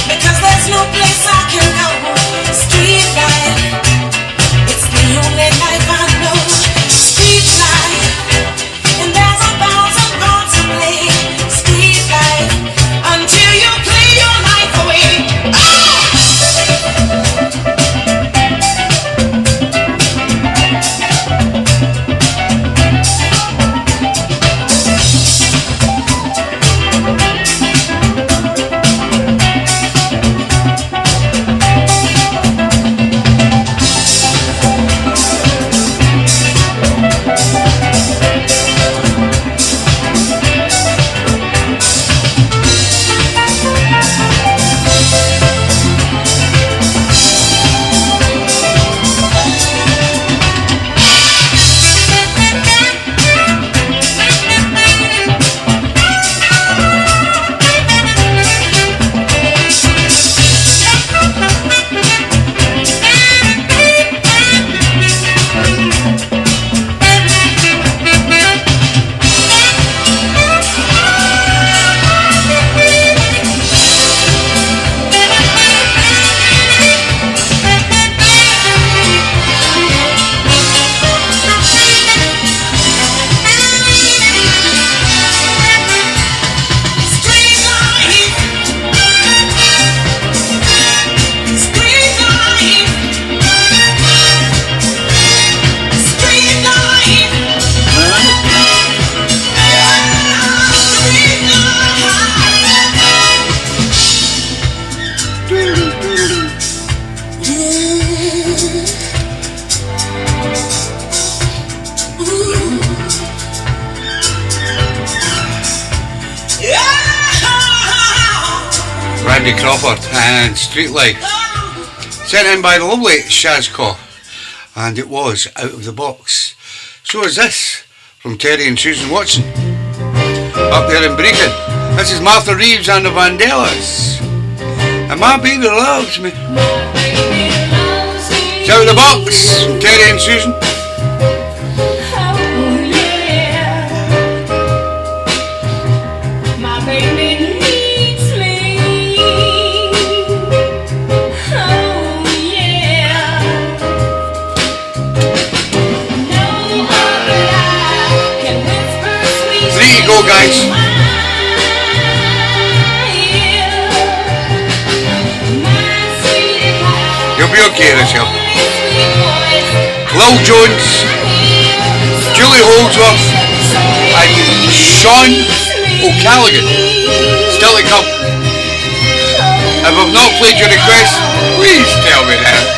Because there's no place I can go. Street life, it's the only life I know. Street life, and there's 1,000 parts to play. Street life, until you play your life away. Randy Crawford and Street Life, sent in by the lovely Shaz Carr, and it was Out of the Box. So is this from Terry and Susan Watson up there in Brecon. This is Martha Reeves and the Vandellas, and my baby loves me. It's Out of the Box from Terry and Susan. My baby needs me. Three to go, guys. You'll be okay, Rachel. Lil Jones, Julie Holdsworth, and Sean O'Callaghan. Still to come. If I've not played your request, please tell me now.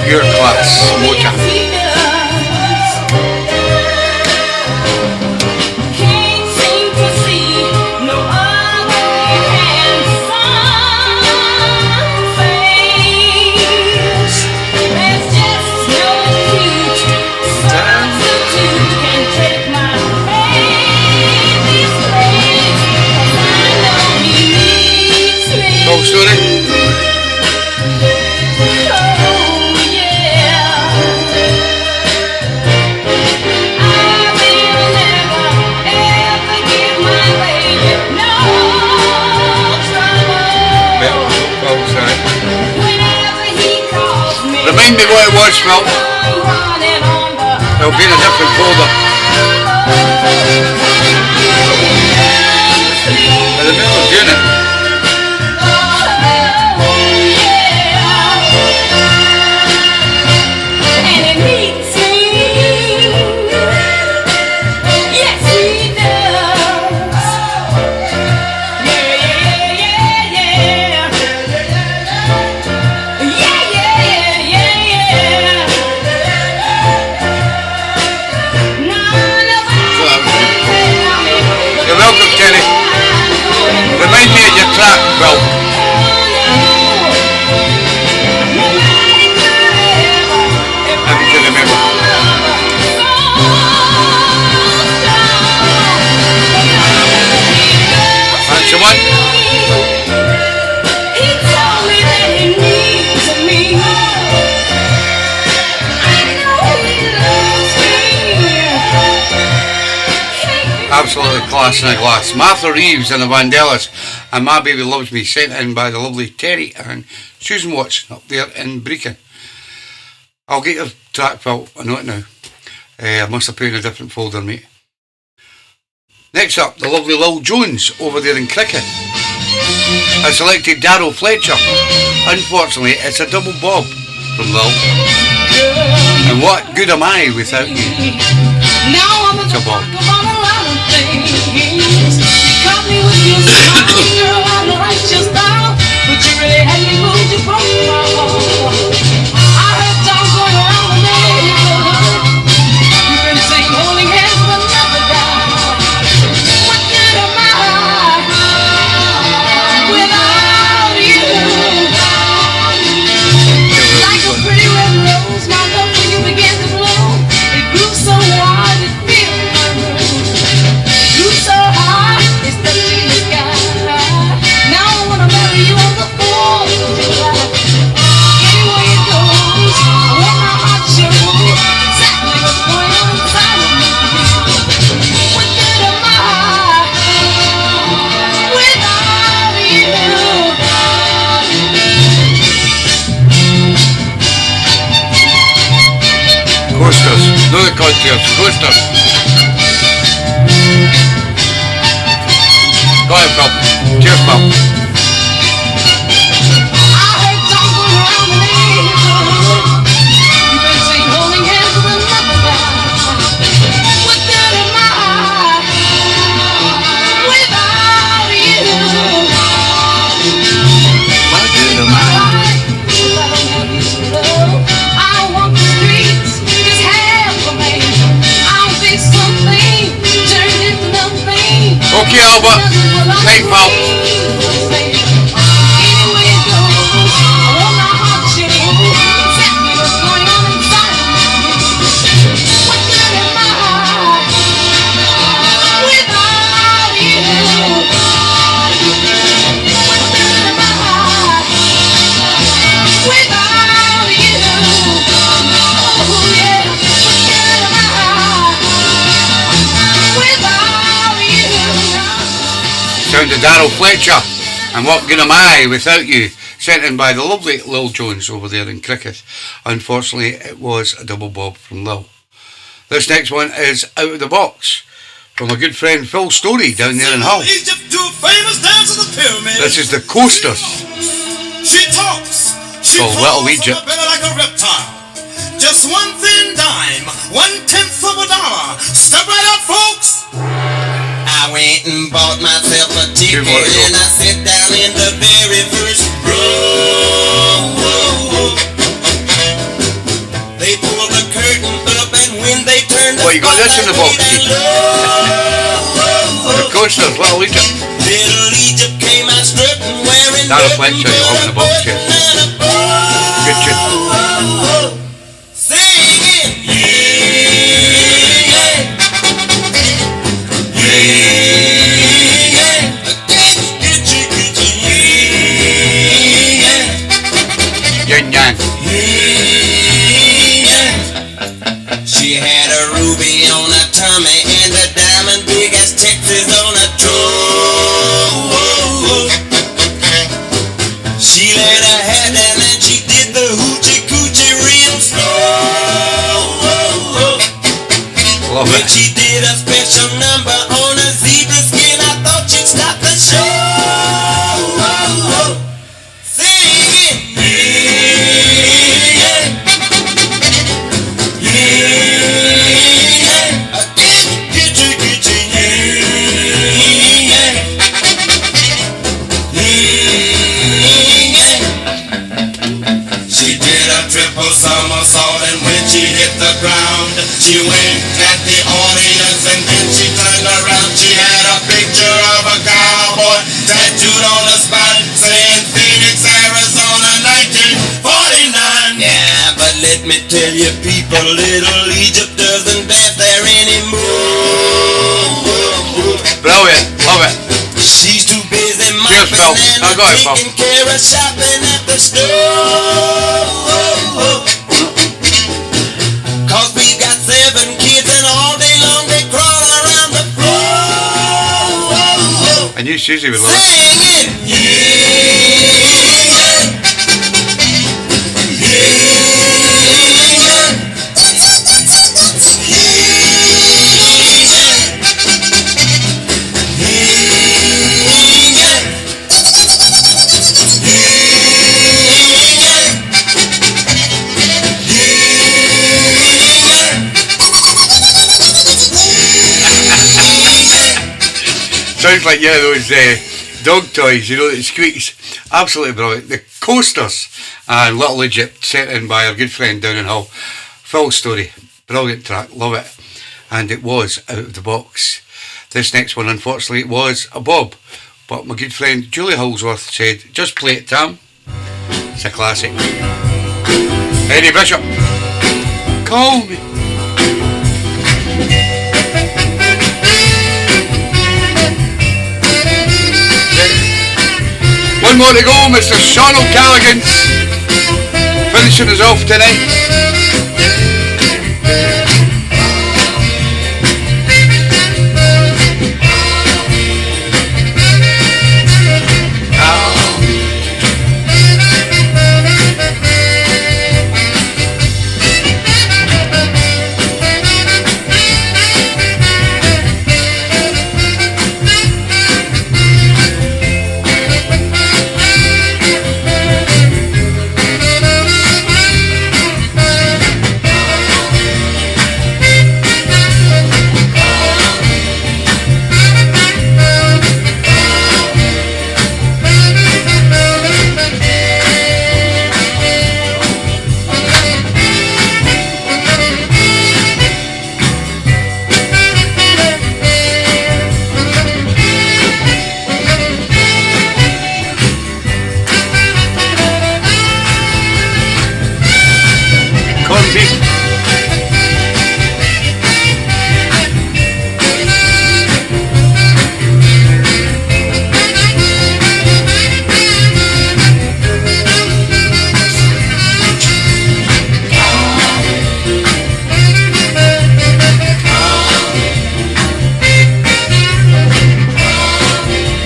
Your class, Mocha. Cold story. Remind me what it was, Phil. It'll be in a different folder. I remember doing it. Remind me of your track, Will. If you can remember. That's the one. Absolutely class in a glass. Martha Reeves and the Vandellas and My Baby Loves Me, sent in by the lovely Terry and Susan Watson up there in Brecon. I'll get your track, Phil. I know it now. I must have put it in a different folder, mate. Next up, the lovely Lil Jones over there in Cricket. I selected Darryl Fletcher. Unfortunately, it's a double bob from Lil. And what good am I without you? It's a bob. You caught me with your smile, girl, I'm righteous now, but you really had me moved, you broke my heart. I heard songs going around the neighborhood. You've been singing holding hands but never died. What good am I without you? Like a pretty red rose, my love for you began to blow. It grew so wide, it filled my room. Grew so high, it's touching the sky. Now I wanna marry you on the 4th of July. Anywhere it goes, I want my heart to show exactly what's going on inside of me. What good am I without you? Coasters, no the coasters, coasters. Go ahead, Phil. Cheers, Phil. I heard songs going around the neighborhood. You've been singing holding hands with another guy. What good am I without you? What good am I? If I don't have you to love, I walk the streets just half a man. I'll be something turned into nothing. Okay, Albert. Night, pal. Down to Darryl Fletcher and What Good Am I Without You, sent in by the lovely Lil Jones over there in Cricket. Unfortunately, it was a double bob from Lil. This next one is Out of the Box from a good friend Phil Story down there in Hull. This is the Coasters. She talks. She called Little Egypt. Like a reptile. Just one thin dime, 1/10 of a dollar. Step right up, folks. I went and bought myself a ticket and I sat down in the very first row. They pulled the curtain up and when they turned the you got this in the box, the Coasters, Little Egypt. Little Egypt came out strutting wearing Darryl Fletcher, you have in the box here. Good tune. Singing, Yin Yang. She had a ruby on her tummy and a diamond big as Texas on her toe. She laid her head down and she did the hoochie coochie real slow. Love When it. she did a special number on a zebra skin, I thought she'd stop the show. Singing, she did a triple somersault and when she hit the ground, she winked at the audience and then she turned around. She had a picture of a cowboy tattooed on the spine saying Phoenix, Arizona, 1949. Yeah, but let me tell you people, Little Egypt doesn't dance there anymore. Brilliant, love it. She's too busy Cheers, Phil. mopping I and got it, Phil. taking care of shopping at the store. Cause we got 7 kids and all day long they crawl around the floor. I knew Susie would love it. Singing, Sounds like, yeah, those dog toys, you know, that squeaks. Absolutely brilliant. The Coasters and Little Egypt, sent in by our good friend down in Hull. Phil Story. Brilliant track, love it. And it was Out of the Box. This next one, unfortunately, it was a bob. But my good friend Julie Holsworth said, just play it, Tam. It's a classic. Eddie Bishop, call me. One more to go, Mr. Sean O'Callaghan, finishing us off tonight.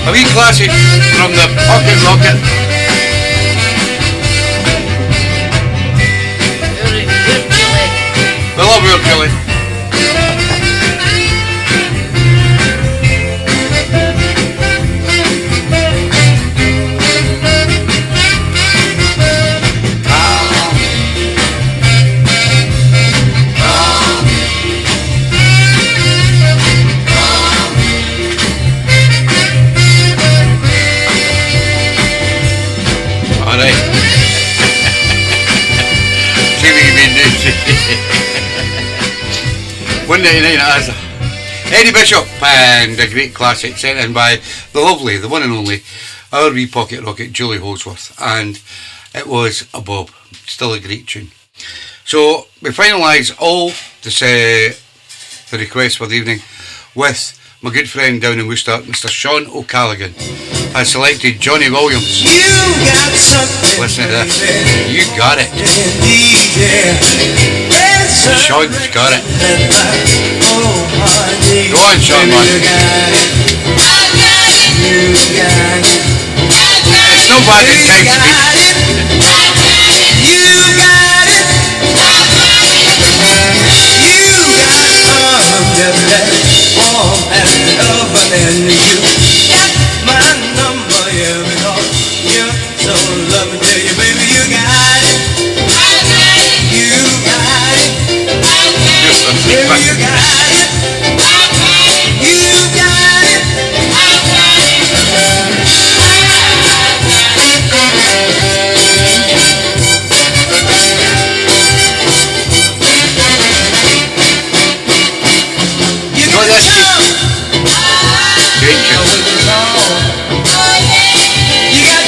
A wee classic from the Pocket Rocket. We love your Kelly. One 99 as Eddie Bishop and a great classic sent in by the lovely, the one and only, our wee pocket rocket Julie Holdsworth, and it was a bob, still a great tune. So we finalise all the requests for the evening with my good friend down in Worcester, Mr. Sean O'Callaghan, has selected Johnny Williams. You got something. Listen to this. You got it. Yeah. Sean's got it. Oh, honey. Go on, Sean, man. It's no bad in time to be. You got it. You got just that warm and loving, and you got my number, yeah, because you're so loving, tell you, baby, you got it. You got it. Baby, you got it. You got it. You got this. You got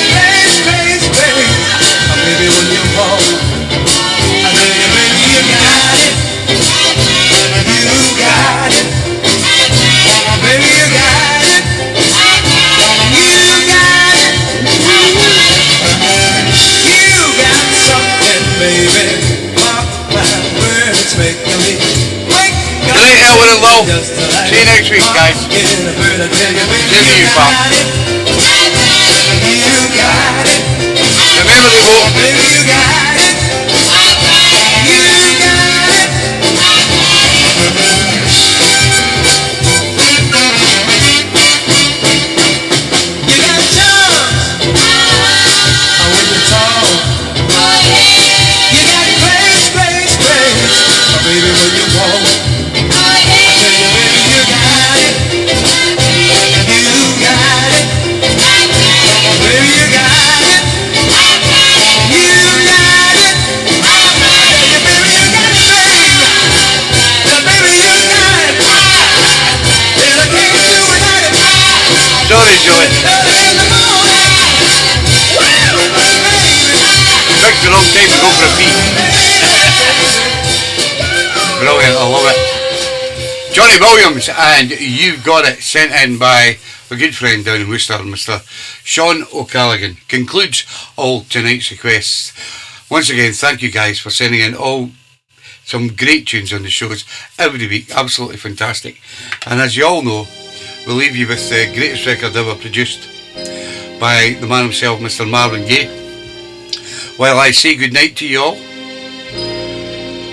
grace, baby, when you walk. I tell you, baby, you got it. You got it. Baby, you got it. You got it. You got something, baby. Mark my words, making me wake up. Good night, Elwood and Low. Just like See you next week, guys. in a bird, I tell you, baby, See you, you pal. got it. You got it. Remember the vote. Baby, you got it. You got it. You got charms when you talk. You got grace, baby, when you walk. I tell you, baby, you got it. You got it. Baby, you got it. You got it. Baby, you got it, baby. Now, baby, you got it. And I can't do without it. Sorry, Joey. Early in the morning. Woo, baby. Picked the wrong time to go for a pee. Brilliant, I love it. Johnny Williams and You Got It, sent in by a good friend down in Worcester, Mr. Sean O'Callaghan, concludes all tonight's requests. Once again, thank you guys for sending in all some great tunes on the shows every week, absolutely fantastic. And as you all know, we'll leave you with the greatest record ever produced by the man himself, Mr. Marvin Gaye. While I say goodnight to you all,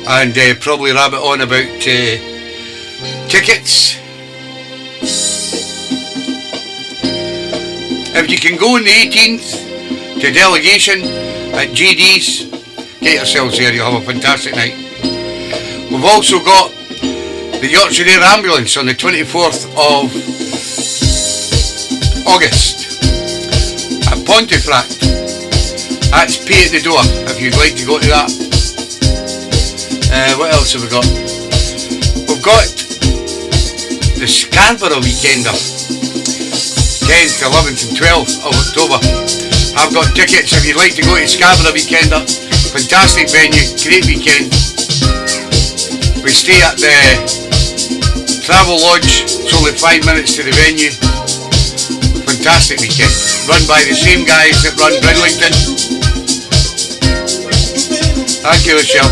and probably rabbit on about tickets. If you can go on the 18th to Delegation at GD's, get yourselves there, you'll have a fantastic night. We've also got the Yorkshire Air Ambulance on the 24th of August at Pontefract. That's pay at the door if you'd like to go to that. What else have we got? We've got the Scarborough Weekender, 10th, 11th and 12th of October. I've got tickets if you'd like to go to Scarborough Weekender. Fantastic venue, great weekend. We stay at the Travel Lodge, it's only 5 minutes to the venue. Fantastic weekend, run by the same guys that run Bridlington. Thank you, Michelle.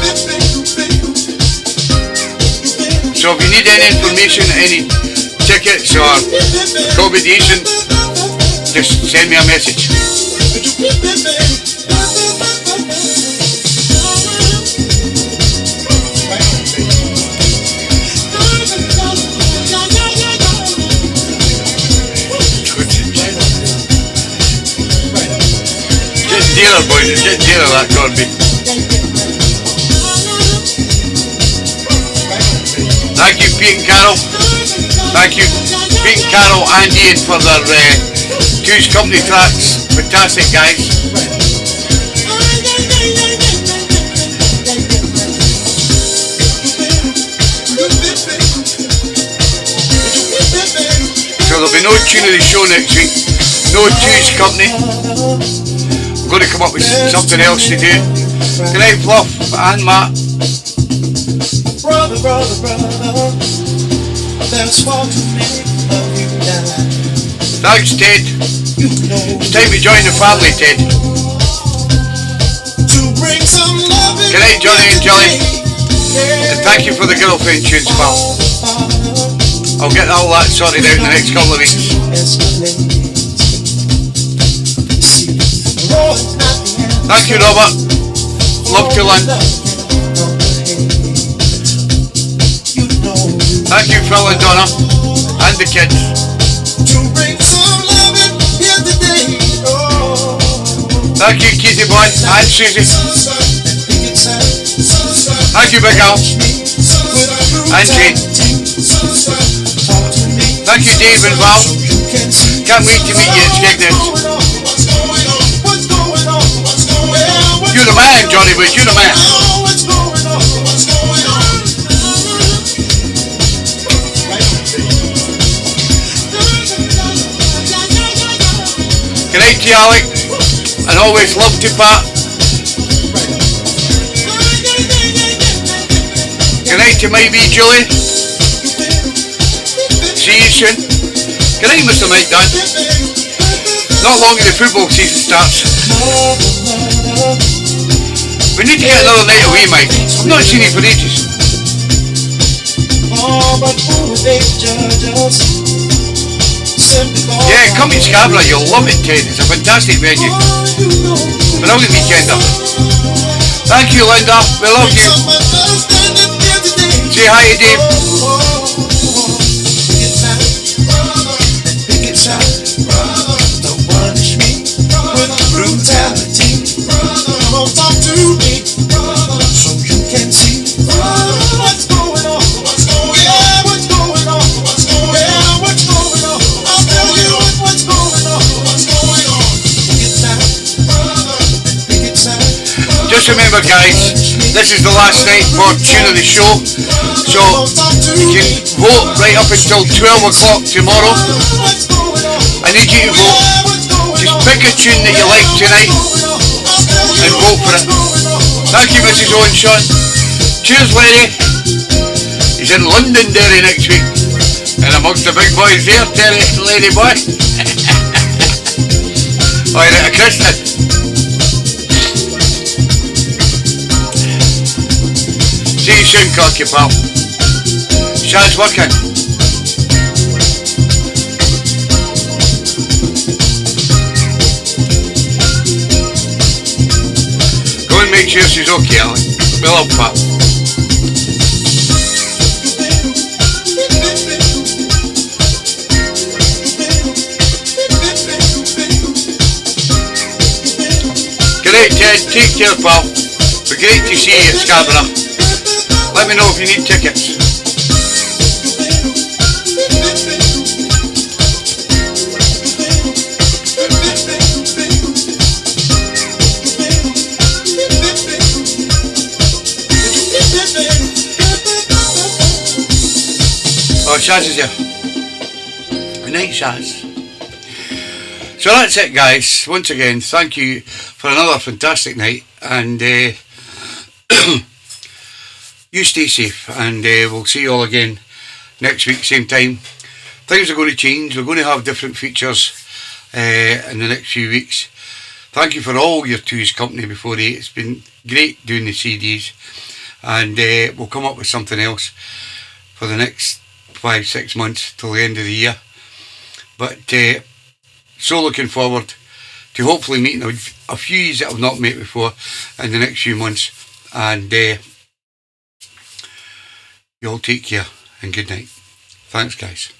So if you need any information, any tickets or accommodation, just send me a message. Getting dearer, boys, it's getting dearer, that Corby. Thank you, Pete and Carol. Thank you, Pete and Carol and Ian for their Two's Company tracks. Fantastic, guys. So there'll be no tune of the show next week. No Two's Company. I'm going to come up with something else to do. Good night, Fluff and Matt. Brother, there's far too many of you now. Thanks, Ted. It's time to join the family, Ted. To bring some love. Good night, Johnny and Jolly. And thank you for the girlfriend tunes, pal. I'll get all that sorted out in the next couple of weeks. Thank you, Robert. Love to learn. Thank you, Phil and Donna, and the kids. Thank you, Kitty Boy and Susie. Thank you, Big Al and Jane. Thank you, Dave and Val. Can't wait to meet you at Skegness. You're the man, Johnny Wood, you're the man. Good night to you, Alec, and always love to Pat. Good night to my wee Julie. See you soon. Good night, Mr. Mike Dan. Not long as the football season starts. We need to get another night away, Mike. I've not seen you for ages. Yeah, come to Scarborough, you'll love it, Ted. It's a fantastic venue. Brilliant weekender. Thank you, Linda. We love you. Say hi to Dave. Talk to me so you can see what's going on. What's going on? What's going on? What's going on? What's going on? I'll tell you what's going on. What's going on? Just remember, guys, this is the last night for Tune of the Show, so you can vote right up until 12 o'clock tomorrow. I need you to vote. Just pick a tune that you like tonight and vote for it. Thank you, Mrs. Owen Sean. Cheers, Larry. He's in Londonderry next week, and amongst the big boys there, Terry, lady boy. Alright, a Kristen. See you soon, cocky pal. Shad's working. Make sure she's okay, Alec. We love Pat. Great, Ted. Take care, pal. We're great to see you at Scarborough. Let me know if you need tickets. Oh, Shaz is here. Good night, Shaz. So that's it, guys. Once again, thank you for another fantastic night, and you stay safe, and we'll see you all again next week, same time. Things are going to change. We're going to have different features in the next few weeks. Thank you for all your Two's Company before 8. It's been great doing the CDs, and we'll come up with something else for the next 5-6 months till the end of the year. But So looking forward to hopefully meeting a few that I've not met before in the next few months. And you all take care and good night. Thanks, guys.